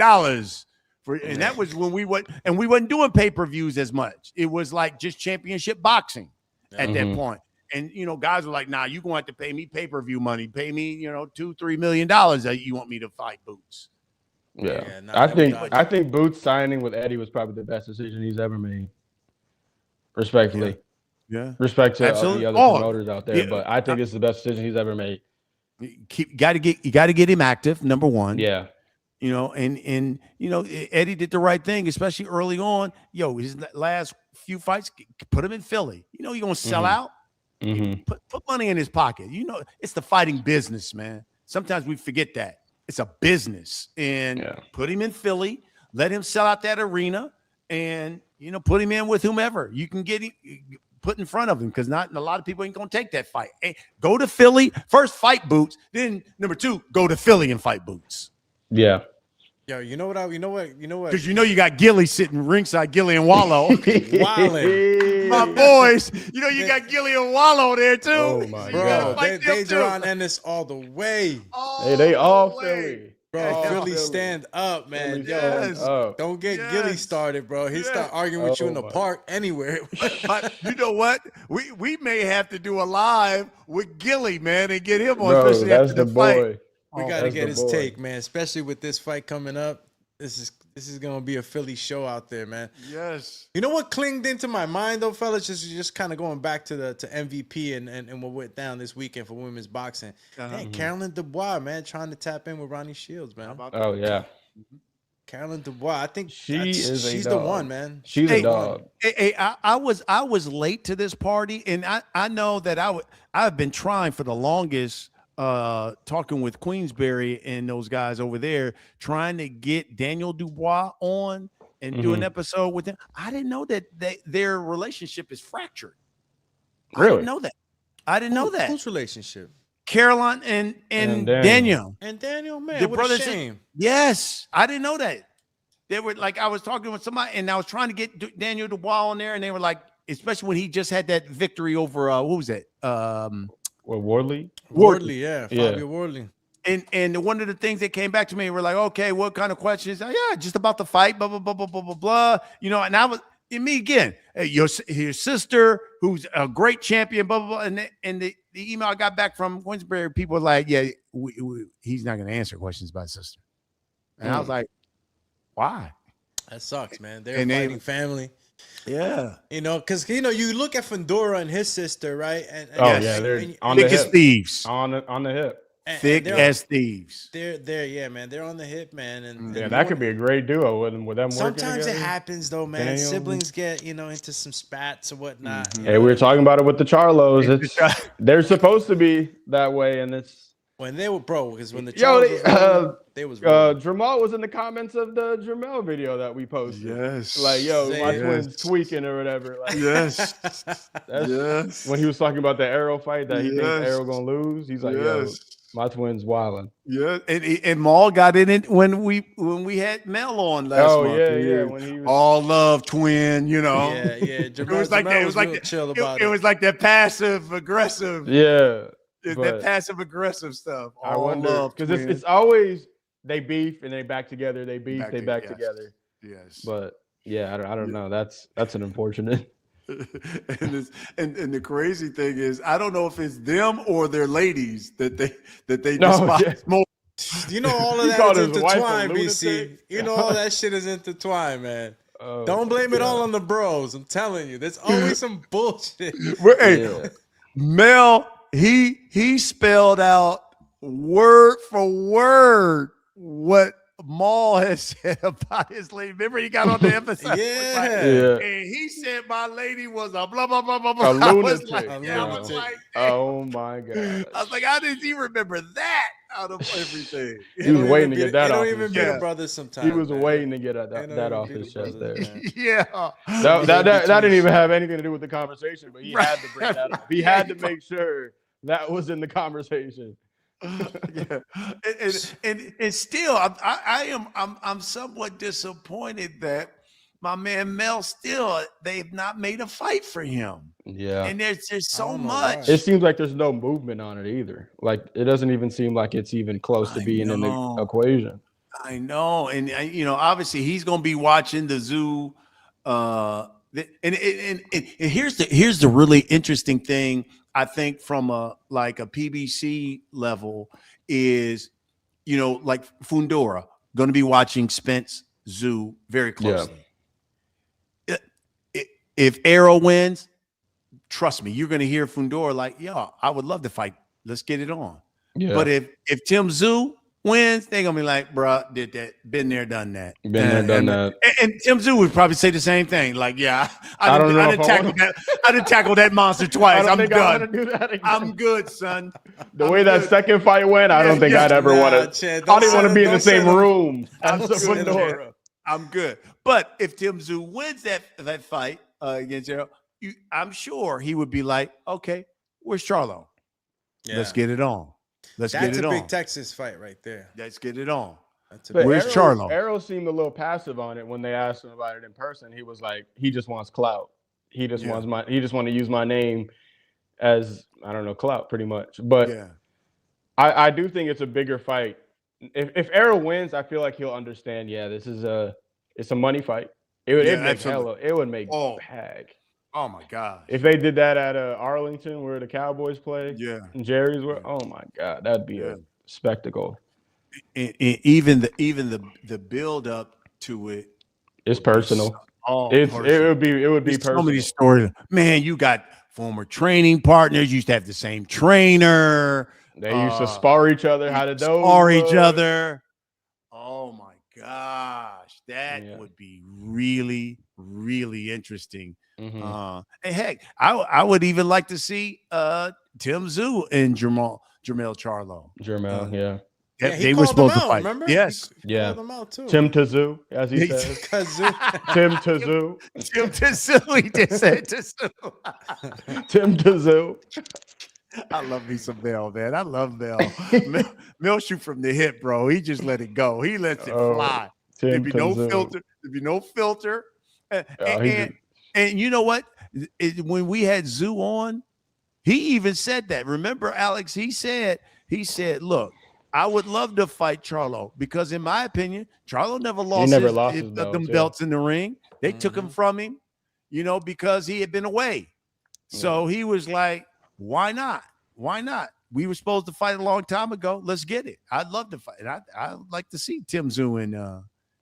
for? And that was when we wasn't doing pay-per-views as much. It was like just championship boxing at that point. And you know, guys were like, "Nah, you gonna have to pay me pay-per-view money. Pay me, $2-3 million that you want me to fight Boots." Yeah, I think Boots signing with Eddie was probably the best decision he's ever made. Respectfully, respect to the other promoters out there, but I think it's the best decision he's ever made. You got to get him active. Number one, yeah. And Eddie did the right thing, especially early on. His last few fights, put him in Philly. You're gonna sell out. Put money in his pocket. It's the fighting business, man. Sometimes we forget that it's a business, and put him in Philly. Let him sell out that arena, and put him in with whomever you can get him put in front of him, because not a lot of people ain't gonna take that fight. Hey, go to Philly first, fight Boots. Then number 2, go to Philly and fight Boots. Yeah. Yo, you know what? Because you got Gilly sitting ringside, Gilly and Wallow. Wildin'. My boys. You got Gilly and Wallow there too. Oh my God. They Jerron Ennis all the way. Hey, they all Philly. Bro, Philly stand up, man. Yo, don't get Gilly started, bro. He start arguing with you in the park anywhere. You know what? We may have to do a live with Gilly, man, and get him on. Bro, especially that's after the fight. boy. We gotta get his take, man. Especially with this fight coming up. This is gonna be a Philly show out there, man. Yes. You know what clinged into my mind though, fellas? Just kind of going back to MVP and what went down this weekend for women's boxing. Hey, Carolyn Dubois, man, trying to tap in with Ronnie Shields, man. Oh yeah. Carolyn Dubois, I think she's the one, man. She's a dog. Hey, I was late to this party, and I know that I've been trying for the longest. Talking with Queensberry and those guys over there, trying to get Daniel Dubois on and do an episode with them. I didn't know that their relationship is fractured. Really? I didn't know that. Whose relationship? Caroline and Daniel. And Daniel, man, The what brothers. a shame. Yes, I didn't know that. They were like, I was talking with somebody, and I was trying to get Daniel Dubois on there, and they were like, especially when he just had that victory over what was that? Wardley? Wardley, yeah. Fabio Wardley. And one of the things that came back to me, we're like, okay, what kind of questions? Yeah, just about the fight, blah, blah, blah, blah, blah, blah, blah. And I was, and me again, your sister, who's a great champion, blah, blah, blah. And the email I got back from Queensberry, people were like, yeah, he's not going to answer questions about his sister. And I was like, why? That sucks, man. They're a fighting family. Yeah. Because, you look at Fundora and his sister, right? And they're on the thick as hip. thieves. On the hip. Thick as thieves. They're yeah, man. They're on the hip, man. And that could be a great duo with them working sometimes together. it happens, though, man. Daniel. Siblings get, into some spats or whatnot. Hey, we were talking about it with the Charlos. They're supposed to be that way, and it's when they were because when the Charlos they was Dramal was in the comments of the Dramel video that we posted. Yes. Like, my twin's tweaking or whatever. Like, yes. When he was talking about the Arrow fight that he thinks Arrow gonna lose, he's like, my twin's wilding. Yeah, and Maul got in it when we had Mel on last month. Yeah. When he was all love twin, Yeah. It was like that. It was like chill about it. It was like that passive aggressive. Yeah. That passive aggressive stuff. I wonder because it's always they beef and they back together. They beef, they back together. Yes. But I don't know. That's an unfortunate. and the crazy thing is, I don't know if it's them or their ladies that they despise more. All of that is intertwined, BC. All that shit is intertwined, man. Don't blame it all on the bros. I'm telling you, there's always some bullshit. Mel, he spelled out word for word what Maul has said about his lady. Remember, he got on the episode. And he said my lady was a blah blah blah blah blah. A lunatic. I was like, oh my god! I was like, how did he remember that? out of everything. He was waiting to get that off. They don't even his be the chest. brothers sometimes. He was man. waiting to get that off be his the chest brothers, there. man. Yeah. That didn't even have anything to do with the conversation, but he Right. had to bring that up. He had to make sure that was in the conversation. Yeah. And still, I'm somewhat disappointed that my man Mel still they've not made a fight for him. Yeah. And there's so don't know much. why. It seems like there's no movement on it either. Like it doesn't even seem like it's even close to being in the equation. I know, and obviously he's going to be watching the zoo. And here's the really interesting thing I think from a PBC level is, like Fundora going to be watching Spence Zoo very closely. If Arrow wins, trust me, you're going to hear Fundora like, "Yo, I would love to fight. Let's get it on." Yeah. But if Tim Zoo wins, they're gonna be like, "Bruh, did that? Been there, done that." And Tim Zoo would probably say the same thing. Like, "Yeah, I didn't tackle that monster twice. I'm done. Do that again. I'm good, son." The way that second fight went, I don't think I'd ever want to. I don't even want to be in the same room as the Fundora. I'm good. But if Tim Zoo wins that fight against Arrow, I'm sure he would be like, "Okay, where's Charlo? Let's get it on. That's a big Texas fight right there. Let's get it on." Where's Charlo? Arrow seemed a little passive on it when they asked him about it in person. He was like, he just wants clout. He just wants to use my name as, I don't know, clout pretty much. But I do think it's a bigger fight. If Arrow wins, I feel like he'll understand. Yeah, it's a money fight. It would make bag. Oh my God! If they did that at Arlington, where the Cowboys play, and Jerry's were, oh my God, that'd be a spectacle. And even the build up to it, it's personal. It would be personal. So many stories, man. You got former training partners. Used to have the same trainer. They used to spar each other. How did those spar each other? Oh my gosh, that would be really, really interesting. Mm-hmm. And heck, I would even like to see Tim Zoo and Jermell Charlo. They were supposed to fight. Remember? Yes. He called them out too. Tim Tazoo, as he says. Tim Tazoo. Tim Tazoo. He just said Tazoo. Tim Tazoo. I love me some Mel, man. I love Mel. Mel shoot from the hip, bro. He just let it go. He lets it fly. There'd be no filter. There'd be no filter. And you know what? When we had Zoo on, he even said that. Remember, Alex? He said, "Look, I would love to fight Charlo because, in my opinion, Charlo never lost them belts in the ring. They took him from him, because he had been away. So he was like, why not? Why not? We were supposed to fight a long time ago. Let's get it. I'd love to fight. I'd like to see Tim Zoo and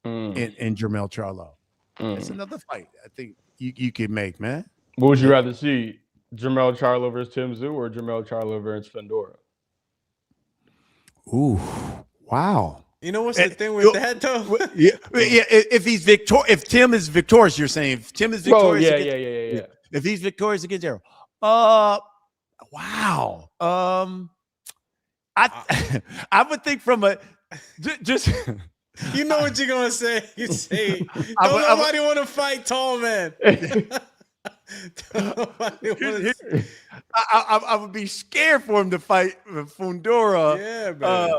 Jermell Charlo. That's another fight I think you could make, man. What would you rather see? Jermell Charlo versus Tim Zoo or Jermell Charlo versus Fundora? Ooh, wow. You know what's the thing with that though? If Tim is victorious, you're saying if Tim is victorious. Yeah. If he's victorious against Arrow. Wow. I would think from just you know what you're gonna say. You say don't nobody want to fight tall man. I would be scared for him to fight Fundora. Yeah, man.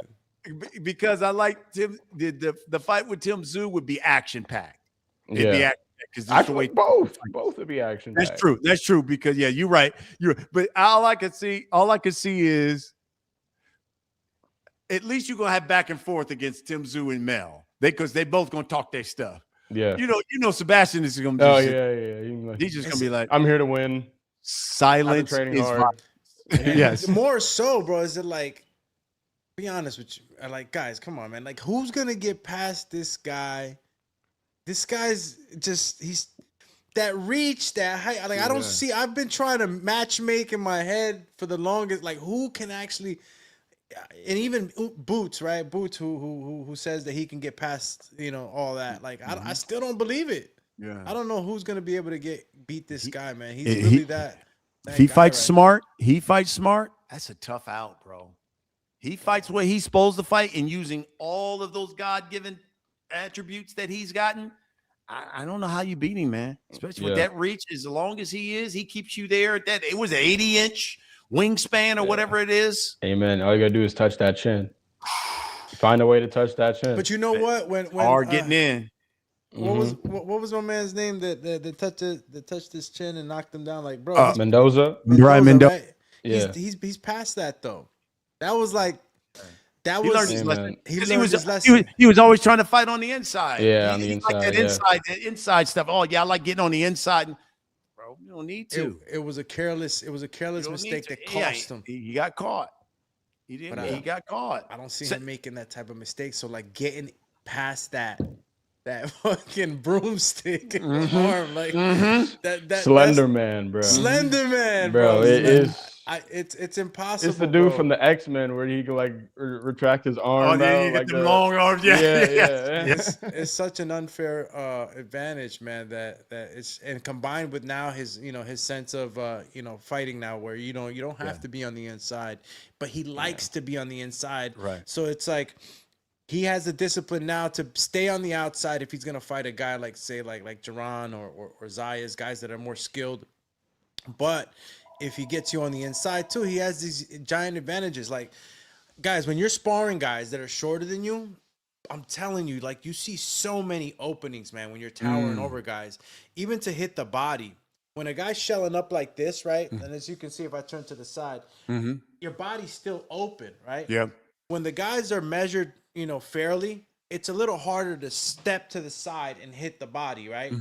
Because I like Tim. The fight with Tim Zoo would be action packed. It'd be action because I feel like both would be action. That's true. That's true. Because you're right. But all I could see is at least you're gonna have back and forth against Tim Zoo and Mel. Because they both gonna talk their stuff. Yeah. You know, Sebastian is gonna. He's just gonna be like, "I'm here to win." Silence is hard. Yes. More so, bro. Is it like? Be honest with you. Like, guys, come on, man. Like, who's gonna get past this guy? This guy's he's that reach, that height. Like, I don't see. I've been trying to match make in my head for the longest. Like, who can actually? And even Boots, right? Boots, who says that he can get past, all that. Like, I still don't believe it. Yeah, I don't know who's gonna be able to beat this guy, man. He's really that. If he fights smart, he fights smart. That's a tough out, bro. He fights where he's supposed to fight, and using all of those God-given attributes that he's gotten. I don't know how you beat him, man. Especially with that reach. As long as he keeps you there at that. It was an 80-inch wingspan or whatever it is. Amen. All you gotta do is touch that chin. Find a way to touch that chin. But you know what? When getting in. What was my man's name that touched his chin and knocked him down? Like, bro, Mendoza. Brian Mendoza. Right? Yeah. He's past that though. That was like that He was learned his lesson. He learned his lesson. He was always trying to fight on the inside. Yeah, on the inside. Like that inside stuff. Oh yeah, I like getting on the inside. Bro, you don't need to. It was a careless mistake that cost him. He got caught. He didn't. He got caught. I don't see him making that type of mistake. So like getting past that fucking broomstick arm, like that Slender Man, bro. Slender Man, bro. It is. It's impossible. It's the dude bro. from the X-Men where he can like retract his arm. Oh, yeah, you like get the long arms. Yeah. It's such an unfair advantage, man. That it's, and combined with now his sense of fighting now, where you don't have to be on the inside, but he likes to be on the inside. Right. So it's like he has the discipline now to stay on the outside if he's gonna fight a guy like say like Duran or Zayas, guys that are more skilled, but if he gets you on the inside too, he has these giant advantages. Like, guys, when you're sparring guys that are shorter than you, I'm telling you, like, you see so many openings, man, when you're towering over guys, even to hit the body. When a guy's shelling up like this, right? And as you can see, if I turn to the side, your body's still open, right? Yeah. When the guys are measured, fairly, it's a little harder to step to the side and hit the body, right?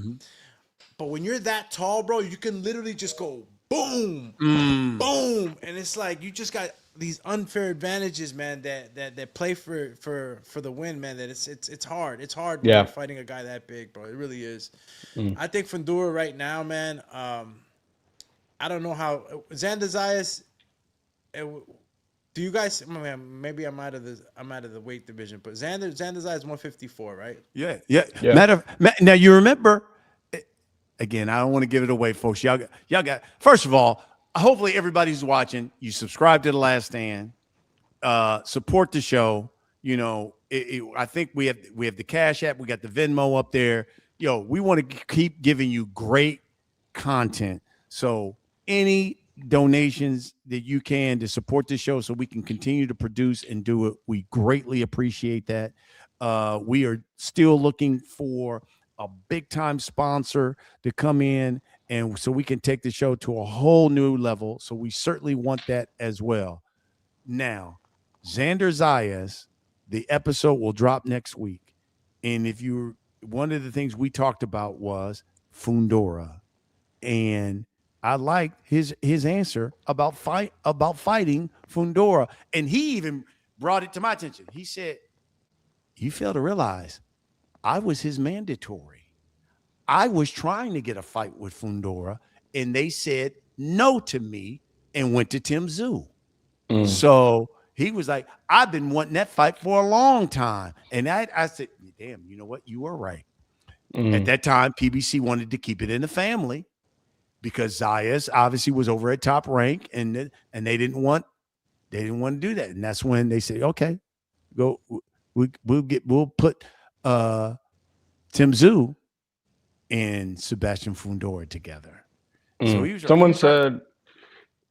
But when you're that tall, bro, you can literally just go boom, boom, and it's like you just got these unfair advantages, man. That play for the win, man. That it's hard. It's hard when you're fighting a guy that big, bro. It really is. I think Fundora right now, man. I don't know how Xander Zayas. Do you guys? Maybe I'm out of the weight division, but Xander Zayas 154, right? Yeah. Now you remember. Again, I don't want to give it away, folks. Y'all got. First of all, hopefully everybody's watching. You subscribe to The Last Stand. Support the show. I think we have the Cash App. We got the Venmo up there. We want to keep giving you great content. So any donations that you can to support the show, so we can continue to produce and do it, we greatly appreciate that. We are still looking for a big time sponsor to come in, and so we can take the show to a whole new level. So we certainly want that as well. Now, Xander Zayas, the episode will drop next week. And one of the things we talked about was Fundora, and I liked his answer about fighting Fundora. And he even brought it to my attention. He said, "You fail to realize I was his mandatory. I was trying to get a fight with Fundora, and they said no to me and went to Tim Tszyu." So he was like, "I've been wanting that fight for a long time." And I said, "Damn, you know what? You were right." At that time, PBC wanted to keep it in the family because Zayas obviously was over at Top Rank, and they didn't want to do that. And that's when they said, "Okay, go. We'll put Tim Tszyu and Sebastian Fundora together." So someone said,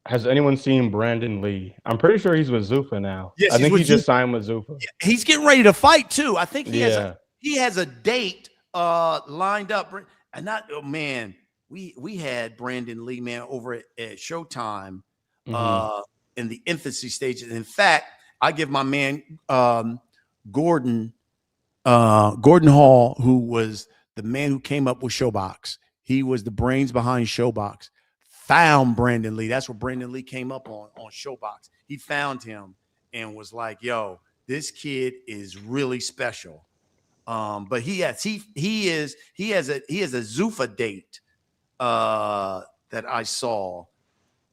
"Has anyone seen Brandon Lee?" I'm pretty sure he's with Zuffa now. Yes, I think he just signed with Zuffa. He's getting ready to fight too. I think he has a date lined up. And we had Brandon Lee, man, over at Showtime in the infancy stages. In fact, I give my man Gordon Hall, who was the man who came up with Showbox. He was the brains behind Showbox. Found Brandon Lee. That's what Brandon Lee came up on Showbox. He found him and was like, "Yo, this kid is really special." But he has a Zuffa date that I saw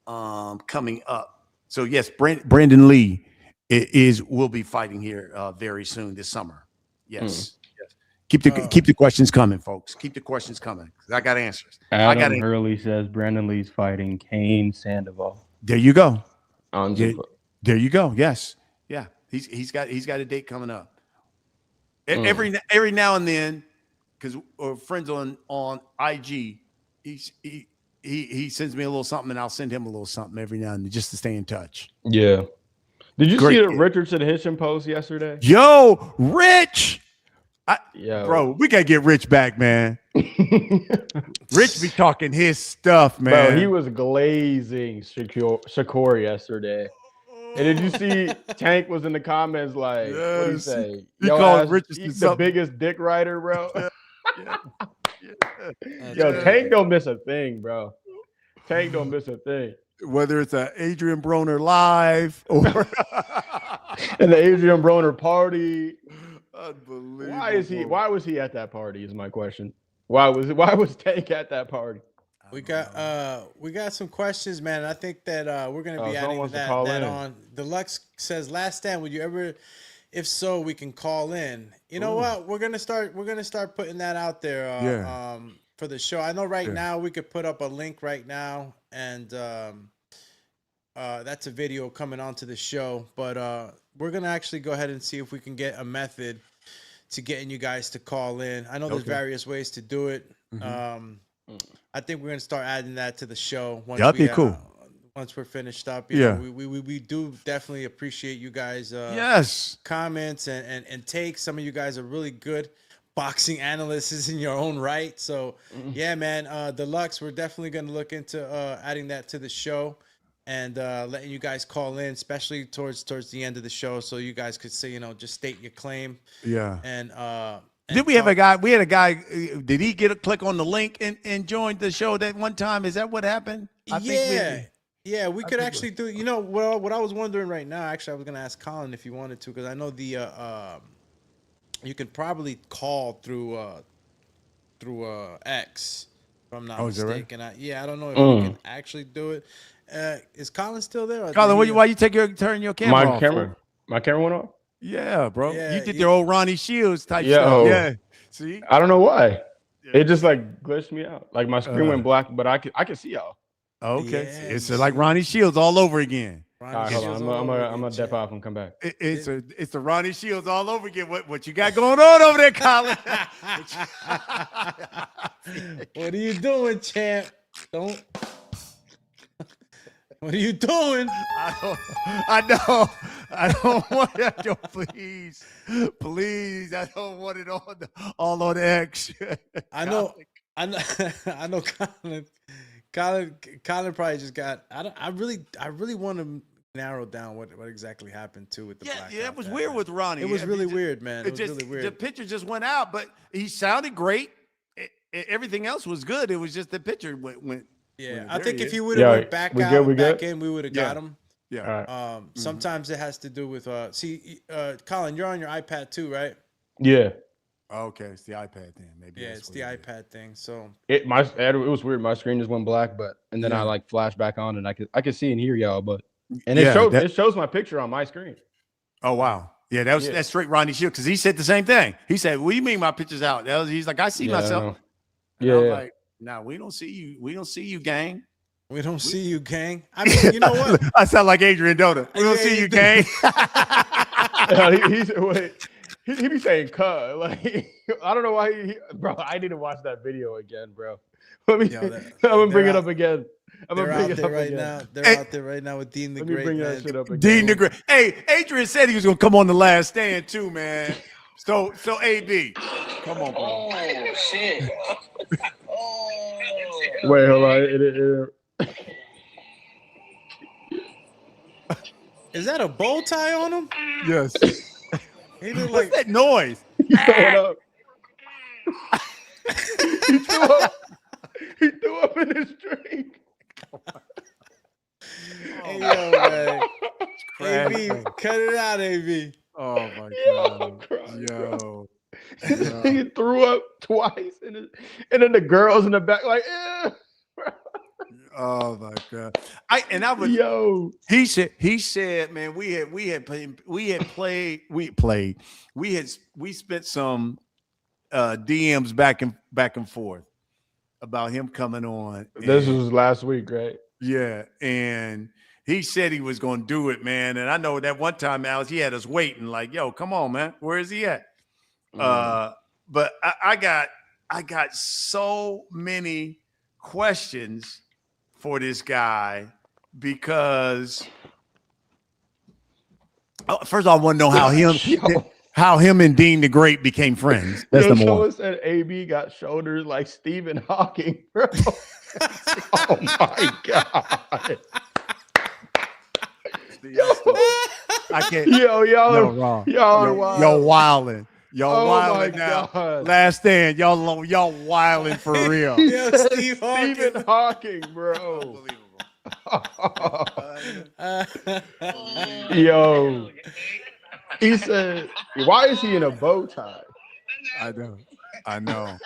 coming up. So yes, Brandon Lee will be fighting here very soon this summer. Yes. Keep the questions coming, folks. Keep the questions coming. I got answers. Adam Hurley says Brandon Lee's fighting Kane Sandoval. There you go. On Zuffa. There you go. Yes. Yeah, he's got a date coming up. Every now and then, because friends on IG, he sends me a little something, and I'll send him a little something every now and then just to stay in touch. Yeah. Did you Great see the kid. Richardson Hitchin post yesterday? Yo, Rich. Yeah, bro, we gotta get Rich back, man. Rich be talking his stuff, man. Bro, he was glazing Shakur yesterday. And did you see Tank was in the comments like, what did he say? He called Richardson the biggest dick rider, bro. Yeah. Yo, Tank don't miss a thing, bro. Tank don't miss a thing. Whether it's a Adrian Broner live or and the Adrian Broner party. Unbelievable. Why was he at that party is my question. Why was Tank at that party? We got some questions, man. I think that we're gonna be adding that on. Deluxe says, "Last stand. Would you ever? If so, we can call in. You know what? We're gonna start putting that out there. For the show. I know now we could put up a link right now, and that's a video coming onto the show. But we're gonna actually go ahead and see if we can get a method to getting you guys to call in. I know there's various ways to do it. I think we're gonna start adding that to the show. That'd be cool. Once we're finished up, you know, we do definitely appreciate you guys. Comments and takes. Some of you guys are really good boxing analysts in your own right. So yeah, man, Deluxe, we're definitely gonna look into adding that to the show and letting you guys call in, especially towards the end of the show, so you guys could say, just state your claim. Yeah. And did we have a guy? We had a guy. Did he get a click on the link and join the show that one time? Is that what happened? We could actually do. What I was wondering right now. Actually, I was gonna ask Colin if you wanted to, because I know you can probably call through X, if I'm not mistaken. Right? I don't know if you can actually do it. Is Colin still there? Colin, why you turn your camera off? My camera went off? Yeah, bro. You did your old Ronnie Shields type stuff. Yeah. See? I don't know why. It just like glitched me out. Like my screen went black, but I can see y'all. Okay. It's like Ronnie Shields all over again. All right, hold on. I'm gonna dip off and come back. It's the Ronnie Shields all over again. What you got going on over there, Colin? What are you doing, champ? Don't. What are you doing? I don't want that. Yo, please. I don't want it all on X. I know. Colin probably just got. I really want to narrow down what exactly happened with the blackout. Yeah, it was weird with Ronnie. It was really weird, man. It was really weird. The picture just went out, but he sounded great. Everything else was good. It was just the picture went. Yeah, I think if he would have went back in, we would have got him. Yeah. Right. Sometimes it has to do with Colin, you're on your iPad too, right? Yeah. Okay, it's the iPad thing. Maybe. Yeah, it's the iPad thing. So it was weird. My screen just went black, and then I flashed back on, and I could see and hear y'all, it shows my picture on my screen. Oh wow. Yeah, that's straight Ronnie Shields, because he said the same thing. He said, "What do you mean my picture's out?" He's like, "I see myself." And I'm like, "No, we don't see you. We don't see you, gang. We don't see you, gang." I mean, you know what? I sound like Adrian Dota. We don't see you, gang. He be saying "cuh." Like, I don't know why bro. I need to watch that video again, bro. I'm gonna bring it up again. They're out there right now. They're out there right now with Dean the Great. Bring that shit up again. Dean the Great. Hey, Adrian said he was gonna come on the last stand too, man. So AB, come on, bro. Oh shit. Wait, hold on. Is that a bow tie on him? Yes. He looked What's that noise? Up. He threw up in his drink. Hey, yo, man. AB, cut it out, AB. Oh my god. Yo. He threw up twice, and then the girls in the back like, eh. Oh my god! He said, man, we spent some DMs back and forth about him coming on. This was last week, right? Yeah, and He said he was going to do it, man. And I know that one time, Alex, he had us waiting like, yo, come on, man. Where is he at? But I got so many questions for this guy because first of all, I want to know how him and Dean the Great became friends. That's number one. Said AB got shoulders like Stephen Hawking, bro. Oh my God. I can't. Y'all are wrong. wild. Wilding. Y'all wilding now. God. Last stand. Y'all wilding for real. Yo, Stephen Hawking, bro. Yo. He said, why is he in a bow tie? I know.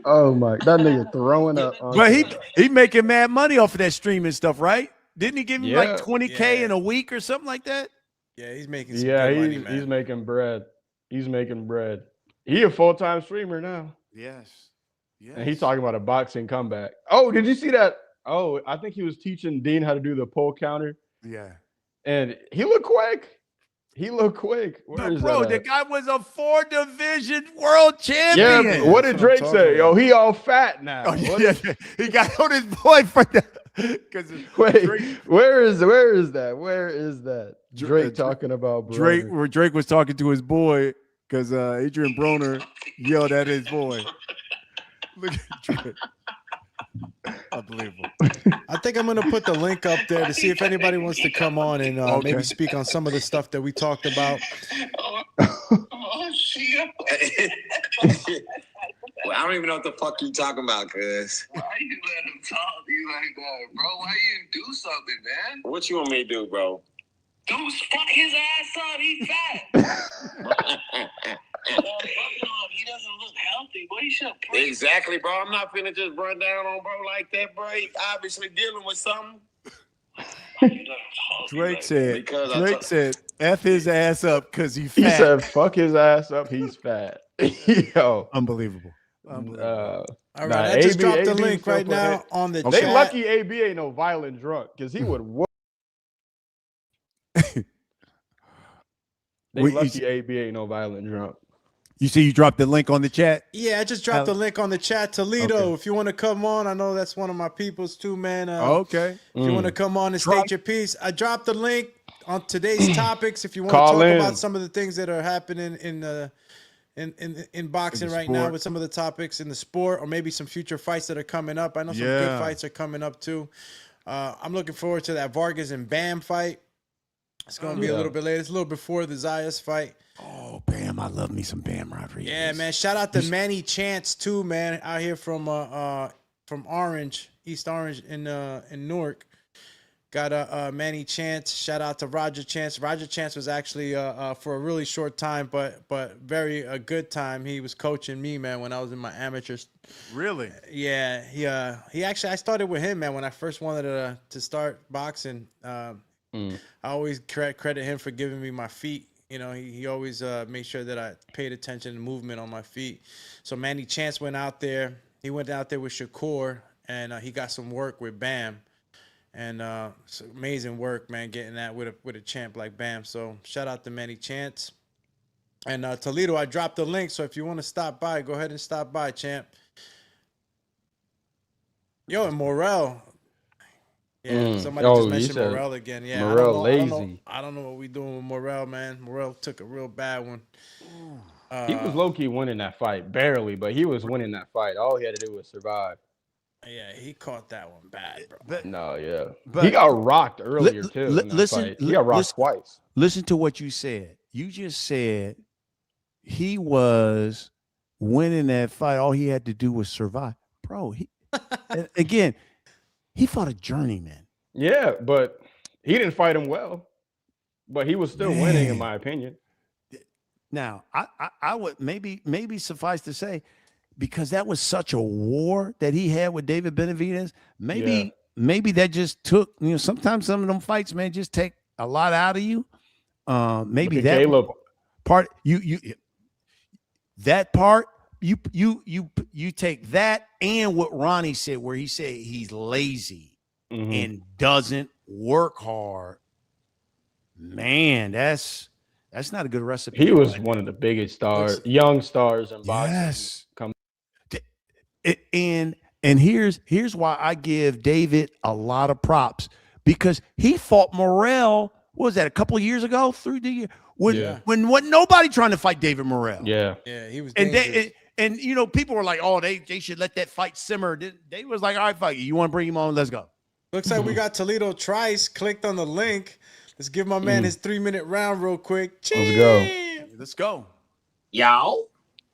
Oh my, that nigga throwing up. But he making mad money off of that streaming stuff, right? Didn't he give him like $20K in a week or something like that? Yeah, he's making some good money, man. He's making bread. He a full-time streamer now. Yes. And he's talking about a boxing comeback. Oh, did you see that? Oh, I think he was teaching Dean how to do the pull counter. Yeah. And he looked quick. Bro, the guy was a 4-division world champion. Yeah, what did Drake say? Yo, he all fat now. Oh, yeah. He got on his boyfriend. Wait, where is that? Drake talking about brother. Where Drake was talking to his boy because Adrian Broner yelled at his boy. Look at Drake. Unbelievable. I think I'm gonna put the link up there to see if anybody wants to come on and maybe speak on some of the stuff that we talked about. Oh shit! Well, I don't even know what the fuck you talking about, cuz. Why you let him talk to you like that, bro? Why you didn't do something, man? What you want me to do, bro? Dude, fuck his ass up. He fat. He doesn't look healthy. Boy, you should pray. Exactly, bro. I'm not finna just run down on bro like that, bro. He obviously dealing with something. Drake said, F his ass up because he's fat. He said, fuck his ass up. He's fat. Yo. Unbelievable. All right, I just dropped the link right now on the chat. They lucky AB ain't no violent drunk because he would whoop. Lucky AB ain't no violent drunk. You see you dropped the link on the chat? Yeah, I just dropped the link on the chat. Toledo, if you want to come on, I know that's one of my peoples too, man. Okay. If you want to come on and state your piece, I dropped the link on today's topics. If you want to talk about some of the things that are happening in boxing right now with some of the topics in the sport, or maybe some future fights that are coming up. I know some good fights are coming up too. I'm looking forward to that Vargas and Bam fight. It's going to be a little bit later. It's a little before the Zayas fight. Oh, Bam. I love me some Bam Rodriguez. Yeah, man. Shout out to Manny Chance, too, man, out here from Orange, East Orange in Newark. Got Manny Chance. Shout out to Roger Chance. Roger Chance was actually for a really short time, but very a good time. He was coaching me, man, when I was in my amateurs. Really? Yeah. He actually, I started with him, man, when I first wanted to start boxing. I always credit him for giving me my feet. You know, he always made sure that I paid attention to movement on my feet. So Manny Chance went out there. He went out there with Shakur, and he got some work with Bam. And it's amazing work, man, getting that with a champ like Bam. So shout out to Manny Chance. And Toledo, I dropped the link. So if you want to stop by, go ahead and stop by, champ. Yo, and Morel. Yeah, somebody just mentioned Morel again. Yeah, Morel lazy. I don't know what we doing with Morel, man. Morel took a real bad one. He was low-key winning that fight, barely, but he was winning that fight. All he had to do was survive. Yeah, he caught that one bad, bro. But he got rocked earlier, too. He got rocked twice. Listen to what you said. You just said he was winning that fight. All he had to do was survive. Bro, again, he fought a journeyman. Yeah, but he didn't fight him well. But he was still winning, in my opinion. Now, I would maybe suffice to say, because that was such a war that he had with David Benavidez, maybe that just took, sometimes some of them fights, man, just take a lot out of you. Maybe that Caleb part, that part, you take that and what Ronnie said, where he said he's lazy. and doesn't work hard, man, that's not a good recipe. He was one of the biggest stars, young stars in boxing. Yes. And here's why I give David a lot of props, because he fought Morrell. What was that, a couple of years ago? Through the year when wasn't nobody trying to fight David Morrell. Yeah, he was. And you know, people were like, "Oh, they should let that fight simmer." They was like, "All right, fight you want to bring him on? Let's go." Looks like we got Toledo Trice clicked on the link. Let's give my man his 3-minute round real quick. Let's go. Y'all.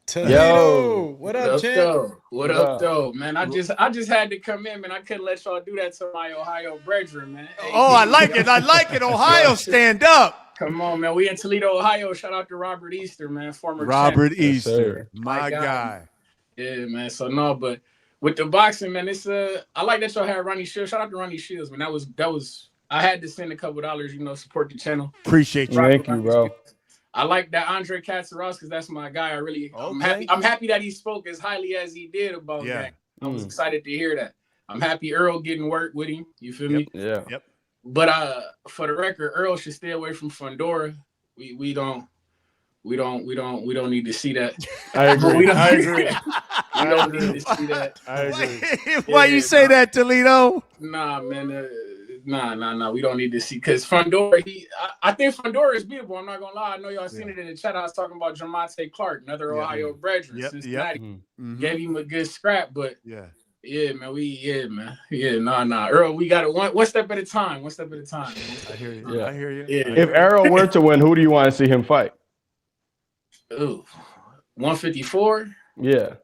Toledo, what up, champ? What up, though, man? I just had to come in, man. I couldn't let y'all do that to my Ohio brethren, man. Hey, I like it. Ohio, stand up. Come on, man. We in Toledo, Ohio. Shout out to Robert Easter, man. Former Robert champion. Easter, my guy. Yeah, man. So no, but with the boxing, man, it's I like that y'all had Ronnie Shields. Shout out to Ronnie Shields, man. That was I had to send a couple $, support the channel. Appreciate you. Thank you, bro. I like that Andre Katsaros because that's my guy. I'm happy that he spoke as highly as he did about that. I was excited to hear that. I'm happy Earl getting work with him. You feel me? Yeah. Yep. But for the record, Earl should stay away from Fundora. We don't need to see that. I agree. We don't need to see that. I agree. Why you say that, Toledo? Nah, man. Nah. We don't need to see, because Fundora. I think Fundora is beatable. I'm not gonna lie. I know y'all seen it in the chat. I was talking about Jamonte Clark, another Ohio brethren, Cincinnati. Gave him a good scrap, but yeah, man. Nah. Earl, we got it one step at a time. One step at a time. I hear you. Yeah. I hear you. Yeah. If Earl were to win, who do you want to see him fight? Ooh, 154. Yeah.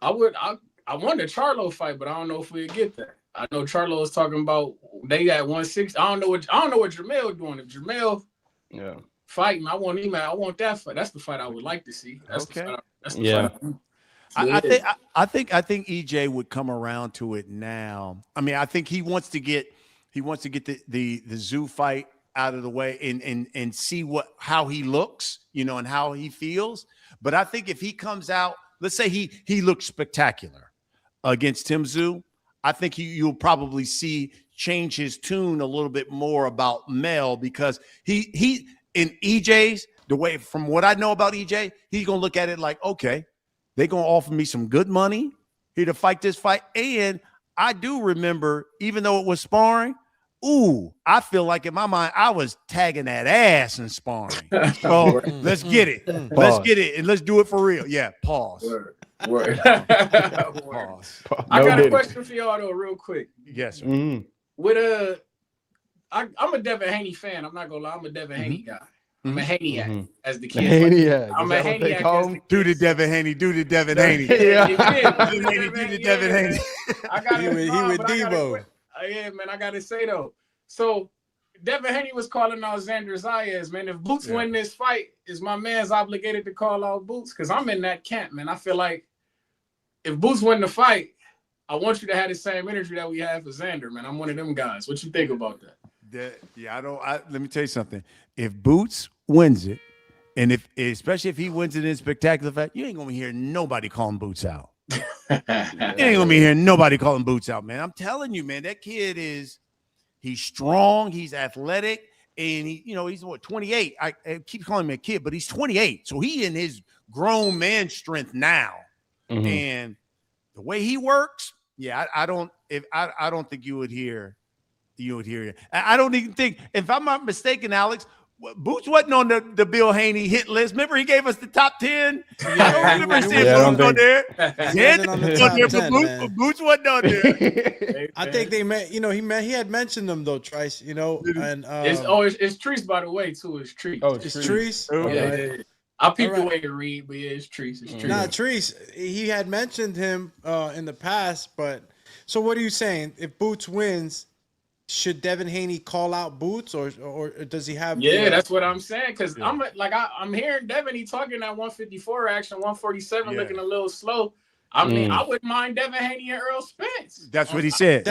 I want the Charlo fight, but I don't know if we'll get that. I know Charlo is talking about they got 160. I don't know what Jamel doing. If Jamel fighting, I want him. I want that fight. That's the fight I would like to see. That's the fight. That's the fight. I think EJ would come around to it now. I mean, I think he wants to get the Zoo fight out of the way and see how he looks, and how he feels. But I think if he comes out, let's say he looks spectacular against Tim Zoo, I think you'll probably see change his tune a little bit more about Mel, because he in EJ's, the way, from what I know about EJ, he's gonna look at it like, okay, they're gonna offer me some good money here to fight this fight. And I do remember, even though it was sparring, I feel like in my mind I was tagging that ass in sparring. So let's get it. Let's get it, and let's do it for real. Yeah, pause. Word. Pause. I got a question for y'all though, real quick. Yes. Sir. With I'm a Devin Haney fan. I'm not gonna lie, I'm a Devin Haney guy. I'm a Haney as the kid. I'm a Haney. Do the Devin Haney. Do the Devin Haney. Do the Devin Haney. I got he with Devo. Yeah, man. I gotta say though. So Devin Haney was calling out Xander Zayas, man. If Boots win this fight, is my man's obligated to call out Boots? Because I'm in that camp, man. I feel like if Boots win the fight, I want you to have the same energy that we have for Xander, man. I'm one of them guys. What you think about that? Let me tell you something. If Boots wins it, and especially if he wins it in spectacular fact, you ain't gonna hear nobody calling Boots out. You ain't gonna be hearing nobody calling Boots out, man. I'm telling you, man, that kid he's strong, he's athletic, and he's what, 28. I keep calling him a kid, but he's 28. So he in his grown man strength now. And the way he works, I don't think you would hear it. I don't even think, if I'm not mistaken, Alex, Boots wasn't on the Bill Haney hit list. Remember, he gave us the top 10. I don't remember seeing Boots on there. Boots wasn't on there. I think they met. He had mentioned them though, Trice. And it's Treese, by the way, too. It's Treese. Oh, it's Treese. Yeah. I peeped the way to read, but it's Treese. It's Treese. Nah, Treese. He had mentioned him in the past, but so what are you saying? If Boots wins, should Devin Haney call out Boots, or does he have? Yeah, that's what I'm saying. Because I'm hearing Devin. He talking that 154 action, 147 looking a little slow. I mean, I wouldn't mind Devin Haney and Earl Spence. That's what he said.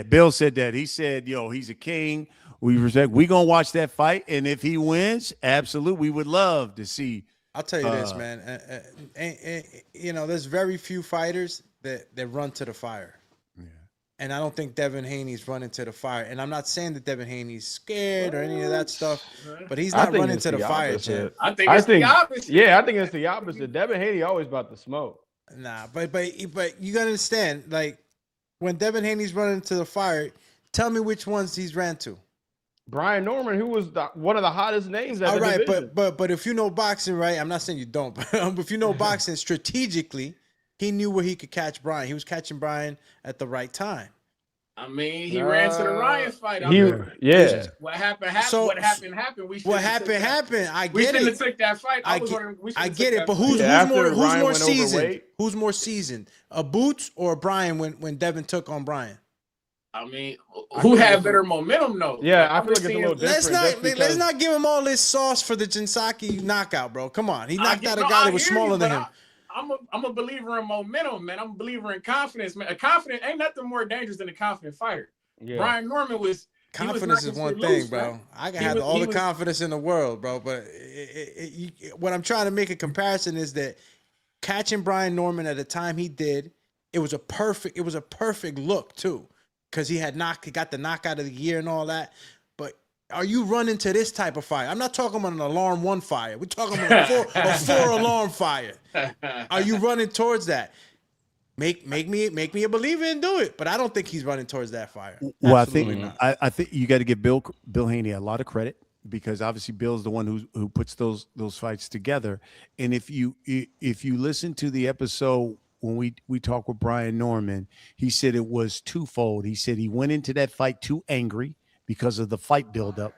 Bill said that. He said, he's a king. We gonna watch that fight, and if he wins, absolutely, we would love to see. I'll tell you this, man. There's very few fighters that run to the fire. And I don't think Devin Haney's running to the fire. And I'm not saying that Devin Haney's scared or any of that stuff, but he's not running to the fire, champ. I think it's the opposite. Yeah, I think it's the opposite. Devin Haney always about the smoke. Nah, but you gotta understand, like when Devin Haney's running to the fire, tell me which ones he's ran to. Brian Norman, who was one of the hottest names at All the right, division. but if you know boxing, right? I'm not saying you don't, but if you know boxing strategically, he knew where he could catch Brian. He was catching Brian at the right time. I mean, he ran to the Ryan fight. What happened happened. So, what happened happened. What happened. I We get shouldn't it. have took that fight. I get it. But who's more seasoned? Overweight. Who's more seasoned? A Boots or a Brian when Devin took on Brian? I mean, who had better momentum though? Yeah, I feel like it's a little different. Let's not give him all this sauce for the Jinsaki knockout, bro. Come on, he knocked out a guy that was smaller than him. I'm a believer in momentum, man. I'm a believer in confidence, man. A confident ain't nothing more dangerous than a confident fighter. Yeah. Brian Norman was confidence is one thing, bro. Man. I can have all the confidence in the world, bro. But what I'm trying to make a comparison is that catching Brian Norman at the time he did, it was a perfect look too, because he got the knockout of the year and all that. But are you running to this type of fire? I'm not talking about an alarm 1 fire. We're talking about a four alarm fire. Are you running towards that? Make me a believer and do it, but I don't think he's running towards that fire. Well, I think you got to give Bill Haney a lot of credit, because obviously Bill's the one who puts those fights together. And if you listen to the episode when we talked with Brian Norman, he said it was twofold. He said he went into that fight too angry because of the fight buildup,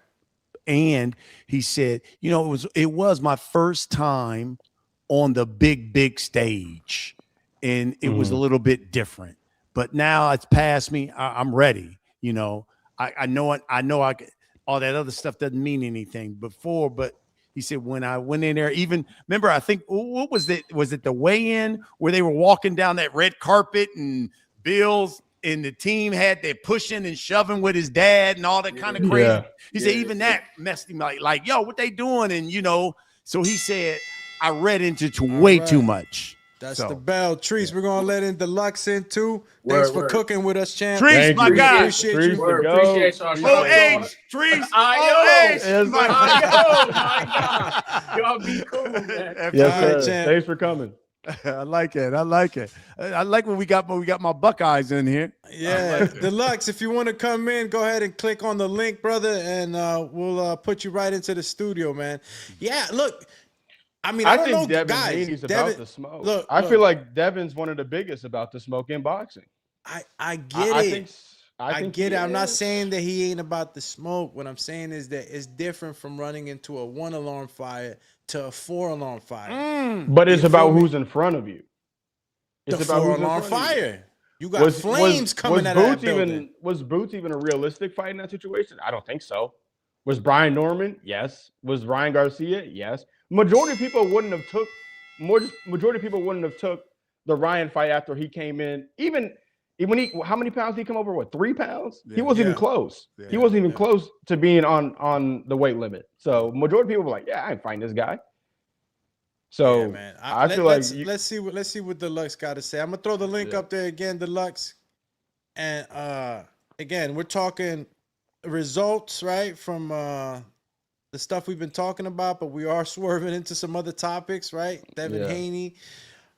and he said, it was my first time on the big stage. And it was a little bit different, but now it's past me. I'm ready. I know I could, all that other stuff doesn't mean anything before, but he said, when I went in there, even remember, I think, what was it? Was it the weigh-in where they were walking down that red carpet and Bills and the team had their pushing and shoving with his dad and all that kind of crazy. Yeah. He said, even that messed him like, yo, what they doing? And, so he said, I read into way too much. That's the bell. Trees, we're going to let in Deluxe in too. Thanks for cooking with us, champ. Trees, my guy. Appreciate you. Appreciate y'all. Trees. My God. Y'all be cool, man. Yes, sir. Thanks for coming. I like it. I like when we got my Buckeyes in here. Yeah. Deluxe, if you want to come in, go ahead and click on the link, brother, and we'll put you right into the studio, man. Yeah, look. I mean, I think Devin Haney's about the smoke. Look, I feel like Devin's one of the biggest about the smoke in boxing. I get it. I get it. I'm not saying that he ain't about the smoke. What I'm saying is that it's different from running into a 1 alarm fire to a 4 alarm fire. But it's about who's in front of you. It's about 4 alarm fire. You got flames coming out of that building. Was Boots even a realistic fight in that situation? I don't think so. Was Brian Norman? Yes. Was Ryan Garcia? Yes. Majority of people wouldn't have took the Ryan fight after he came in. Even when how many pounds did he come over? What, 3 pounds? Yeah, he wasn't even close. Yeah, he wasn't even close to being on the weight limit. So majority of people were like, yeah, I ain't fighting this guy. So man. I feel like let's see what Deluxe got to say. I'm gonna throw the link up there again, Deluxe. And again, we're talking results, right, from the stuff we've been talking about, but we are swerving into some other topics, right? Devin Haney.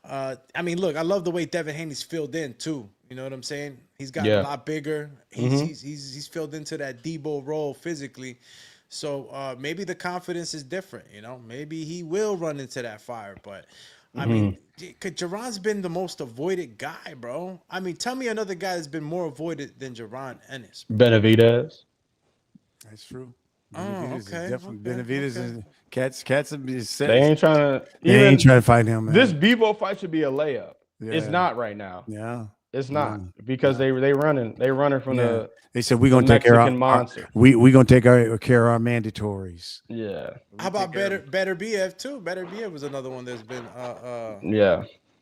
I mean, look, I love the way Devin Haney's filled in too. You know what I'm saying? He's gotten a lot bigger. He's filled into that Debo role physically. So maybe the confidence is different. Maybe he will run into that fire. But I mean, Jaron's been the most avoided guy, bro. I mean, tell me another guy that's been more avoided than Jaron Ennis. Benavidez. That's true. Benavidez is cats is set. They ain't trying to fight him, man. This Bivol fight should be a layup. Yeah. It's not right now. Yeah. It's not because they running from the. They said we're gonna take care of monster. We gonna take care of our mandatories. Yeah. How about Better BF too? Better BF was another one that's been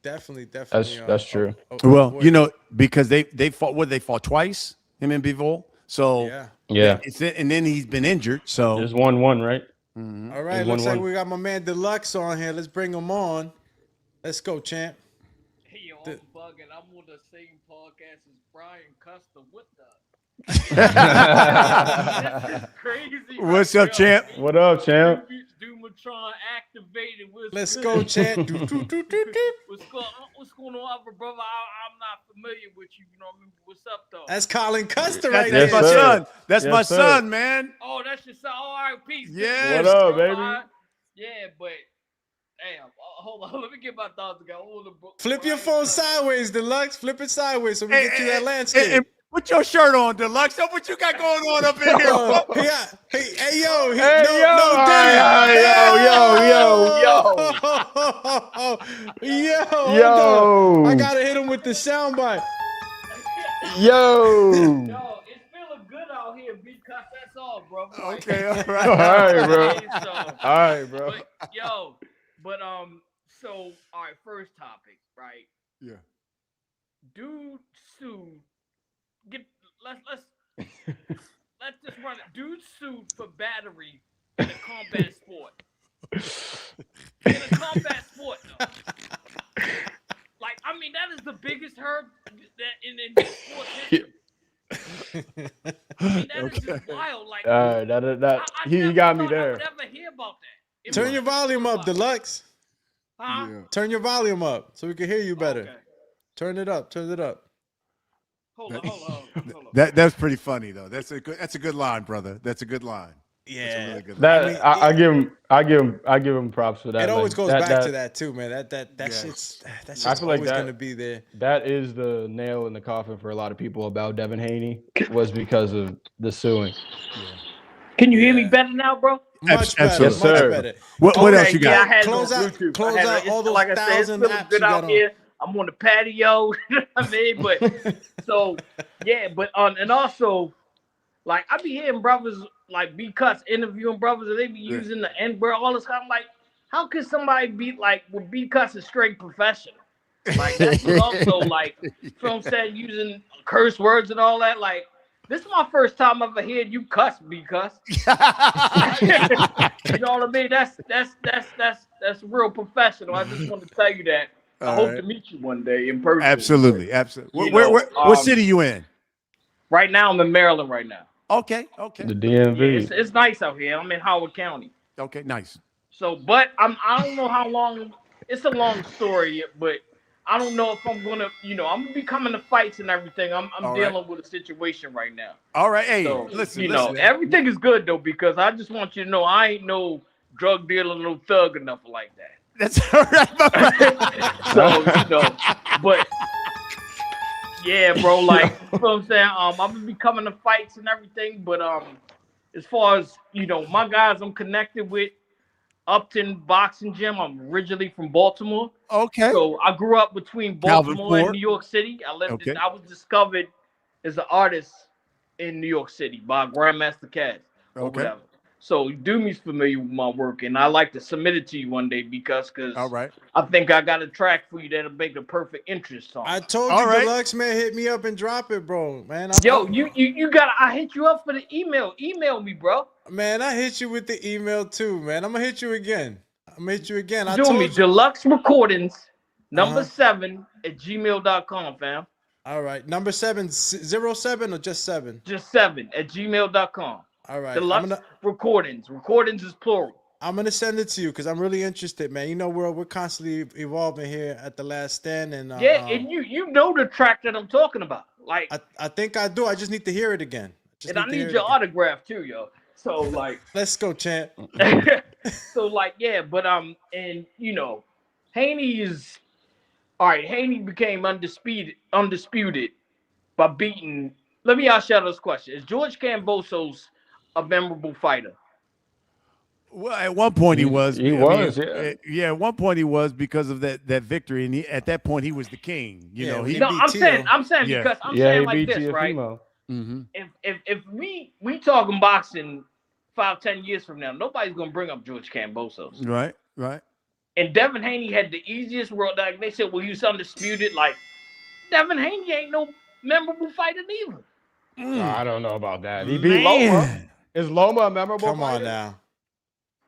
definitely. That's true. Well, because they fought. What, they fought twice, him and Bivol. So yeah. And then he's been injured. So there's 1-1, right? Mm-hmm. All right. Looks like we got my man Deluxe on here. Let's bring him on. Let's go, champ. Hey, yo, dog, and I'm on the same podcast as Brian Custer. What the? This is crazy. What's up, champ? What up, champ? Dumatron activated. Let's go, champ. What's going on, brother? I'm not familiar with you. You know what I mean? What's up, though? That's Colin Custer right That's there. my son. That's Yes, my sir. son, man. Oh, that's your son. All right, peace. Yes. What up, baby? Yeah, but damn. Hold on. Let me get my thoughts together. Flip your phone sideways, Deluxe. Flip it sideways so we get you that landscape. And put your shirt on, Deluxe. So what you got going on up in here? Hey, yo. Yo. I gotta hit him with the soundbite. Yo. Yo, it's feeling good out here because that's all, bro. Okay, all right. All right, bro. So, All right, bro. But so all right, first topic, right? Yeah. Dude sued. Let's just run it. Dude sued for battery in a combat sport. In a combat sport, though. Like, I mean, that is the biggest hurt that in sports history. I mean, that is just wild. Like, he got me there. I would ever hear about that. Turn your volume up, Deluxe. Huh? Yeah. Turn your volume up so we can hear you better. Okay. Turn it up. Hold on. That's pretty funny though. That's a good line, brother. That's a good line. Yeah, that's a really good line. I give him props for that. It always goes back to that too, man. That's just I feel like always gonna be there. That is the nail in the coffin for a lot of people about Devin Haney was because of the suing. Can you hear me better now, bro? Much better. Yes, sir. Much better. What else you got? Yeah, I had Close out all those like I said, 1,000 it's feeling apps good you out got on. here. I'm on the patio. You know what I mean? But so yeah, but and also like I be hearing brothers like B Cuts interviewing brothers and they be using the N-word all this time. I'm like, how could somebody be like with B Cuts is straight professional? Like that's also like you know what I'm saying, using curse words and all that. Like this is my first time ever hearing you cuss, B Cuss. You know what I mean? That's real professional. I just want to tell you that. I hope to meet you one day in person. Absolutely. What city you in? Right now, I'm in Maryland right now. Okay. The DMV. Yeah, it's nice out here. I'm in Howard County. Okay, nice. So, but I don't know how long. It's a long story, but I don't know if I'm gonna. I'm gonna be coming to fights and everything. I'm dealing with a situation right now. All right. Hey, so, listen. Everything is good though because I just want you to know I ain't no drug dealer, no thug or nothing like that. That's all right. So, but yeah, bro, like you know what I'm saying, I'm gonna be coming to fights and everything, but as far as my guys I'm connected with, Upton Boxing Gym. I'm originally from Baltimore. Okay. So I grew up between Baltimore and New York City. I was discovered as an artist in New York City by Grandmaster Cass. Okay. So Doomy's familiar with my work, and I like to submit it to you one day because all right. I think I got a track for you that'll make the perfect interest song. I told you, Deluxe, man, hit me up and drop it, bro, man. You got. I hit you up for the email. Email me, bro. Man, I hit you with the email too, man. I'm gonna hit you again. Doomy, Deluxe Recordings, number 7 at gmail.com, fam. All right, number 7, 07 or just 7? Just 7 at gmail.com. All right. Deluxe Recordings. Recordings is plural. I'm gonna send it to you because I'm really interested, man. You know we're constantly evolving here at The Last Stand, and and you know the track that I'm talking about. Like I think I do. I just need to hear it again. I need your autograph too, yo. So like, let's go, champ. So like, yeah, but and Haney is all right. Haney became undisputed by beating. Let me ask y'all this question: is George Kambosos a memorable fighter? Well, at one point he was. Yeah. At one point he was because of that victory, and at that point he was the king. I'm saying because I'm saying like this, right? Mm-hmm. If we talking boxing 5-10 years from now, nobody's gonna bring up George Kambosos. Right. And Devin Haney had the easiest world. Like they said, well, he was undisputed. Like Devin Haney ain't no memorable fighter neither. I don't know about that. He beat Loma. Is Loma a memorable fighter? Come on now.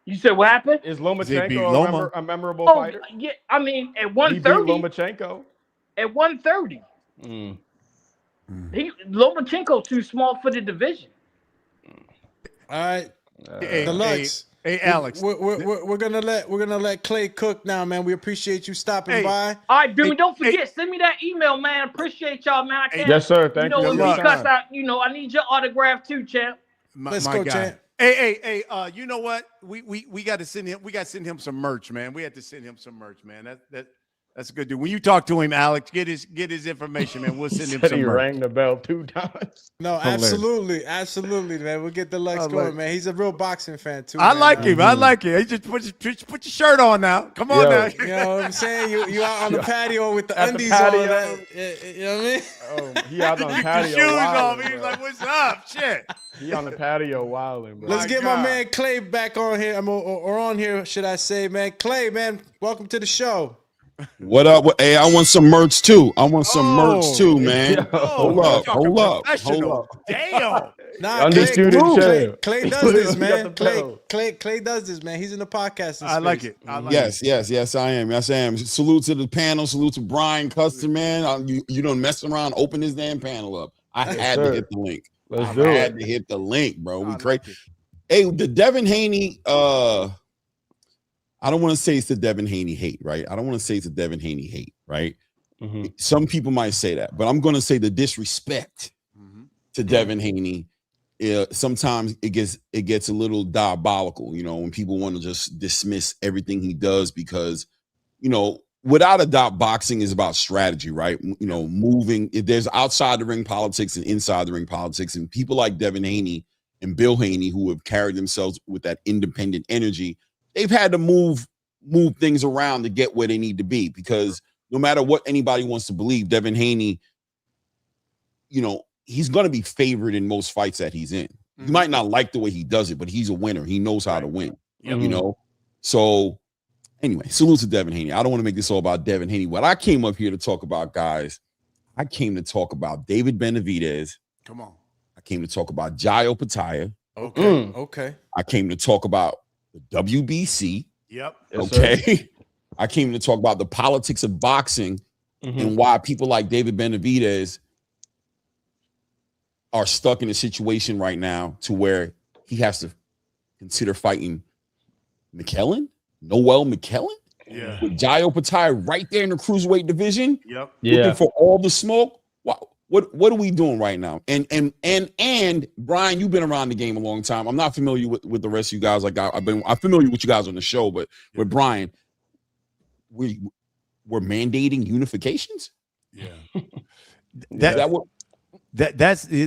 You said what happened? Is Lomachenko a memorable fighter? Yeah, I mean, at 130. He beat Lomachenko. at 130. Lomachenko's too small for the division. All right, Hey, Deluxe. Hey, Alex. We're gonna let Clay cook now, man. We appreciate you stopping by. All right, dude. Don't forget, send me that email, man. Appreciate y'all, man. I can't, yes, sir. Thank you. When we cuss out, I need your autograph too, champ. Let's go, champ. Hey, you know what? We got to send him. We got to send him some merch, man. We had to send him some merch, man. That's a good dude. When you talk to him, Alex, get his information, man. We'll send him some he merch. rang the bell 2 times. No, absolutely, man. We'll get Deluxe going, man. He's a real boxing fan too. I man. like him. I like it. He just put your shirt on now. Come on now. You know what I'm saying? You out on the patio with the At undies the patio. on. You know what I mean? He out on the patio. Shoes wilding, off. He's bro. like, "What's up?" Shit. He on the patio wilding, bro. Let's get my man Clay back on here. Or on here, should I say, man? Clay, man, welcome to the show. What up? Hey, I want some merch too. Merch too, man. Hold up. Damn. Nah, Undisputed champ. Clay does this, man. Clay does this, man. He's in the podcast. I like it. Yes, I am. Yes, I am. Salute to the panel. Salute to Brian Custer, man. You don't mess around. Open this damn panel up. I had to hit the link. I had to hit the link, bro. We crazy. Hey, the Devin Haney. I don't want to say it's the Devin Haney hate, right? I don't want to say it's the Devin Haney hate, right? Some people might say that, but I'm going to say the disrespect to Devin Haney. Sometimes it gets a little diabolical, when people want to just dismiss everything he does because, without a doubt, boxing is about strategy, right? Moving. There's outside the ring politics and inside the ring politics, and people like Devin Haney and Bill Haney who have carried themselves with that independent energy. They've had to move things around to get where they need to be because no matter what anybody wants to believe, Devin Haney, he's going to be favored in most fights that he's in. You might not like the way he does it, but he's a winner. He knows how to win, So anyway, salute to Devin Haney. I don't want to make this all about Devin Haney. What I came up here to talk about, guys, I came to talk about David Benavidez. Come on. I came to talk about Jai Opetaia. Okay. I came to talk about the WBC. Yep. Okay. I came to talk about the politics of boxing and why people like David Benavidez are stuck in a situation right now to where he has to consider fighting Noel McKellen. Yeah. With Jai Opetaia right there in the cruiserweight division. Yep. Looking for all the smoke. Wow. What are we doing right now? And Brian, you've been around the game a long time. I'm not familiar with the rest of you guys. Like I'm familiar with you guys on the show, but with Brian, we're mandating unifications. Yeah.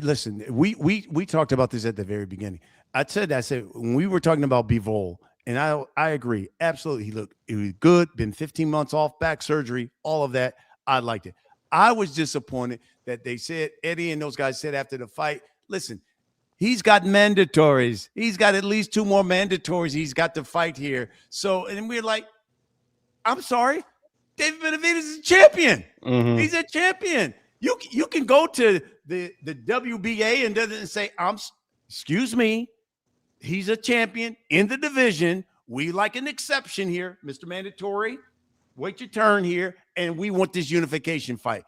Listen, we talked about this at the very beginning. I said when we were talking about Bivol, and I agree. Absolutely. He was good, been 15 months off, back surgery, all of that. I liked it. I was disappointed that they said, Eddie and those guys said after the fight, listen, he's got mandatories. He's got at least 2 more mandatories he's got to fight here. So, and we're like, I'm sorry, David Benavidez is a champion. He's a champion. You can go to the WBA and say, excuse me, he's a champion in the division. We like an exception here, Mr. Mandatory. Wait your turn here, and we want this unification fight.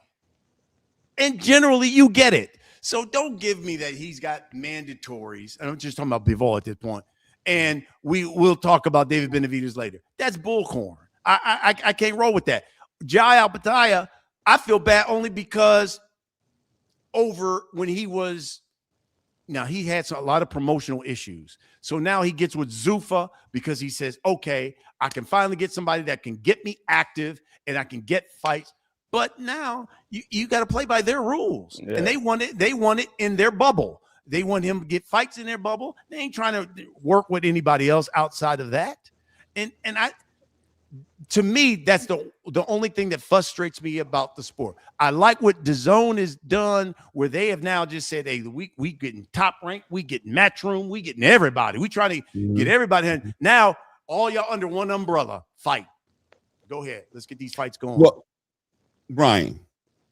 And generally, you get it. So don't give me that he's got mandatories. I'm just talking about Bivol at this point. And we'll talk about David Benavidez later. That's bullcorn. I can't roll with that. Jai Opetaia, I feel bad only because when he was Now, he had a lot of promotional issues. So now he gets with Zuffa because he says, okay, I can finally get somebody that can get me active and I can get fights. But now you got to play by their rules. Yeah. And they want it in their bubble. They want him to get fights in their bubble. They ain't trying to work with anybody else outside of that. To me, that's the only thing that frustrates me about the sport. I like what DAZN has done, where they have now just said, hey, we getting top rank, we getting Matchroom, we getting everybody. We trying to get everybody in. Now, all y'all under one umbrella, fight. Go ahead. Let's get these fights going. Well, Brian,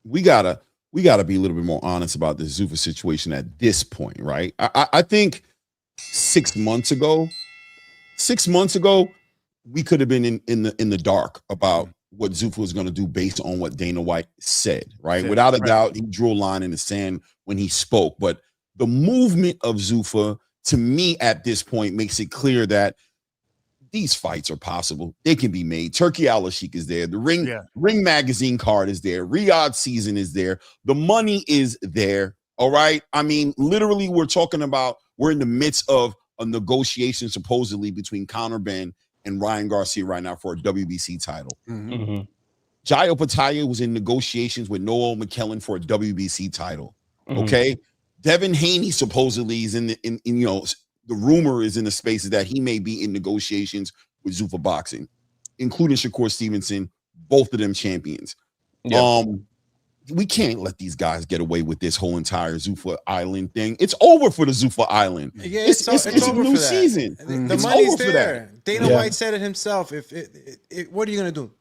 we gotta be a little bit more honest about the Zuffa situation at this point, right? I think 6 months ago, we could have been in the dark about what Zuffa was going to do based on what Dana White said, right? Without a doubt, he drew a line in the sand when he spoke. But the movement of Zuffa, to me, at this point, makes it clear that these fights are possible. They can be made. Turkey Al-Sheikh is there. The Ring Magazine card is there. Riyadh season is there. The money is there. All right. I mean, literally, we're in the midst of a negotiation supposedly between Conor Benn and Ryan Garcia right now for a WBC title. Jai Opetaia was in negotiations with Noel McKellen for a WBC title. Okay. Devin Haney supposedly is the rumor is in the spaces that he may be in negotiations with Zuffa Boxing, including Shakur Stevenson, both of them champions. We can't let these guys get away with this whole entire Zuffa Island thing. It's over for the Zuffa Island. Yeah, it's over a new for that. season. The money's there. Dana White said it himself. What are you going to do?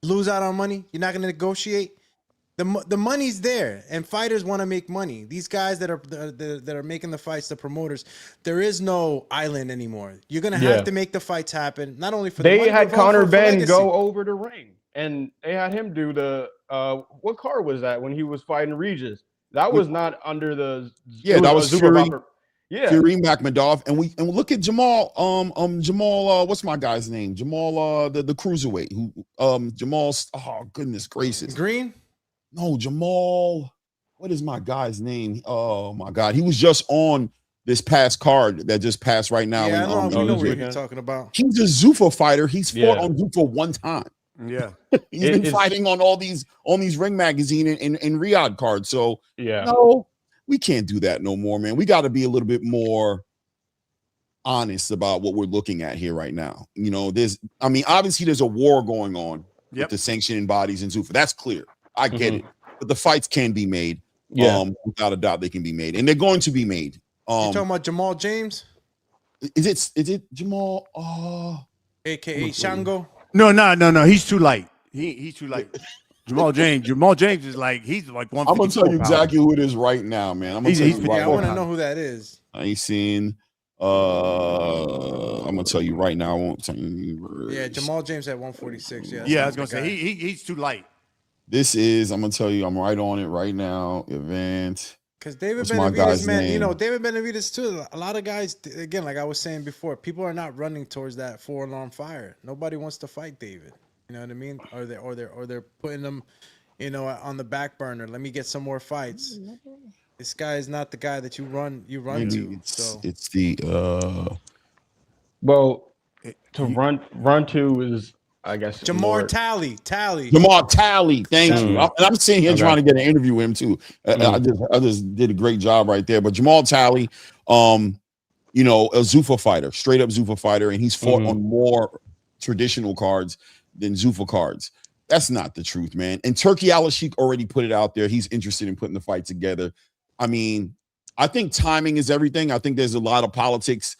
Lose out on money? You're not going to negotiate? The money's there, and fighters want to make money. These guys that are making the fights, the promoters, there is no island anymore. You're gonna have to make the fights happen. Not only for the money, had but Conor for Benn legacy. go over the ring, and they had him do the what card was that when he was fighting Regis? That was not under the that was Fury. Fury Makhmadov, and we look at Jamal. Jamal. What's my guy's name? Jamal. The cruiserweight. Who? Jamal. Oh goodness gracious. Green. No, Jamal. What is my guy's name? Oh my God, he was just on this past card that just passed right now. Yeah, we know what you're talking about. He's a Zuffa fighter. He's fought on Zuffa one time. Yeah, he's been fighting on all these Ring Magazine and Riyadh cards. So no, we can't do that no more, man. We got to be a little bit more honest about what we're looking at here right now. You know, obviously there's a war going on with the sanctioning bodies in Zuffa. That's clear. I get it, but the fights can be made. Without a doubt, they can be made, and they're going to be made. You talking about Jamal James? Is it Jamal? AKA Shango? No. He's too light. He's too light. Jamal James is like he's like 154. I'm gonna tell you exactly who it is right now, man. I'm gonna tell you right I want to know who that is. I ain't seen. I'm gonna tell you right now. I won't tell you. Yeah, Jamal James at 146. Yeah, I was gonna say he's too light. This is, I'm gonna tell you, I'm right on it right now. Event. Because David Benavidez, man, David Benavidez too. A lot of guys, again, like I was saying before, people are not running towards that 4-alarm fire. Nobody wants to fight David. You know what I mean? Or they're putting them, on the back burner. Let me get some more fights. This guy is not the guy that you run to. It's the to run to is, I guess, Jamar Talley. Jamal Talley, thank you. And I'm sitting here trying to get an interview with him too. I just did a great job right there. But Jamal Talley, a Zuffa fighter, straight up Zuffa fighter, and he's fought on more traditional cards than Zuffa cards. That's not the truth, man. And Turkey Al-Sheikh already put it out there. He's interested in putting the fight together. I mean, I think timing is everything. I think there's a lot of politics,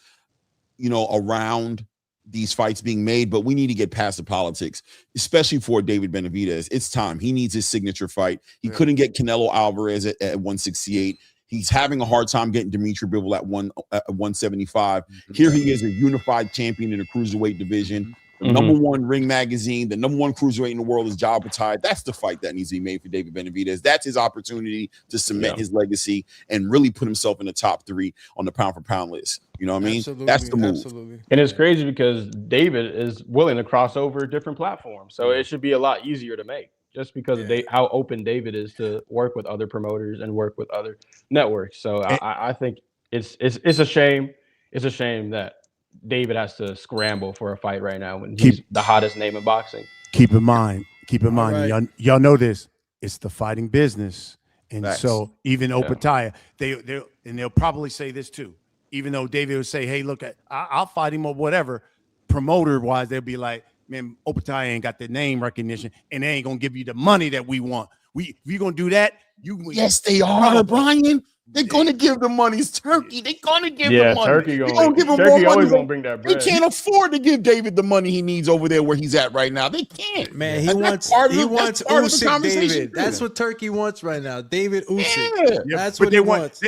around these fights being made, but we need to get past the politics, especially for David Benavidez. It's time. He needs his signature fight. He couldn't get Canelo Alvarez at 168. He's having a hard time getting Dmitry Bivol at 175. Here he is, a unified champion in the cruiserweight division. The number one Ring Magazine, the number one cruiserweight in the world is Jai Opetaia. That's the fight that needs to be made for David Benavidez. That's his opportunity to cement his legacy and really put himself in the top 3 on the pound for pound list. You know what I mean? Absolutely, that's the move. Absolutely. And it's crazy because David is willing to cross over different platforms. So it should be a lot easier to make just because of how open David is to work with other promoters and work with other networks. So I think it's a shame. It's a shame that David has to scramble for a fight right now when he's the hottest name in boxing. Keep in mind, right. y'all know this. It's the fighting business. And so even Opetaia, they'll probably say this too. Even though David would say, hey, look, I'll fight him or whatever, promoter-wise, they'll be like, man, Opetaia ain't got the name recognition, and they ain't going to give you the money that we want. If you're going to do that, yes, they are, Brian. They're going to give the money. It's Turkey. They're going to give the money. Turkey going to give him more money. Always going to bring that bread. They can't afford to give David the money he needs over there where he's at right now. They can't. Man, he wants Usyk David. That's what Turkey wants right now. David Usyk. Yeah. That's what he wants.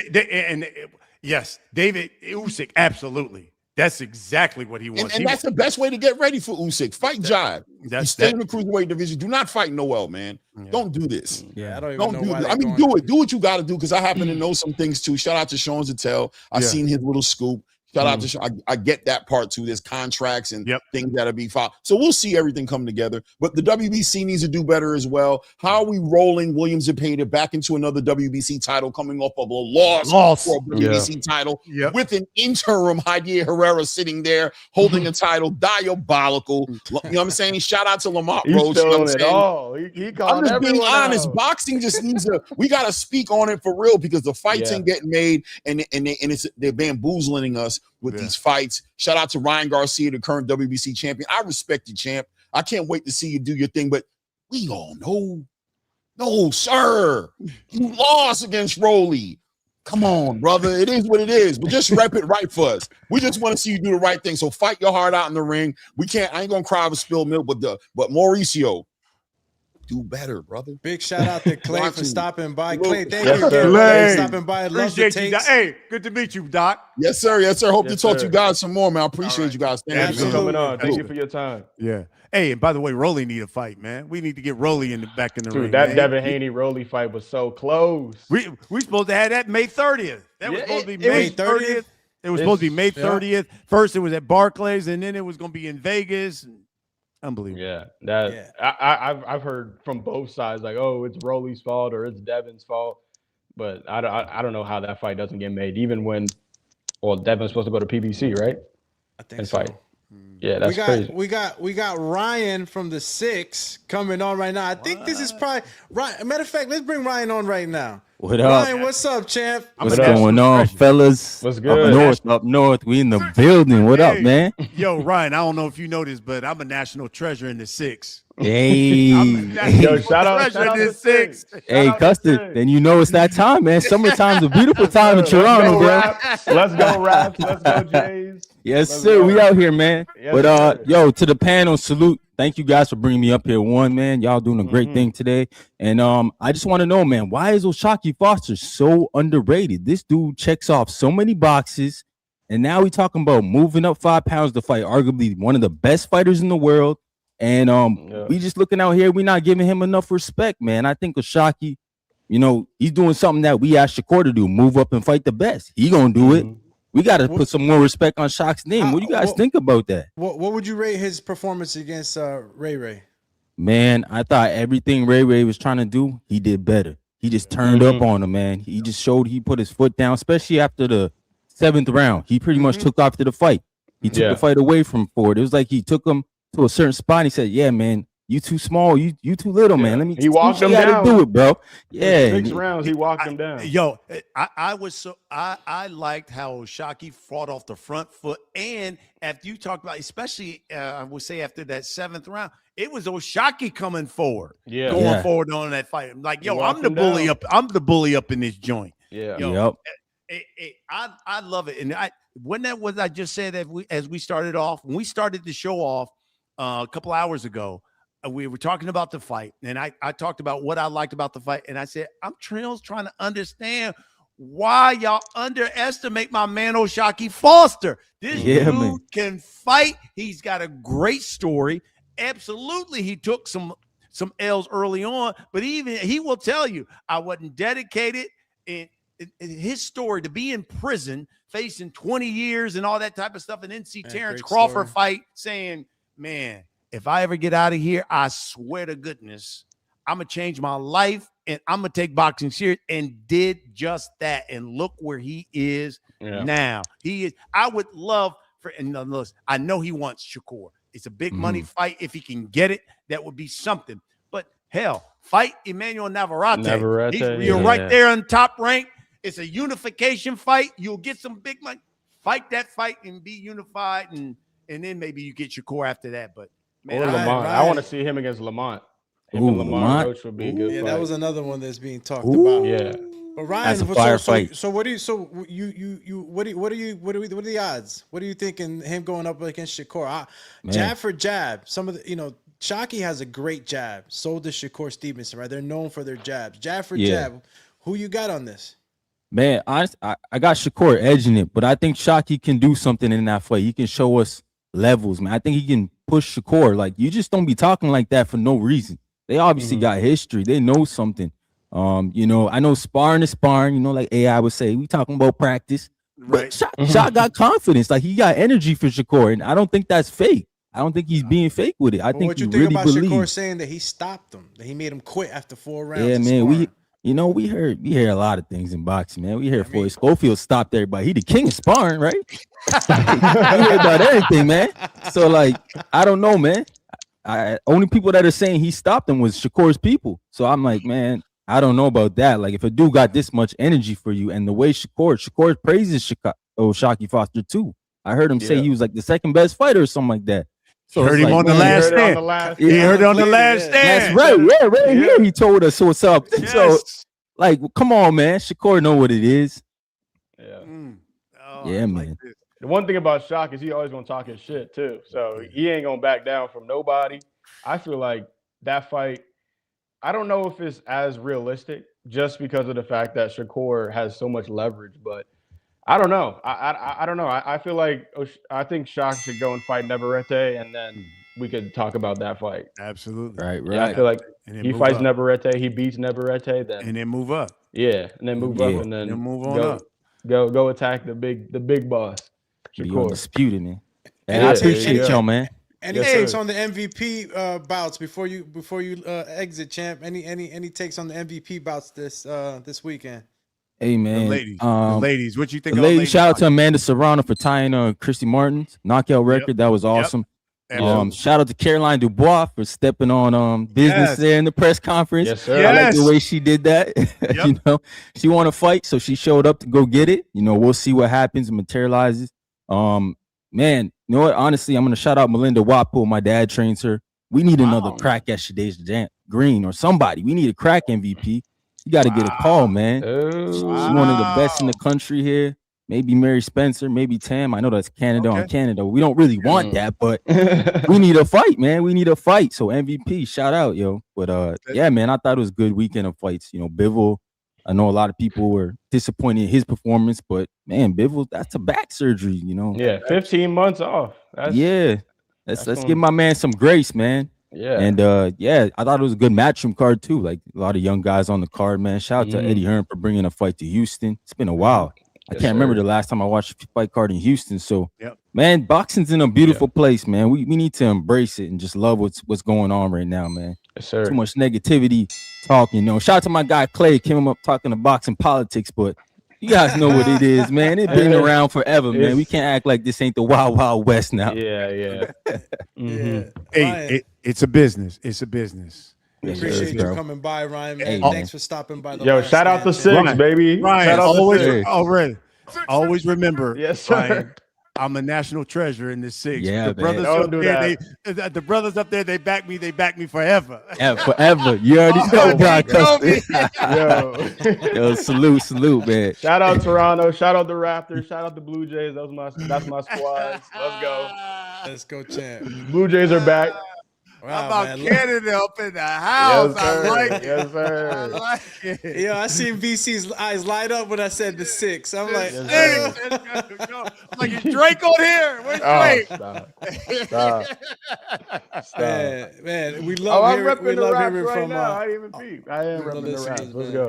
Yes, David Usyk, absolutely. That's exactly what he wants. And that's the best way to get ready for Usyk. Fight Jai. You stay in the cruiserweight division. Do not fight Noel, man. Yeah. Don't do this. Yeah, I don't even know do why. I mean, do it. Do what you got to do, because I happen to know some things too. Shout out to Sean Zattel. I seen his little scoop. Shout out to Sean. I get that part too. There's contracts and things that'll be filed. So we'll see everything come together. But the WBC needs to do better as well. How are we rolling William Zepeda back into another WBC title, coming off of a loss for a WBC title with an interim Javier Herrera sitting there holding a title? Diabolical. You know what I'm saying? Shout out to Lamont Roach. You know what I'm saying? I'm just being honest. Boxing just needs to. We got to speak on it for real, because the fights ain't getting made, and they're bamboozling us with these fights. Shout out to Ryan Garcia, the current WBC champion. I respect you, champ. I can't wait to see you do your thing, but we all know, no, sir, you lost against Rolly. Come on, brother. It is what it is, but just rep it right for us. We just want to see you do the right thing. So fight your heart out in the ring. I ain't gonna cry over spilled milk, but Mauricio, do better, brother. Big shout out to Clay for stopping by. Clay, thank you again for stopping by. Appreciate you, Doc. Hey, good to meet you, Doc. Yes, sir. Yes, sir. Hope to talk to you guys some more, man. I appreciate you guys. Thank you for coming on. Thank you for your time. Yeah. Hey, and by the way, Rolly need a fight, man. We need to get Rolly back in the ring. That Devin Haney Rolly fight was so close. We supposed to have that May 30th. That was supposed to be May 30th. It was supposed to be May 30th. First, it was at Barclays, and then it was going to be in Vegas. Unbelievable. Yeah, I've heard from both sides, like, oh, it's Rolly's fault or it's Devin's fault, but I don't know how that fight doesn't get made, even when, well, Devin's supposed to go to PBC, right? I think so. Fight. Yeah, that's crazy. We got Ryan from the 6 coming on right now. I think this is probably Ryan. Matter of fact, let's bring Ryan on right now. What up? Ryan, what's up, champ? What's going on, fellas? What's good? Up north. We in the building. What up, man? Yo, Ryan, I don't know if you know this, but I'm a national treasure in the 6. Hey, yo, shout out to 6. Hey, Custer, then you know it's that time, man. Summertime's a beautiful time in Toronto, bro. Let's go, Raps. Let's go, Jays. Yes, sir. We out here, man. Yes, but yo, to the panel, salute. Thank you guys for bringing me up here. Man, y'all doing a great thing today. And I just want to know, man, why is O'Shaquie Foster so underrated? This dude checks off so many boxes, and now we talking about moving up 5 pounds to fight arguably one of the best fighters in the world. And we just looking out here, we not giving him enough respect, man. I think O'Shaquie, he's doing something that we asked Shakur to do, move up and fight the best. He gonna do it. We got to put some more respect on Shaq's name. What do you guys think about that? What would you rate his performance against Ray? Man, I thought everything Ray was trying to do, he did better. He just turned up on him, man. He just showed he put his foot down, especially after the 7th round. He pretty much took off to the fight. He took the fight away from Ford. It was like he took him to a certain spot. And he said, "Yeah, man, you too small. You too little, man. Let me." He walked him down. Do it, bro. Yeah, 6 rounds. He walked him down. Yo, I liked how O'Shaquie fought off the front foot, and after you talked about, especially I would say after that 7th round, it was O'Shaquie coming forward, going forward on that fight. I'm like, yo, I'm the bully up. I'm the bully up in this joint. Yeah. Yo, I love it, and when that was I just said that as we started off, when we started the show off a couple hours ago. We were talking about the fight, and I talked about what I liked about the fight, and I said, I'm trying to understand why y'all underestimate my man O'Shaquie Foster. This dude can fight. He's got a great story. Absolutely, he took some L's early on, but even he will tell you, I wasn't dedicated. In his story to be in prison, facing 20 years and all that type of stuff, and then see Terrence Crawford fight, saying, man, if I ever get out of here, I swear to goodness, I'm going to change my life and I'm going to take boxing serious, and did just that. And look where he is now. He is. I would love for, and listen, I know he wants Shakur. It's a big money fight. If he can get it, that would be something. But hell, fight Emmanuel Navarrete. You're right there on top rank. It's a unification fight. You'll get some big money. Fight that fight and be unified, and then maybe you get Shakur after that. But man, or Lamont. I want to see him against Lamont. Lamont Roach would be a good fight. That was another one that's being talked about. Yeah. But Ryan, that's a fire fight. So what are the odds? What are you thinking him going up against Shakur? Jab for jab. Some of the Shockey has a great jab. So does Shakur Stevenson, right? They're known for their jabs. Jab for jab. Who you got on this? Man, I got Shakur edging it, but I think Shockey can do something in that fight. He can show us levels, man. I think he can push Shakur. Like, you just don't be talking like that for no reason. They obviously got history. They know something. You know, I know sparring is sparring, you know, like AI would say. We talking about practice. Right. But Shot got confidence. Like, he got energy for Shakur, and I don't think that's fake. I don't think he's being fake with it. I think what you he think really about believes. Shakur saying that he stopped him, that he made him quit after 4 rounds? Yeah, man. We hear a lot of things in boxing, man. We hear Floyd Schofield stopped everybody. He the king of sparring, right? We hear about everything, man. So, like, I don't know, man. Only people that are saying he stopped him was Shakur's people. So I'm like, man, I don't know about that. Like, if a dude got this much energy for you, and the way Shakur praises Shockey Foster too. I heard him say he was like the second best fighter or something like that. So heard him on the last stand. He heard it on the last stand. That's right. Yeah, right here he told us what's up. Yes. So, like, come on, man. Shakur know what it is. Yeah. Yeah, man. The one thing about Shock is he always gonna talk his shit too. So he ain't gonna back down from nobody. I feel like that fight, I don't know if it's as realistic just because of the fact that Shakur has so much leverage, but I don't know. I don't know. I feel like I think Shock should go and fight Navarrete, and then we could talk about that fight. Absolutely. Right. Yeah, I feel like he fights up. Navarrete, he beats Navarrete, and then move up. Yeah, and then move up, and then move on up. Go attack the big boss. You undisputed, man. And I appreciate y'all, man. Any takes on the MVP bouts before you exit, champ? Any takes on the MVP bouts this weekend? Hey, man. The ladies. What you think? The ladies, shout out to Amanda Serrano for tying Christy Martin's knockout record. That was awesome. Shout out to Caroline Dubois for stepping on business there in the press conference. Yes, sir. I like the way she did that. You know, she won a fight, so she showed up to go get it. You know, we'll see what happens and materializes. Man, you know what? Honestly, I'm gonna shout out Melinda Wapo. My dad trains her. We need another crack at Shadasia Green or somebody. We need a crack MVP. You got to get a call, man. She's one of the best in the country here. Maybe Mary Spencer, maybe Tam. I know that's Canada on Canada. We don't really want that, but we need a fight, man. We need a fight. So MVP, shout out, yo. But yeah, man, I thought it was a good weekend of fights. You know, Bivol, I know a lot of people were disappointed in his performance, but man, Bivol, that's a back surgery, you know. Yeah, 15 months off. Let's give my man some grace, man. Yeah. And yeah, I thought it was a good matchroom card too. Like a lot of young guys on the card, man. Shout out to Eddie Hearn for bringing a fight to Houston. It's been a while. I can't remember the last time I watched a fight card in Houston. So, man, boxing's in a beautiful place, man. We need to embrace it and just love what's going on right now, man. Yes, sir. Too much negativity talking. You know, shout out to my guy Clay. Came up talking to boxing politics, but you guys know what it is, man. It's been around forever, man. We can't act like this ain't the wild, wild west now. Yeah. Hey, it's a business. It's a business. We appreciate you coming by, Ryan, man. Thanks for stopping by. Shout out to Six, baby. Ryan, shout out always remember, yes, sir. Ryan, I'm a national treasure in this Six. Yeah, the brothers up there, the brothers up there, they back me forever. Yeah, forever. You already know, Brian Custer. Yo, salute, man. Shout out Toronto. Shout out the Raptors. Shout out the Blue Jays. That's my squad. Let's go, champ. Blue Jays are back. Wow, how about Canada up in the house? Yes, I like it. Yes, sir. I like it. Yo, I seen VC's eyes light up when I said the Six. I'm like, I'm like, is Drake on here? Where's Drake? Stop. Man, we love hearing right from now. I am repping the Raps. Let's go.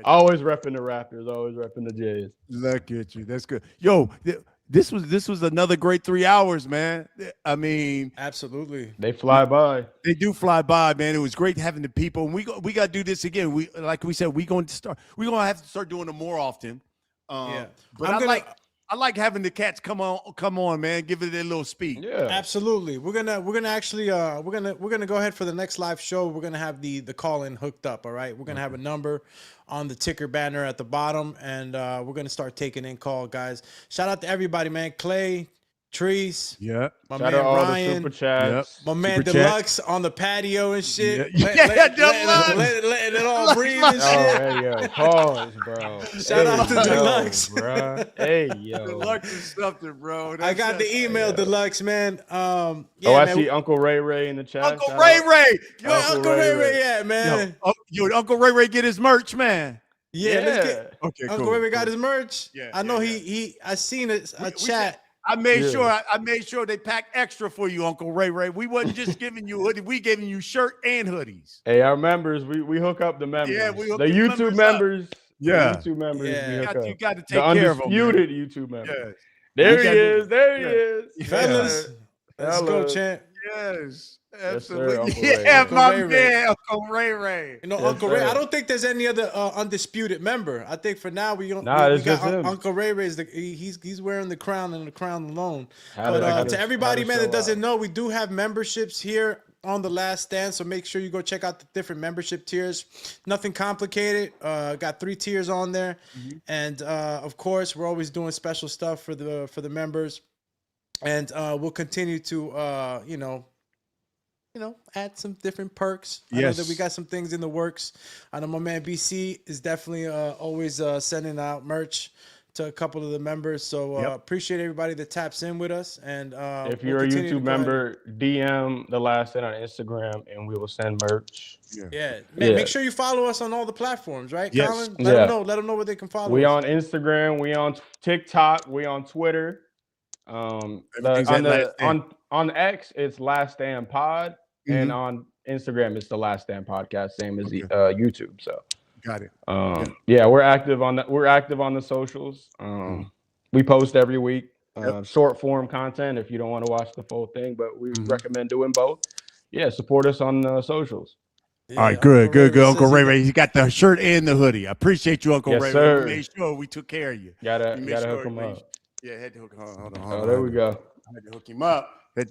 Always repping the Raptors. Always repping the Jays. Look at you. That's good. Yo, this was another great 3 hours, man. I mean, absolutely. They fly by. They do fly by, man. It was great having the people, and we got to do this again. Like we said, we're going to have to start doing it more often. But I like having the cats come on, man. Give it a little speed. Yeah, absolutely. We're gonna actually we're gonna go ahead for the next live show. We're gonna have the call-in hooked up. All right. We're gonna have a number on the ticker banner at the bottom, and we're gonna start taking in call, guys. Shout out to everybody, man. Clay, Trees, my man Ryan, my man Deluxe on the patio and shit. Let it all breathe and shit. Hey, yo, pause, bro. Shout out to Deluxe, bro. Hey, yo, Deluxe is something, bro. I got the email, Deluxe, man. I see Uncle Ray in the chat. Uncle Ray. Where Uncle Ray at, man? Yo, Uncle Ray get his merch, man. Let's get Okay, Uncle cool, Ray got cool. his merch. Yeah, I know I seen a chat. I made sure they packed extra for you, Uncle Ray. We wasn't just giving you hoodie. We giving you shirt and hoodies. Hey, our members, we hook up the members. Yeah, we hook the YouTube members. Yeah. The YouTube members. Yeah. We hook up. You got to take the care of them. undisputed YouTube members. Yes. There he is. There he is. Fellas, let's go, champ. Yes. Absolutely. Yes, yeah, my man, Uncle Ray. You know, Uncle Ray. I don't think there's any other undisputed member. I think for now we got Uncle Ray. He's wearing the crown and the crown alone. But to everybody, man, that doesn't know, we do have memberships here on The Last Stand. So make sure you go check out the different membership tiers. Nothing complicated. Got 3 tiers on there, and of course, we're always doing special stuff for the members, and we'll continue to add some different perks. I know that we got some things in the works. I know my man BC is definitely always sending out merch to a couple of the members. So appreciate everybody that taps in with us. And if you're a YouTube member, DM The Last Stand on Instagram, and we will send merch. Man, make sure you follow us on all the platforms, right, Yes. Colin? Let them know where they can follow We us. on Instagram, we on TikTok, we on Twitter. On X, it's Last Stand Pod. And on Instagram, it's The Last Stand Podcast, same as the YouTube. So got it. We're active on that. We're active on the socials. We post every week, short form content if you don't want to watch the full thing, but we recommend doing both. Yeah, support us on the socials. All right, good. Uncle Ray. You got the shirt and the hoodie. I appreciate you, Uncle Ray. Sir. We made sure we took care of you. Gotta hook him up. Yeah, had to hook him up. Hold on. There we go. I had to hook him up. There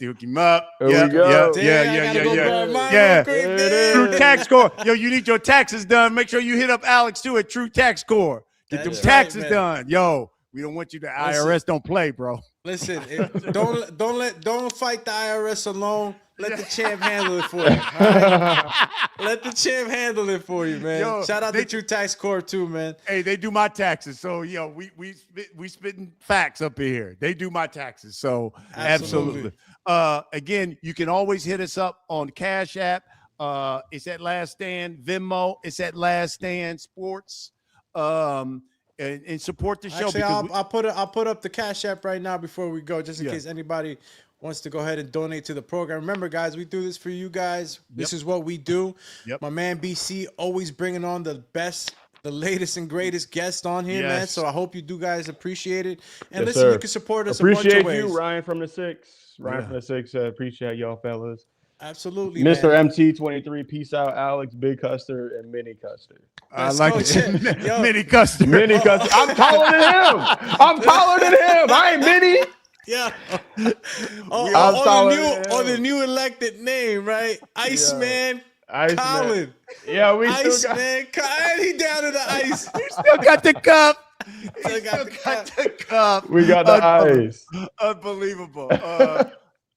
we go. Yeah. True Tax Score. Yo, you need your taxes done. Make sure you hit up Alex too at True Tax Score. Get them taxes done. Yo, we don't want you to IRS. Don't play, bro. Listen, don't fight the IRS alone. Let the champ handle it for you. Right? Let the champ handle it for you, man. Yo, shout out to True Tax Corp too, man. Hey, they do my taxes, so we spitting facts up in here. They do my taxes, so absolutely. Again, you can always hit us up on Cash App. It's at Last Stand. Venmo. It's at Last Stand Sports. And support the show. Actually, I'll put up the Cash App right now before we go, just in case anybody wants to go ahead and donate to the program. Remember, guys, we do this for you guys. This is what we do. My man BC always bringing on the best, the latest and greatest guests on here, man. So I hope you do guys appreciate it. And listen, you can support us a bunch of ways. You, Ryan from the Six. From the Six. Appreciate y'all, fellas. Absolutely, Mr. man. MT23. Peace out, Alex, Big Custer, and Mini Custer. I like it. Mini Custer. Mini Custer. I'm taller than him. I ain't Mini. Yeah. On the new elected name, right? Iceman Colin. Yeah, we Iceman Colin. He down to the ice. You still got the cup. Still got the cup. We got the ice. Unbelievable.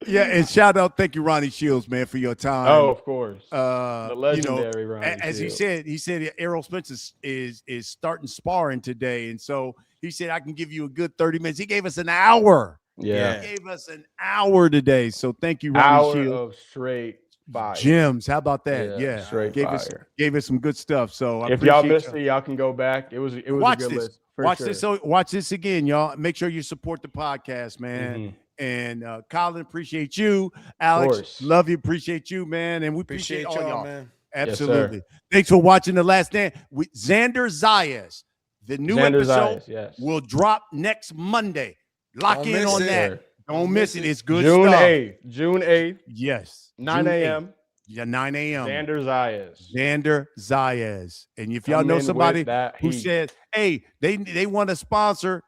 And shout out, thank you, Ronnie Shields, man, for your time. Oh, of course. The legendary Ronnie as Shields. he said Errol Spence is starting sparring today, and so he said I can give you a good 30 minutes. He gave us an hour. Yeah. He gave us an hour today. So thank you, Ronnie Shields. Of straight fire. Gems. How about that? Yeah. Straight fire. Gave us some good stuff. So if y'all missed it, y'all can go back. It was a good list. Watch this again, y'all. Make sure you support the podcast, man. And Colin, appreciate you. Alex, love you. Appreciate you, man. And we appreciate all y'all, man. Absolutely. Yes, thanks for watching The Last Stand with Xander Zayas. The new episode will drop next Monday. Lock in on that. Don't miss it. It's good stuff. June 8th. Yes. 9 a.m. Yeah, 9 a.m. Xander Zayas. And if y'all know somebody who said, hey, they want to sponsor,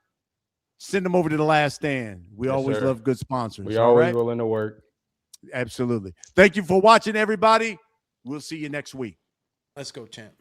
send them over to The Last Stand. We always love good sponsors. We always willing to work. Absolutely. Thank you for watching, everybody. We'll see you next week. Let's go, champ.